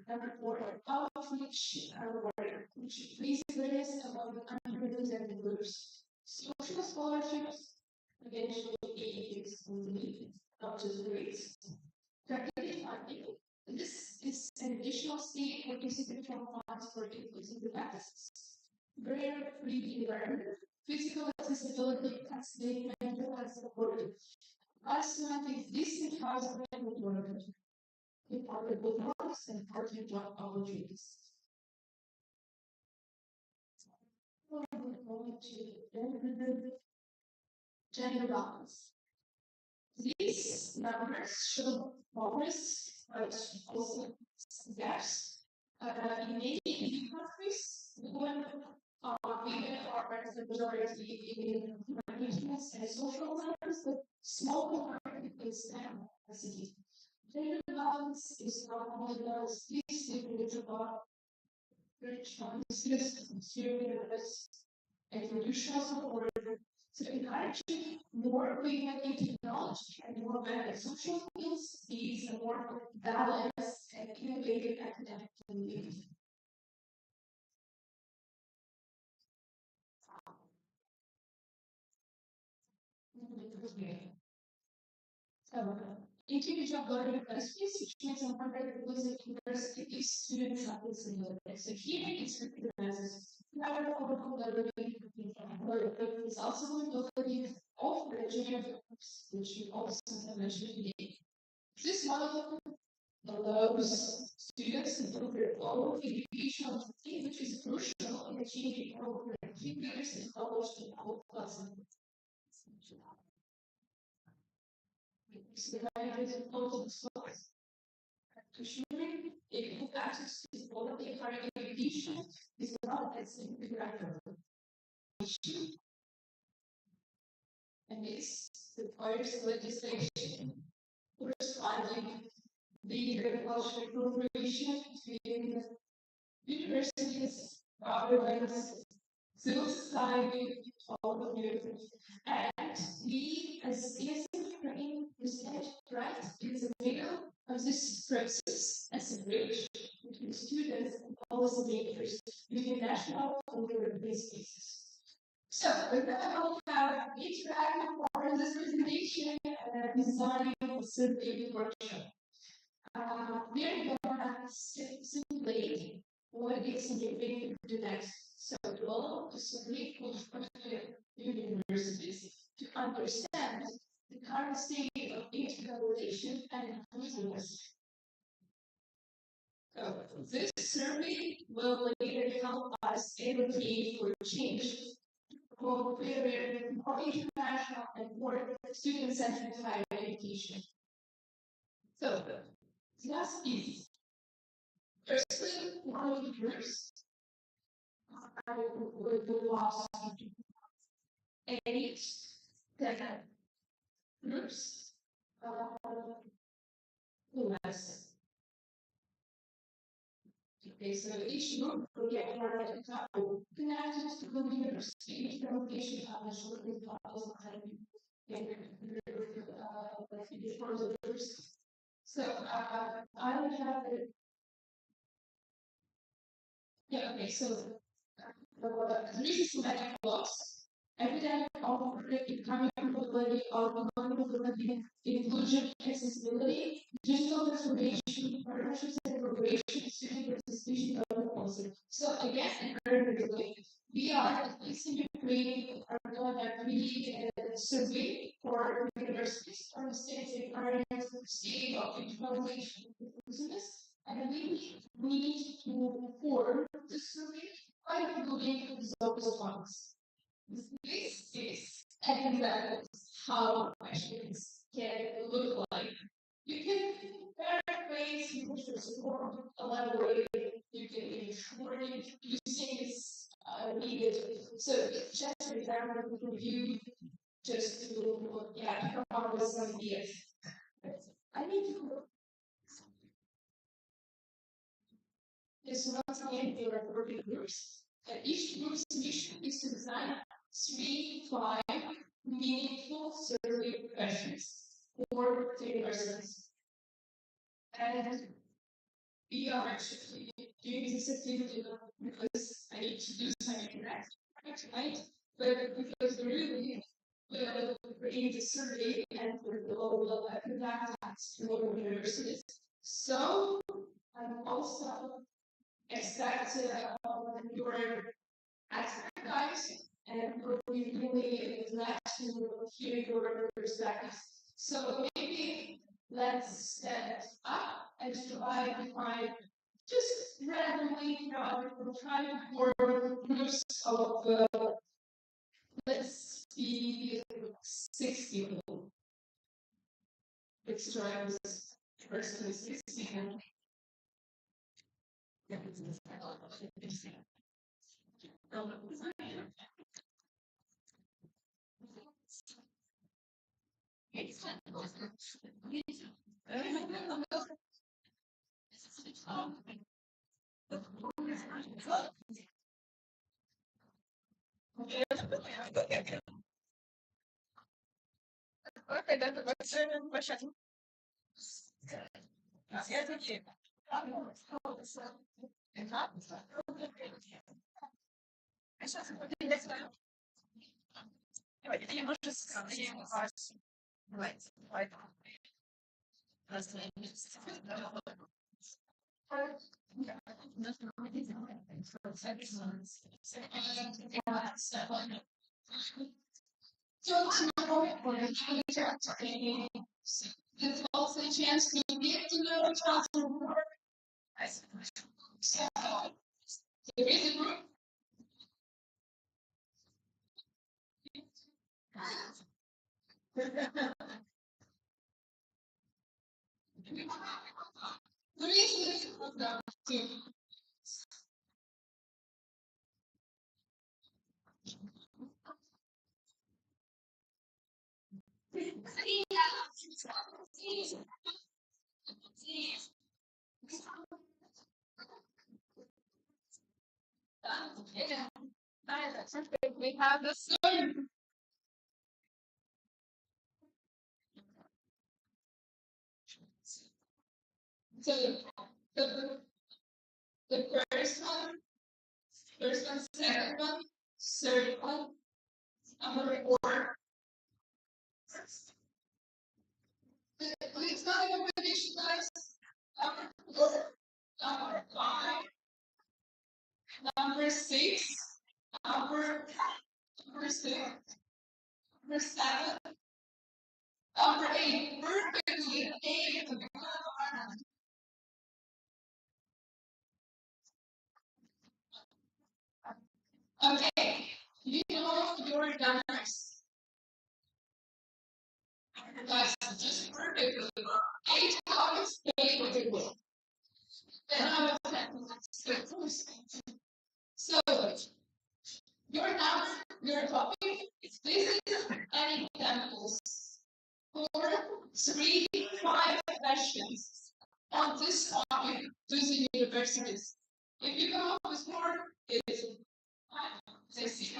number four, outreach work, which raises awareness about underrepresented groups. Social scholarships eventually aids not just grades. Targeted funding. This is an additional state participatory funds for inclusive access. Barrier-free environment, physical accessibility, accessibility, mental health support. Isolate existing housing network. Important works and important job opportunities. Gender balance. These numbers show progress, but also gaps. In many EU countries, women are the majority in business and social matters, but small minority is now a city. Gender balance is not only about these individual rich business, consumers, and traditional support. So encouraging more women in technology and more women in social skills is a more balanced and innovative academic community. So, individual learning recipes, which means I'm wondering was it university students have this in the so here it's recognized as learning is also ability of graduate which we also mentioned today. This model allows students to improve their own educational skills, which is crucial in achieving over 3 years in college and whole classes. So I did all the slides. Practitionering if you have access to quality higher education, is not as integral. And it's the first legislation corresponding the agricultural cooperation between universities, governments, civil society, all the communities. And we, as ESN Ukraine, present right in the middle of this process as a bridge between students and policymakers between national and European spaces. So, we're going to have interactive part of this presentation design a survey workshop. We're going to simulate what is moving to the next. So, all to simulate universities to understand the current state of intercollaboration and inclusiveness. So, this survey will later help us advocate for change for international and for student-centered higher education. So, last piece. Firstly, one of the groups with the lost 8 different groups less. Okay, so each group will get one at a time connected to the leaders. Each communication has a little so I would have it. Yeah, okay, so the reason that I lost academic economic capability of non-mobility, inclusion, accessibility, digital transformation, partnerships and cooperation, student participation, government policy. So again, we are at least in Ukraine are going to create a survey for universities from the state of information business, and we need to form the survey by including those funds. This is an example of how questions can look like. You can paraphrase, you can support, elaborate, you can ensure using is needed. So it's just an example of review, just to come up with some ideas. I need to is not named in working groups. And each group's mission is to design 3 to 5 meaningful survey questions for the universities. And we are actually doing this activity because I need to do something tonight, but because really create the survey and will conduct that to universities. So I'm also expect your expertise and we really glad to hear your perspectives. So maybe let's stand up and try to find just randomly, we'll try to form groups of let's be 6 people. Let's try this person is 60. Okay, that's a question. There's also a chance to get to know each other more. So, there is a group. There is a group Yeah. That's perfect. We have the sun. So the, the first one, second one, third one, number four. It's not a competition, guys. Number four, number five, number six, number six, number seven, number eight. Perfectly eight. Okay, you know your numbers. Guys, just perfectly. 8 columns, 8 people. And I was so your number, your topic, this is an examples for 3, 5 questions on this topic using universities. If you come up with more, it's this.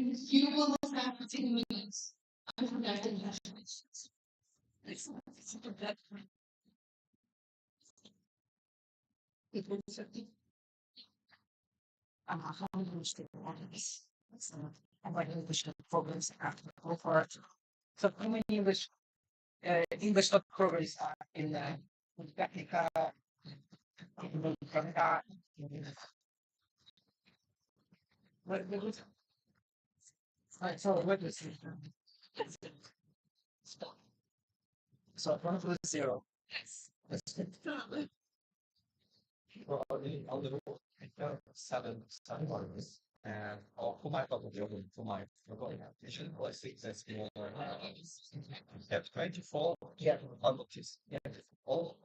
You will have 10 minutes. I'm conducting questions. I'm like English programs after for so how many English programs are in Technica, in Canada, what so what is it? So 1 to 0. Well, on the road, seven words, and all for my public building for my application, I think that's more. Have 24, yeah, publics, yeah, all,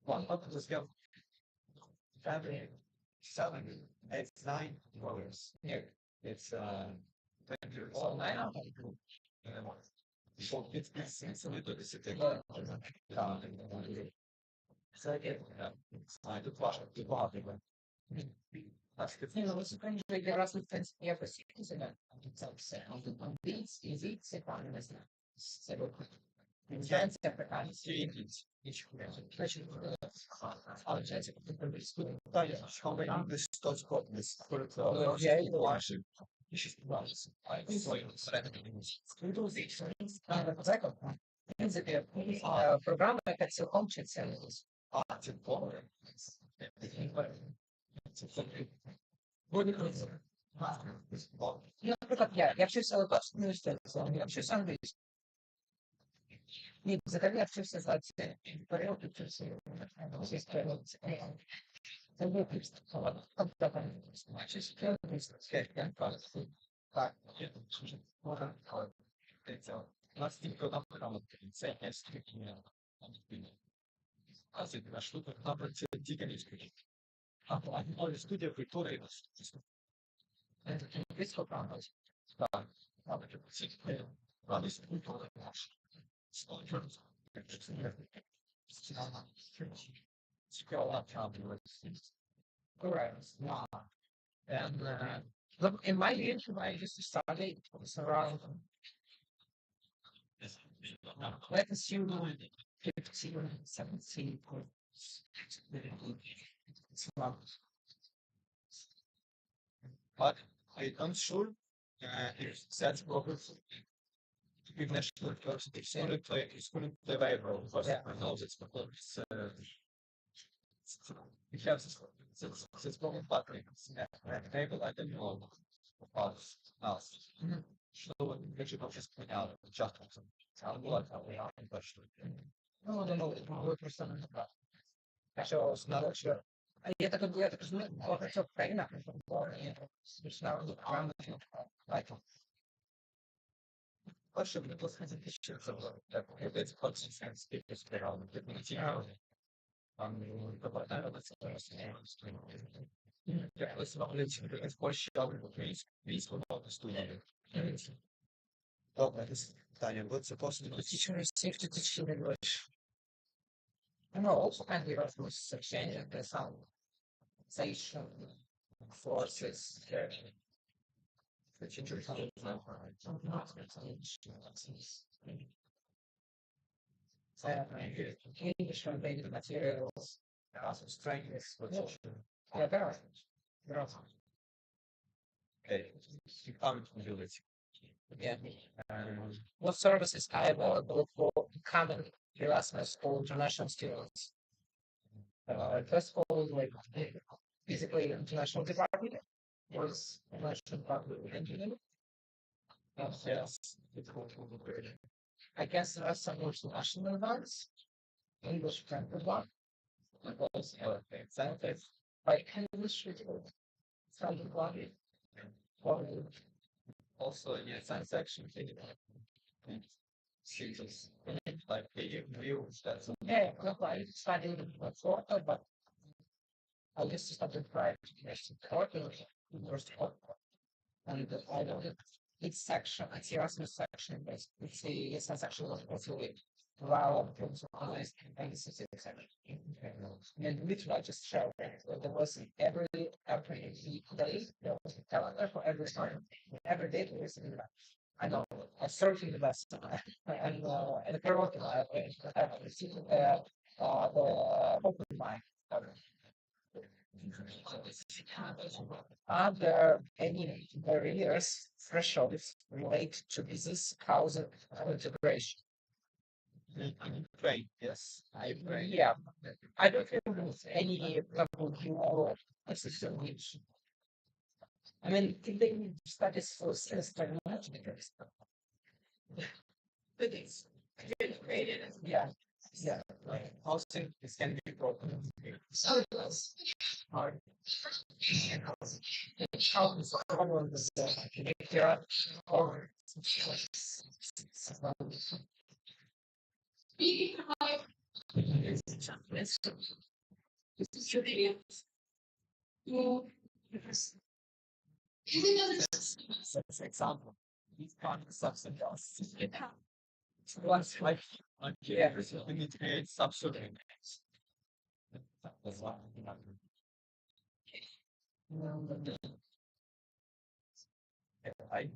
one public is go. Family, 7, it's 9 hours. Here, it's 9 hours. So it's a little bit. So I do plot. Не, ну, конечно, для разных принципов я посетителя, он видит, язык, все правильно знаю. Меняется практически. Значит, получается, да, я English starts problems. Я и ваши. В принципе, программа это целиком читается. Ну, наприклад, я вчився в Литовському університеті, я вчився англійською. Ні, взагалі я вчився за це період, вчився російською. Це виключно. Так, у нас тільки одна програма, це на штуках, наприклад, тільки англійською. А студія культури это английского правда. Да, надо же. Радость культуры. Correct. No. And look, in my age, when I used to study, it was around, let's assume 15, 17. It's not, but I'm sure if that's proper, if national clubs, it's going to play by role. Because I know it's it has it's going back. Maybe I don't know about us. So we should just point out just how we are in English. No, no, no, 100% about. So it's not sure. Я так говорю, так что хочу правильно, like question was has a picture of it's constant speakers around the community. But I don't yeah, it's not it's for sure please go to student. Oh, that is Daniel, what's supposed to be teaching is safety teaching English. I know also kind of was change in the sound station forces the teachers English related materials, also strengths, yeah, there are okay, become ability. Yeah. What services are available for common Erasmus or international students? First of all, like physically international department was international department engineering. Yes, I guess there are some international ones. English friendly one. Because scientists like English friendly one. Also, yeah, science section. Jesus. Like the views that's yeah, I studied before, but I used to study private education university, and I don't it's section, it's Erasmus section, but it's the ESN section was also with wow, and section. And literally I just showed there was every day there was a calendar for every time. Every day there was I know I searching the best and the curriculum the open mind. Are there any barriers, thresholds related to business housing integration? Great, yes, I agree. Yeah, I don't think there's any W or assistant. I mean, they studies for system management. It is. Yeah, yeah. Like housing is can be broken. So it's hard. How is common the there or That's example. These kind of substance. Once like yeah, we need to create substitute. That's why. I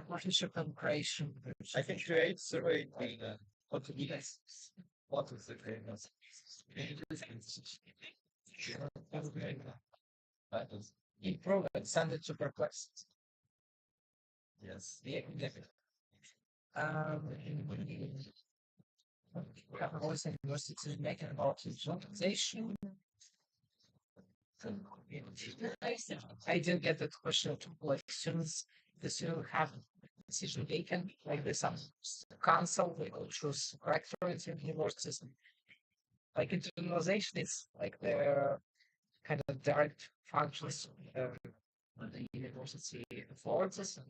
relationship and creation. I can create survey data. What to be what is the famous? That is improve and send it to request. Yes. Yeah. We have always universities making about digitalization. I didn't get that question to like students. The student have decision making, like there's some council, they will choose rectorate in universities. Like internalization is like their kind of direct functions the university affords us. And,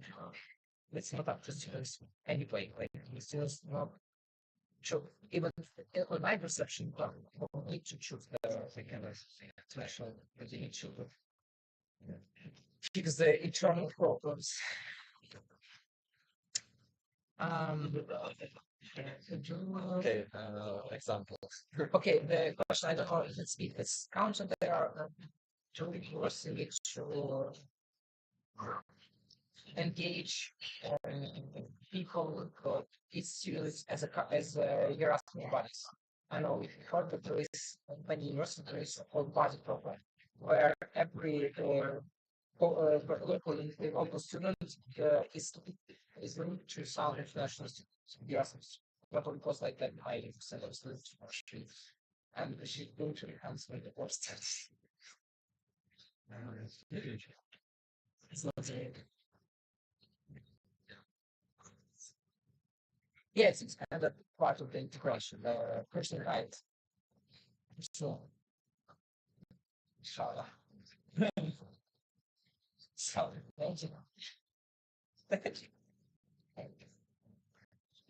it's not up to students anyway. Like the students not choose even in my perception, don't need to choose the kind of threshold, but they need to fix the internal problems. Okay, examples. Okay, the question I don't know if it's counted there. To forcing it to engage people or its students as Erasmus bodies. I know if you heard that there is many universities or body program where every local student is linked to some international students. Erasmus, but because like that 90% of students are students, and she's going to enhance the course studies. It's not yes, it's kind of part of the integration, the person right. So, inshallah. So, thank you.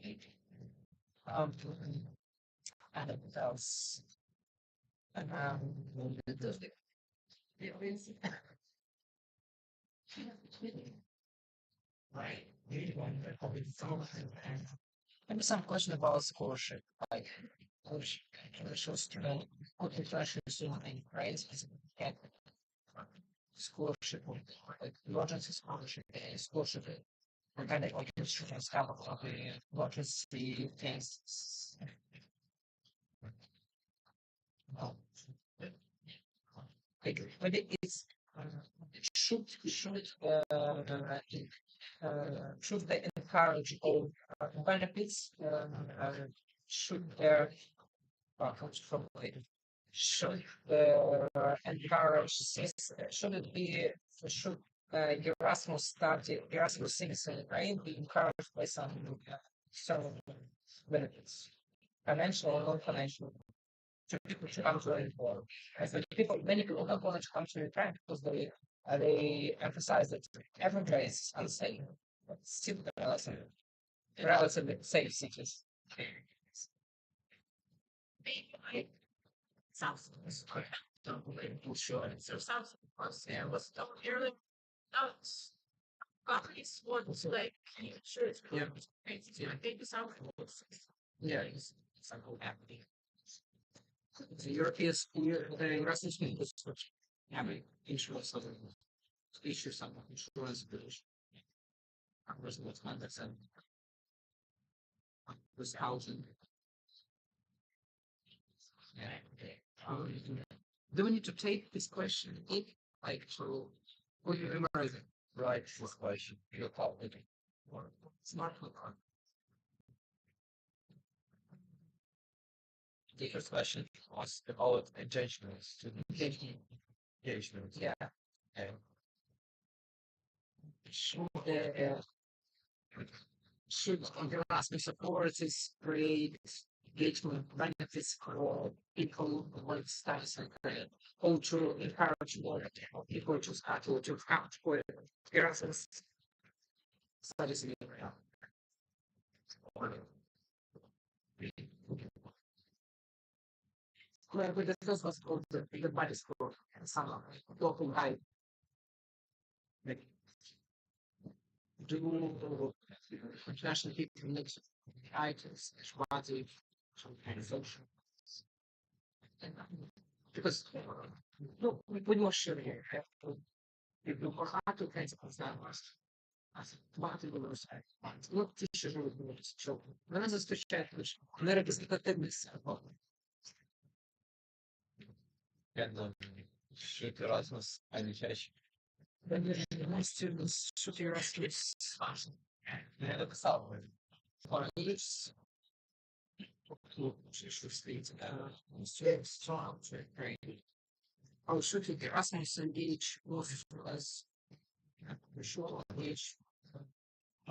Thank you. Um, and what else? Right. Maybe some question about scholarship, like scholarship student, what international student, right? Get scholarship, like emergency scholarship, scholarship, or kind of like students have of the emergency things. Oh. Like, but it's should they encourage all benefits? Should there comes from it? Should encourage should it be should Erasmus started Erasmus citizen right be encouraged by some benefits, financial or non-financial, to people to come to inform. As many people don't want to come to Ukraine because they emphasize that everybody is unsafe, but still relatively safe cities. Sounds don't believe sure. So sounds yeah, was don't really notes. Companies want like sure it's yeah. Maybe some yeah, it's something happening. The European the Russian speakers which have insurance of issue some insurance bills. What's context and was housing. Do we need to take this question in like to or you memorize it? Right, this question. You're talking or smart card. The first question was about engagement, student engagement. Yeah. And should Erasmus authorities create engagement benefits for people with studies and credit, or to encourage more people to start to count for Erasmus studies in Israel? Well, but this was called the body score and some local guide. Like, do international people mix items, body, some kind of social. Because no, we not sure here. If you have to kinds of examples, as what you will say, not teachers will be children. When is to check which representativeness about and should Erasmus eine Kirche. Wenn wir students should Erasmus написал for each strong to agree. Or should Erasmus engage most as sure engage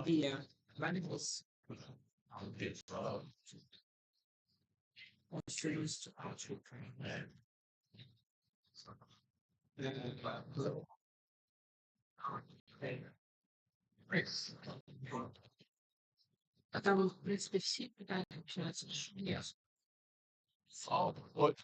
the radicals students to actually train. Это в принципе все питания общаются yes. So what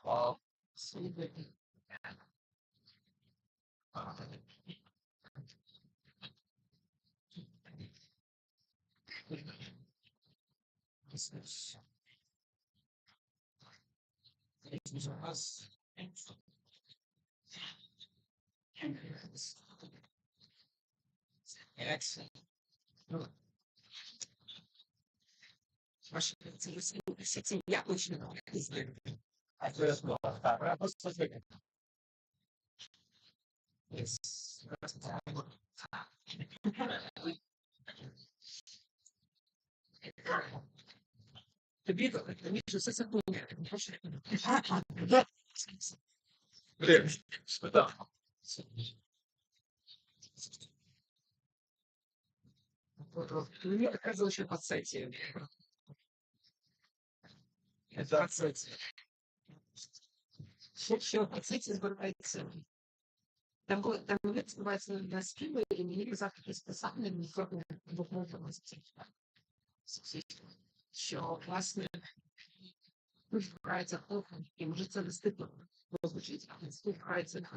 Мне показалось, что по сети. Это Ще по сеті збирається. Там відбувається на співи, і мені казати списання ніхто не допомогти. Що, власне, збирається оком, і може це достатньо прозвучить, але збирається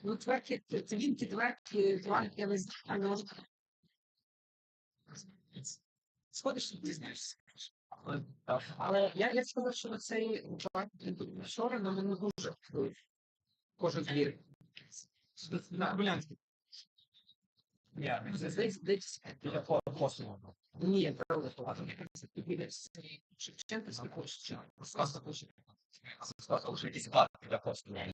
ну, тверки, це він ті тверки, я не знаю, сходиш, ти знаєш. Але я сказав, що цей вчора на мене дуже кожен двір. На Гулянській. Десь біля Косова. Ні, правда, ладно. Ти підеш Шевченка, Скакович, Скакович. Скакович, якийсь клад біля Косова.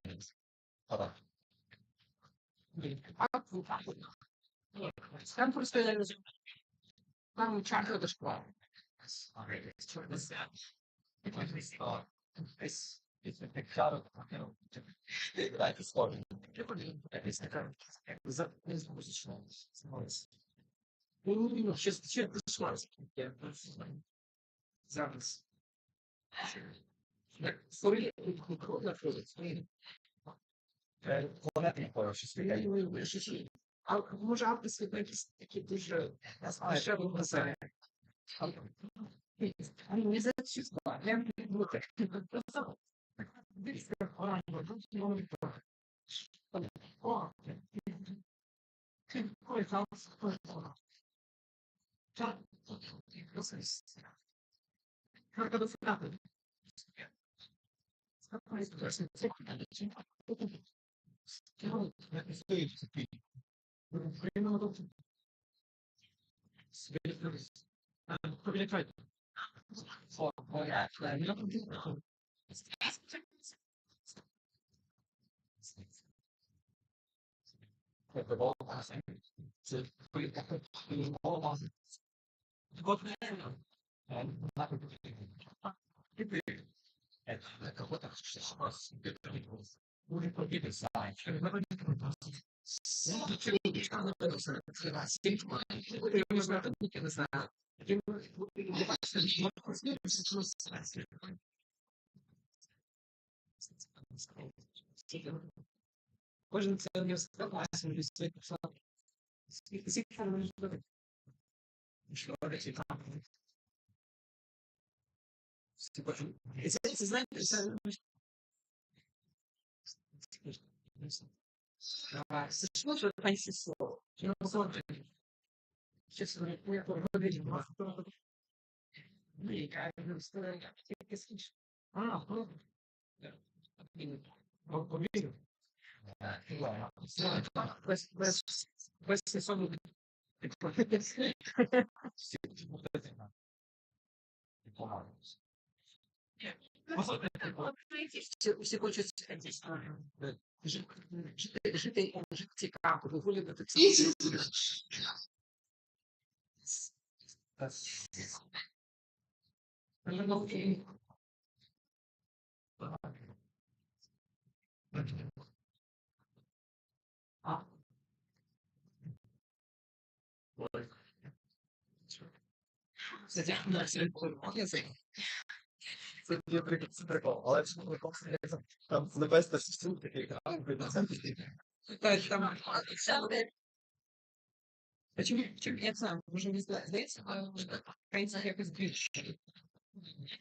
Там просто я не знаю. Там чарка до школи. Ще прийшла. Зараз. Створили планетний хороший світ. А може автор якісь такі дуже дешеві базари. Не за цю склад. Я не буду. Ой, Кожен це університет має свою свою це знаєте, це що ж панці слово? Чесно, я поговорив. Повірю. Без сезону. Всі хочуть жити цікаво, вигулювати це. Це прикол, але це прикол, там небесна всю такий а чому я знаю, може мені здається, але українці якось більше.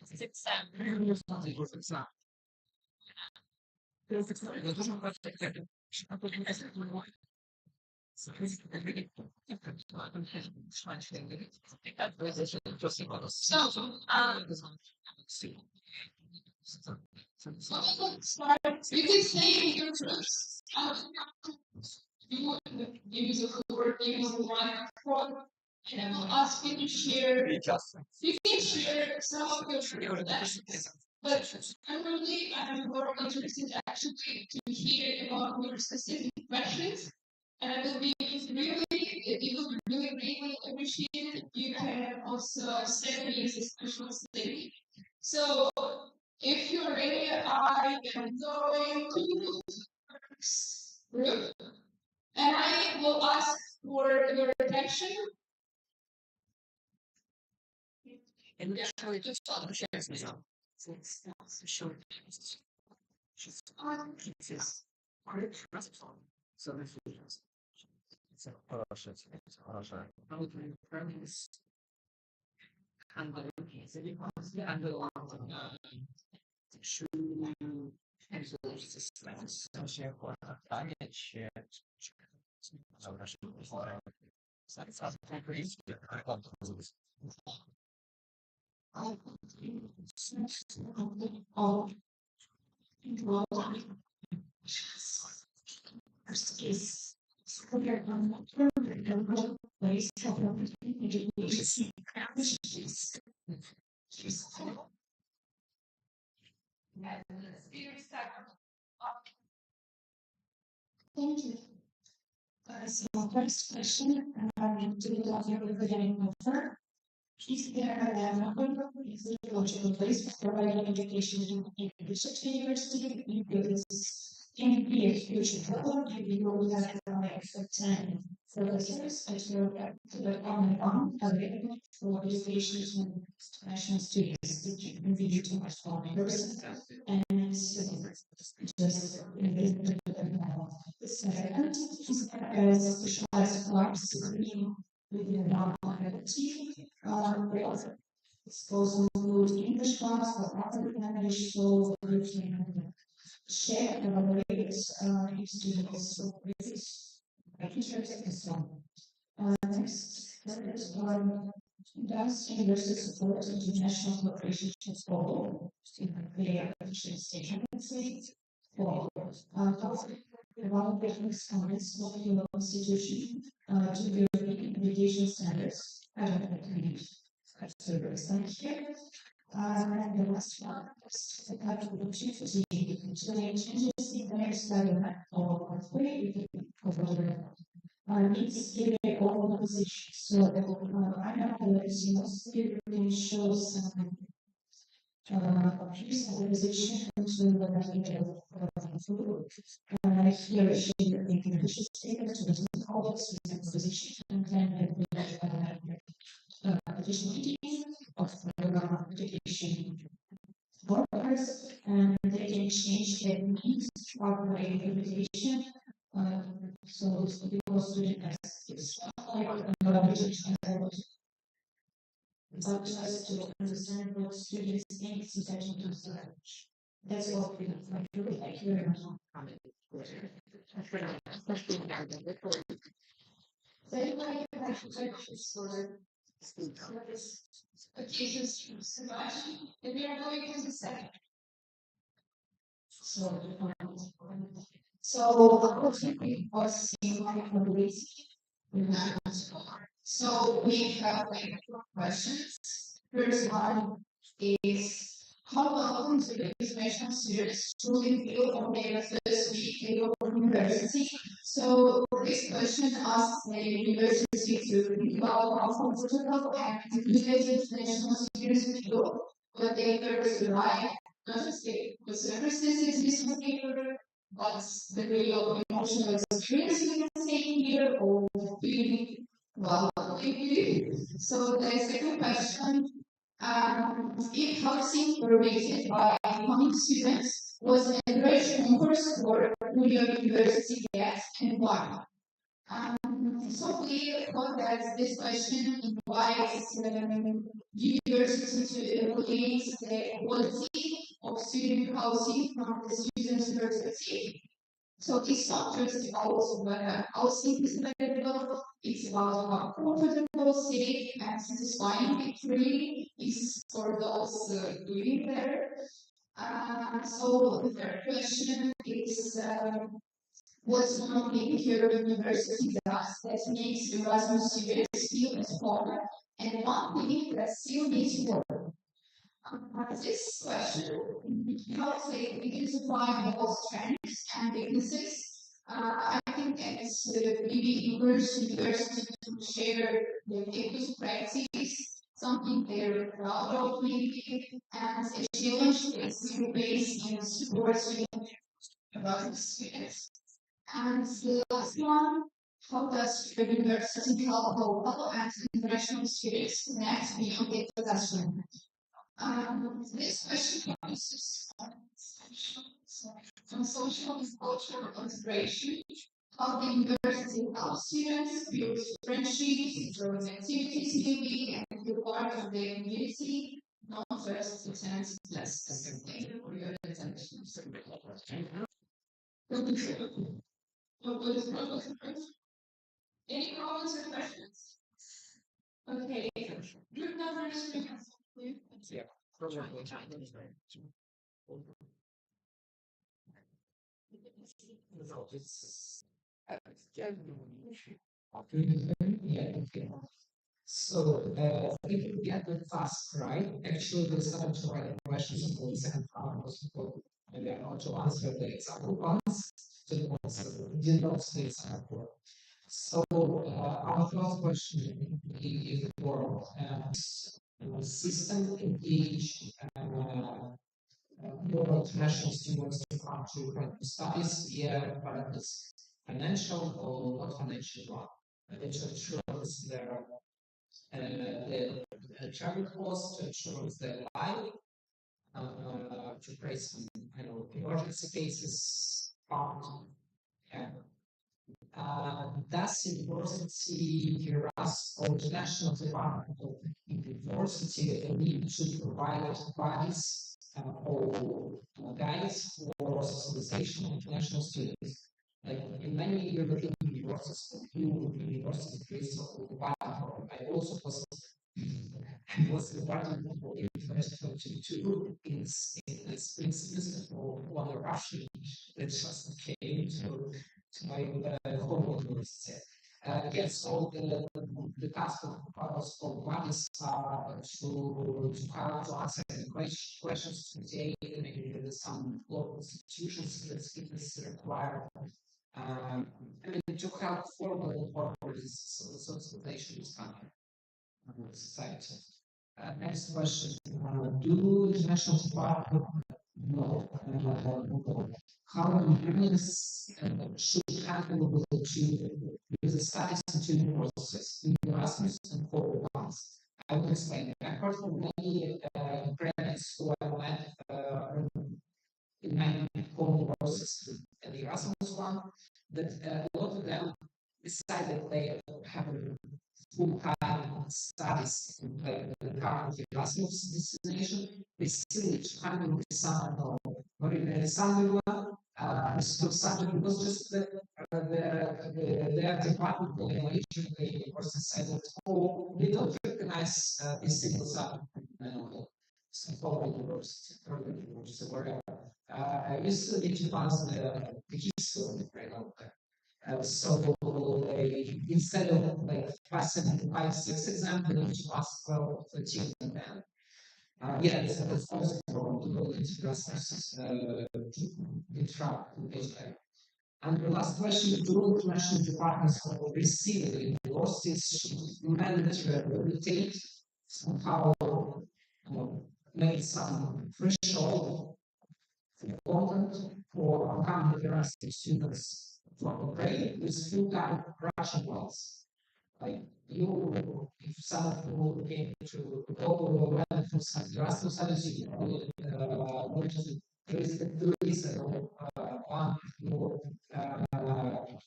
Це все. Не знаю, дуже знаю. Я дуже багато таке. You can say your trust. You use a word, use a one, and I'll ask you to share. You can share some of your lessons, but I'm more interested actually to hear about your specific questions. And I will be really, it will be really appreciate it. You can also send me this questions later. So if you're ready, I am going to room, and I will ask for your attention. And actually, just shares me some. Sure. So this is Thank you. So first question, do you love your regarding offer? Is there a number? Is it a logical place for providing education in research university? Can be a huge problem if you will have to expect time for listeners as well to the on available for education and international students that you can read to much more person and so just the second is as specialized classes within non-academic exposing to English class or African English so we can share and evaluate students so teachers and so on. Next, does university support international cooperation for student their agency for developing comments of your institution to the European education standards? I don't know. Thank you. And the last one is the contribution to the changes in the experiment or pathway of the needs to be all positions. So I know that it can show some position to the here she English statement to the college position and then additional of education workers and they can change their needs of the education. So because student has but just to understand what students think is essential to research. That's all we have. Thank you very much. So anybody have questions for speakers? Occasions so much. And we are going to the second. So we are seeing so we have like questions. First one is how often do the international students truly feel on their first week in your university? So this question asks the university to think about how comfortable and motivated international students feel when they first arrive, not just the services this paper, but the real emotional experience we can say here or feeling well. So the second question, if housing were rated by incoming students, was an average concourse or would your university get and why? So we thought that this question invites universities to evaluate the quality of student housing from the student's perspective. So it's not just about whether housing is available, it's about how comfortable, safe, and satisfying it really is for those living there. So the third question is what's one thing your university does that makes Erasmus students feel at home, and one thing that still needs work? This question helps identify both strengths and weaknesses. I think it's maybe university to share their latest practice, something they're proud of maybe, and a challenge is based in supporting about experience. And the last one, how does the university help local and international students connect beyond the classroom? This question focuses on social and cultural integration, how the university helps students build friendships, join activities maybe, and feel part of the community, not just attend lessons. Thank you for your attention. Any comments or questions? Okay. Group numbers. Yeah. No, it's yeah, okay. So, if you get the task right, actually we start to write questions for the second part of the book, and then also answer the example ones to the ones that did not the example. So, our first question is for system engage more international students to come to studies here, but it's financial or not financial one. It ensures their the travel costs, to ensure their life, to create some, emergency cases fund. Yeah. Thus, university Erasmus or international department of university need to provide advice or guides for socialization of international students. Like in many European universities, universities I also was invited in 2022 in this business for one Russian that just came to my home university. Yes, so the task of one is to have to answer the questions today. Maybe there is some local institutions that students require. I mean, to help formal corporate socialization is kind of society. Next question. Do international department know how unions should handle with the studies and tuning process in Erasmus and forward ones? I will explain. I've heard from many graduates who I met in my forward process and the Erasmus one that a lot of them decided they have a full-time studies in the current Erasmus destination, they still need to handle some very some subject was just their department language. The person said that, oh, we don't recognize this single subject. So where I used to need to pass the history of the framework. So instead of like passing 5, 6 exams, they need to pass 12, 13 of them. Yeah, so that's also to Erasmus to track basically. And the last question, do international departments receive the universities mandatory rotate somehow make some threshold content for upcoming Erasmus students from Ukraine with full-time Russian ones. Like you, if some of you came to go for some Erasmus studies, you will do this one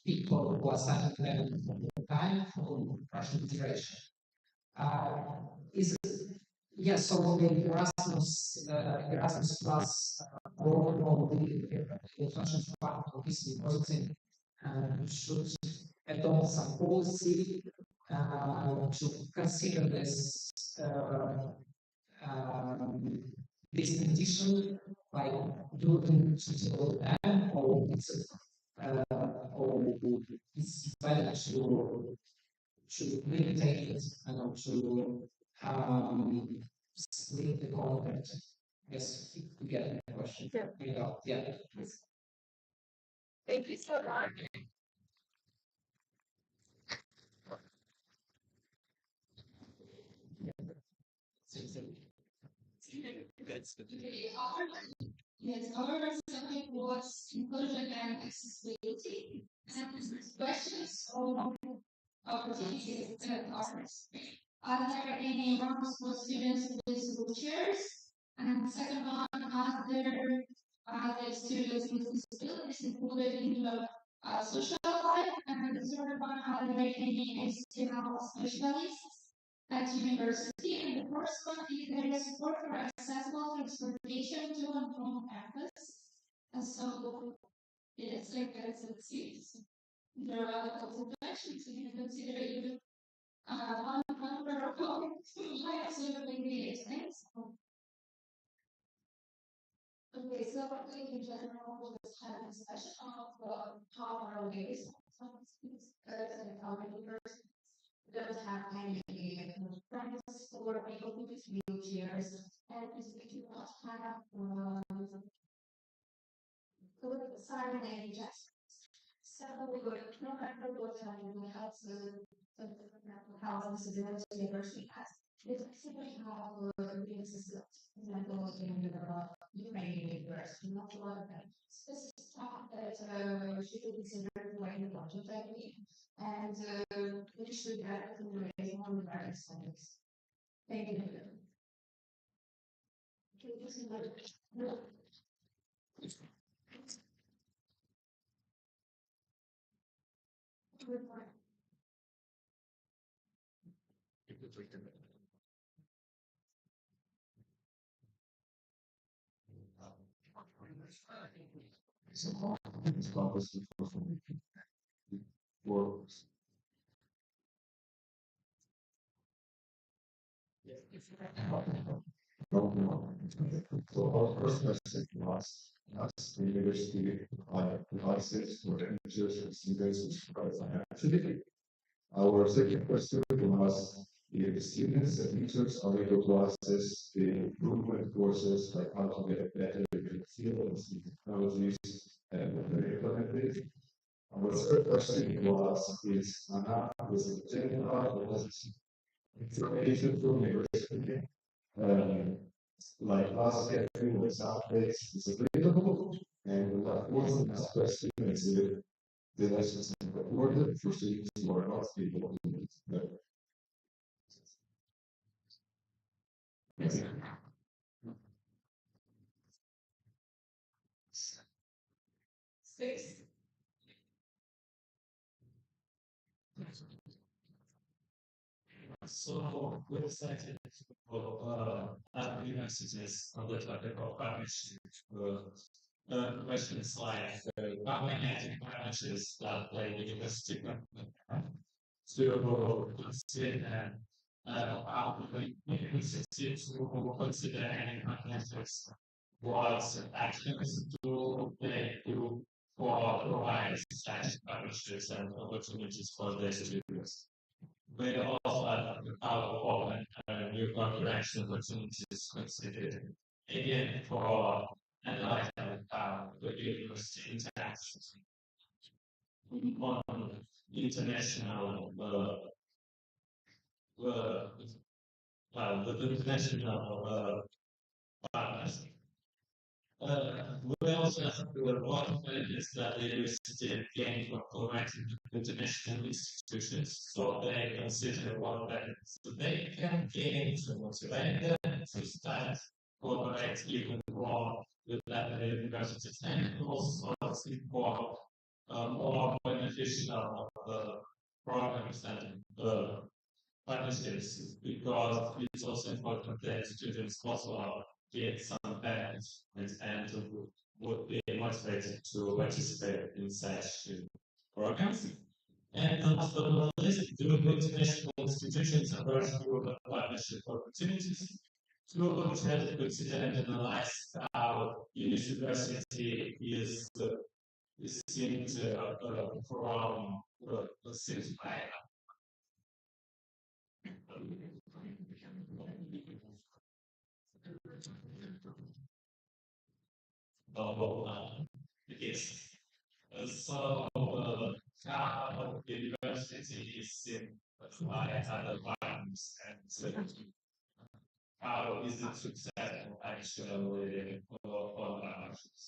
people who are studying them full time for Russian Federation. Is yes, so the Erasmus Plus overall the functions part of history processing should adopt some policy to consider this condition by doing suitable and or it's better to really take it and to split the content. Yes, you get my question. Yeah. Thank you so much. Yes, our subject was inclusion and accessibility. And questions on opportunities and offers. Are there any roles for students with wheelchairs? And the second one, are there students with disabilities included in the social life? And the third one, are there any external specialists at university? And the first one, is there is support for accessible transportation to and from campus? And so, it's like it's there are a couple of questions you can consider even one protocol like absolutely expense. Okay, so in general, we'll just have a discussion of how our ways and how many persons don't have any friends or people with wheelchairs, and if you not have good sign language. So we would no matter what time we have how disability diversity has. It's actually how being system example in Ukraine university, not a lot of them. This is thought that should be considered when you want to technique and we should have to raise more regarding studies. Thank you. So our first question was us, the university devices for the teachers and students actually. Our second question was if the students and teachers are able to access the improvement courses like how to get better in the field of technologies and implemented. Our third question was is Anna was a general information from the university. Like last getting was updates is available, and what was the last question is if the lessons are recorded for students who are not able to do it. Six. So we're excited for universities on the topic of partnership. Questions like how many partnerships that play the university to consider how the universities will consider any partnerships, what actions do they do for providing such partnerships and opportunities for their students. We also have our open new cooperation opportunities considered again for analyzing the university interactions on international the international partners. We also have to report is that the university again for collaborating with international institutions, so they consider what benefits they can gain to motivate them to start cooperate even more with that universities and also for more beneficial programs and partnerships because it's also important that students also get some benefits and would be motivated to participate in such programs. And last but not least, through international institutions and through partnership opportunities, to have consider and analyze how university is seen from the city. Yes. So, how university is seen by other partners and how is it successful actually for partnerships?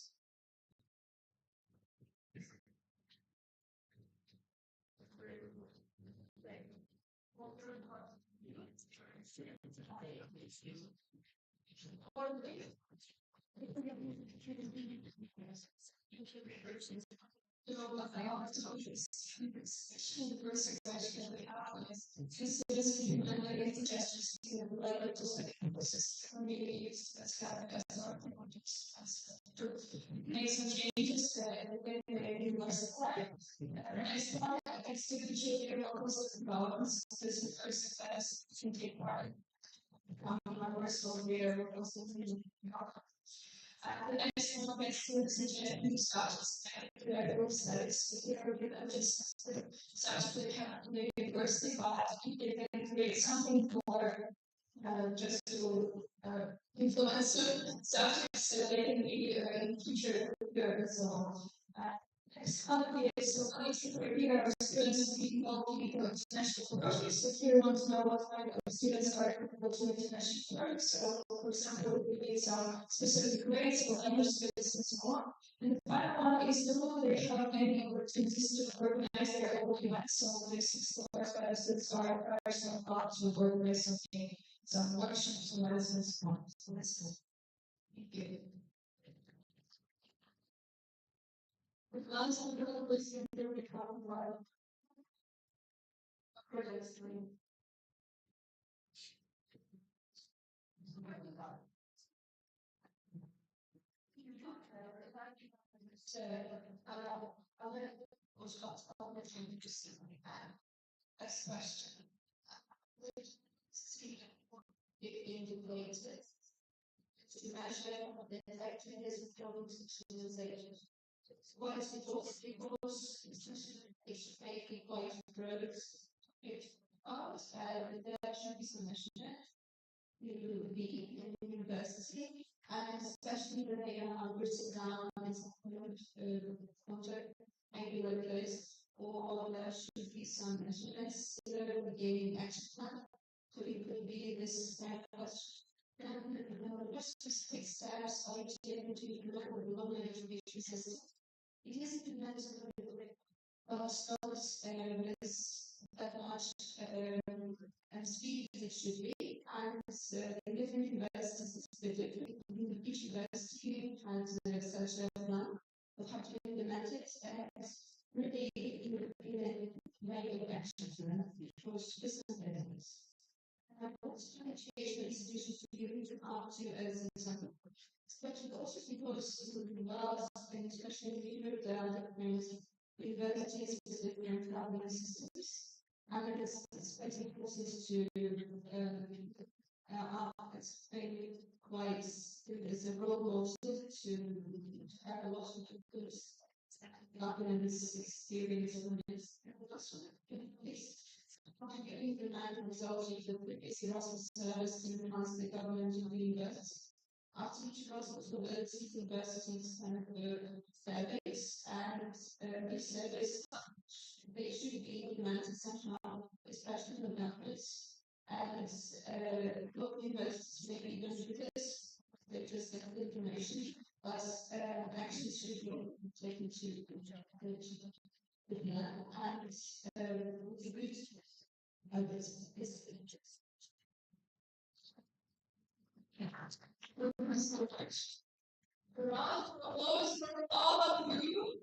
Make some changes when you are supplied. I thought I still change your locals balance. This is the first class to take part. My worst of year was I just want to make sure that you start groups that is just such the university, but they can create something for just to influence subjects that they can be in future good. So it's probably so here are students involved in international projects. So here we want to know what kind of students are involved in international projects. So for example, we need some specific grades for English students and so on. And the final one is the one they have any opportunities to organize their own events. So this is the first students are some part to organize something, some workshops and lessons. So that's good. Thank you. The last one was in the recovery projects. Next question. Which student indicates to measure the effectiveness of problems utilization? What is the force because it's making quite drugs? If there should be some measurement, you will be in university, and especially when they are written down as contract, maybe like this, or there should be some measurements, gaining action plan. So it could be this question. And just specific steps are taken to local global information system. It is implemented starts with that much and speed as it should be, and different universities specifically, each university has such a plan of how to implement it and really make action for specific areas. And also education institutions to be reached out to as an example. Especially also because laws and especially with the universities with different government systems. And it's expecting process to explain quite as a role model to have a lot of good governance experience in this. Getting the land results of the Erasmus service to enhance the government of the university. After each process, the universities and surveys and each service they should be implemented somehow, especially the numbers. And local universities maybe even do this, they just get the information, but actually should be taken to the plan and the good of this interest. Round of applause for all of you.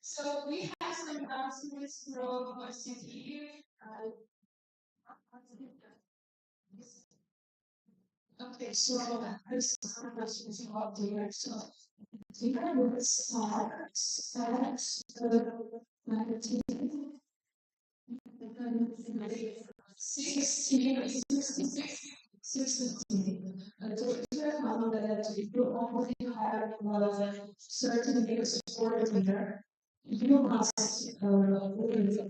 So we have some announcements from our city. Okay, so this is about the year. So we have the 16, and to found that if you only have certain big support leader, you must live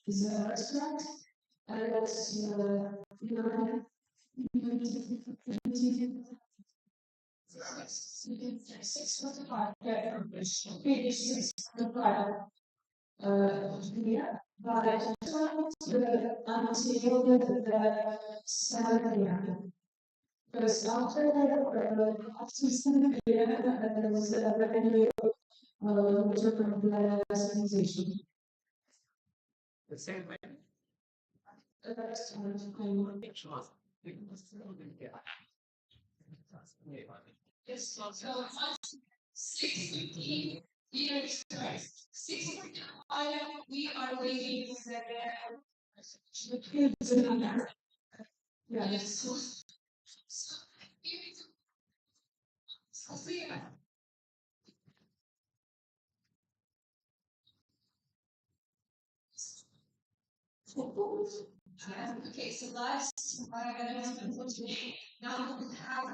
is a restaurant, and that's you six to five, maybe 6 to 5. Yeah, but until the 7 p.m. Because after after 7 p.m. There was a revenue from the organization. The same way. That's Yes, so 60 years, 60, we are waiting for the yes. Okay, so last now how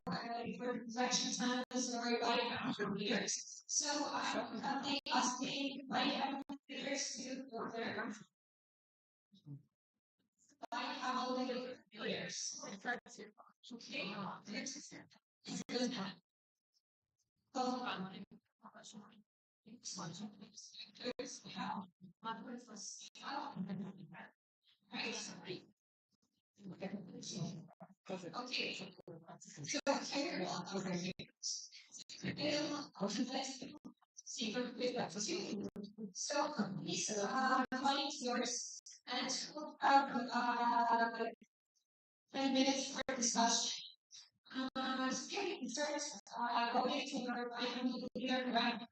for reflection time is very from years. So I'm asking my years to order. I have all the years. Okay. Okay. So here, so please find yours and 10 minutes for discussion. First, going to your right.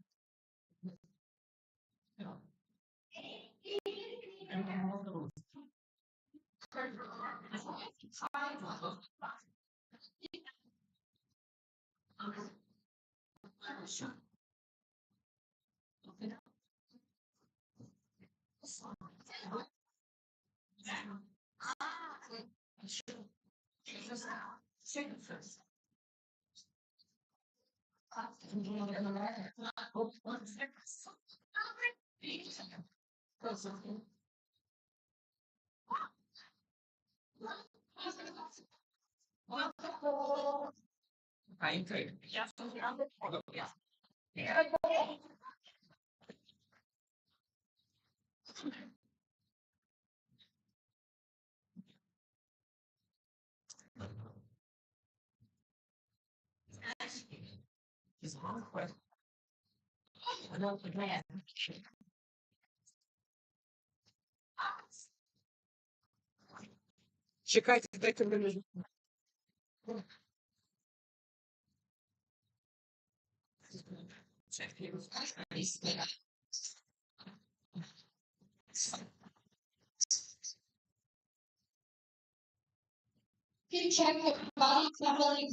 Чекайте, дайте мені. Can check your body traveling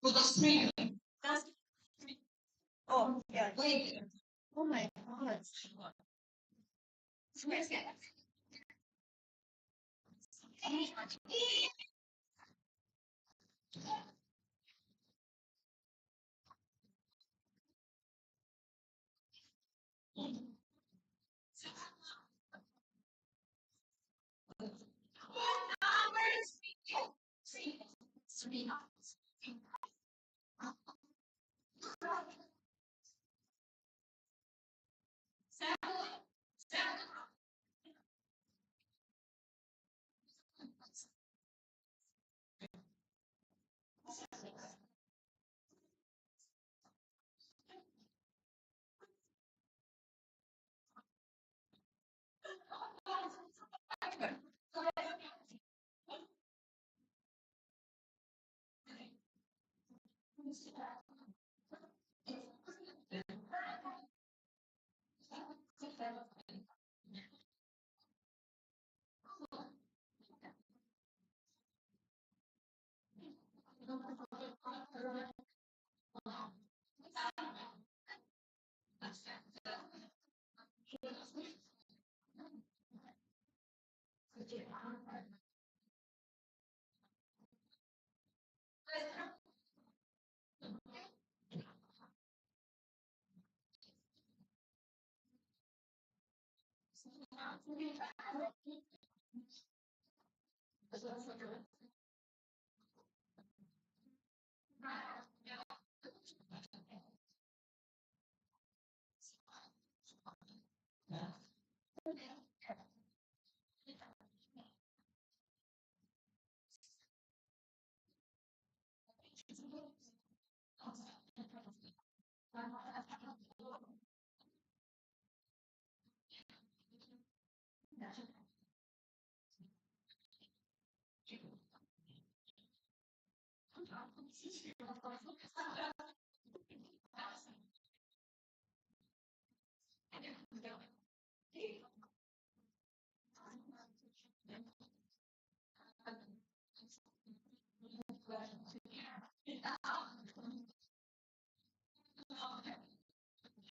with the screen. Oh, yeah. Wait. Oh my God.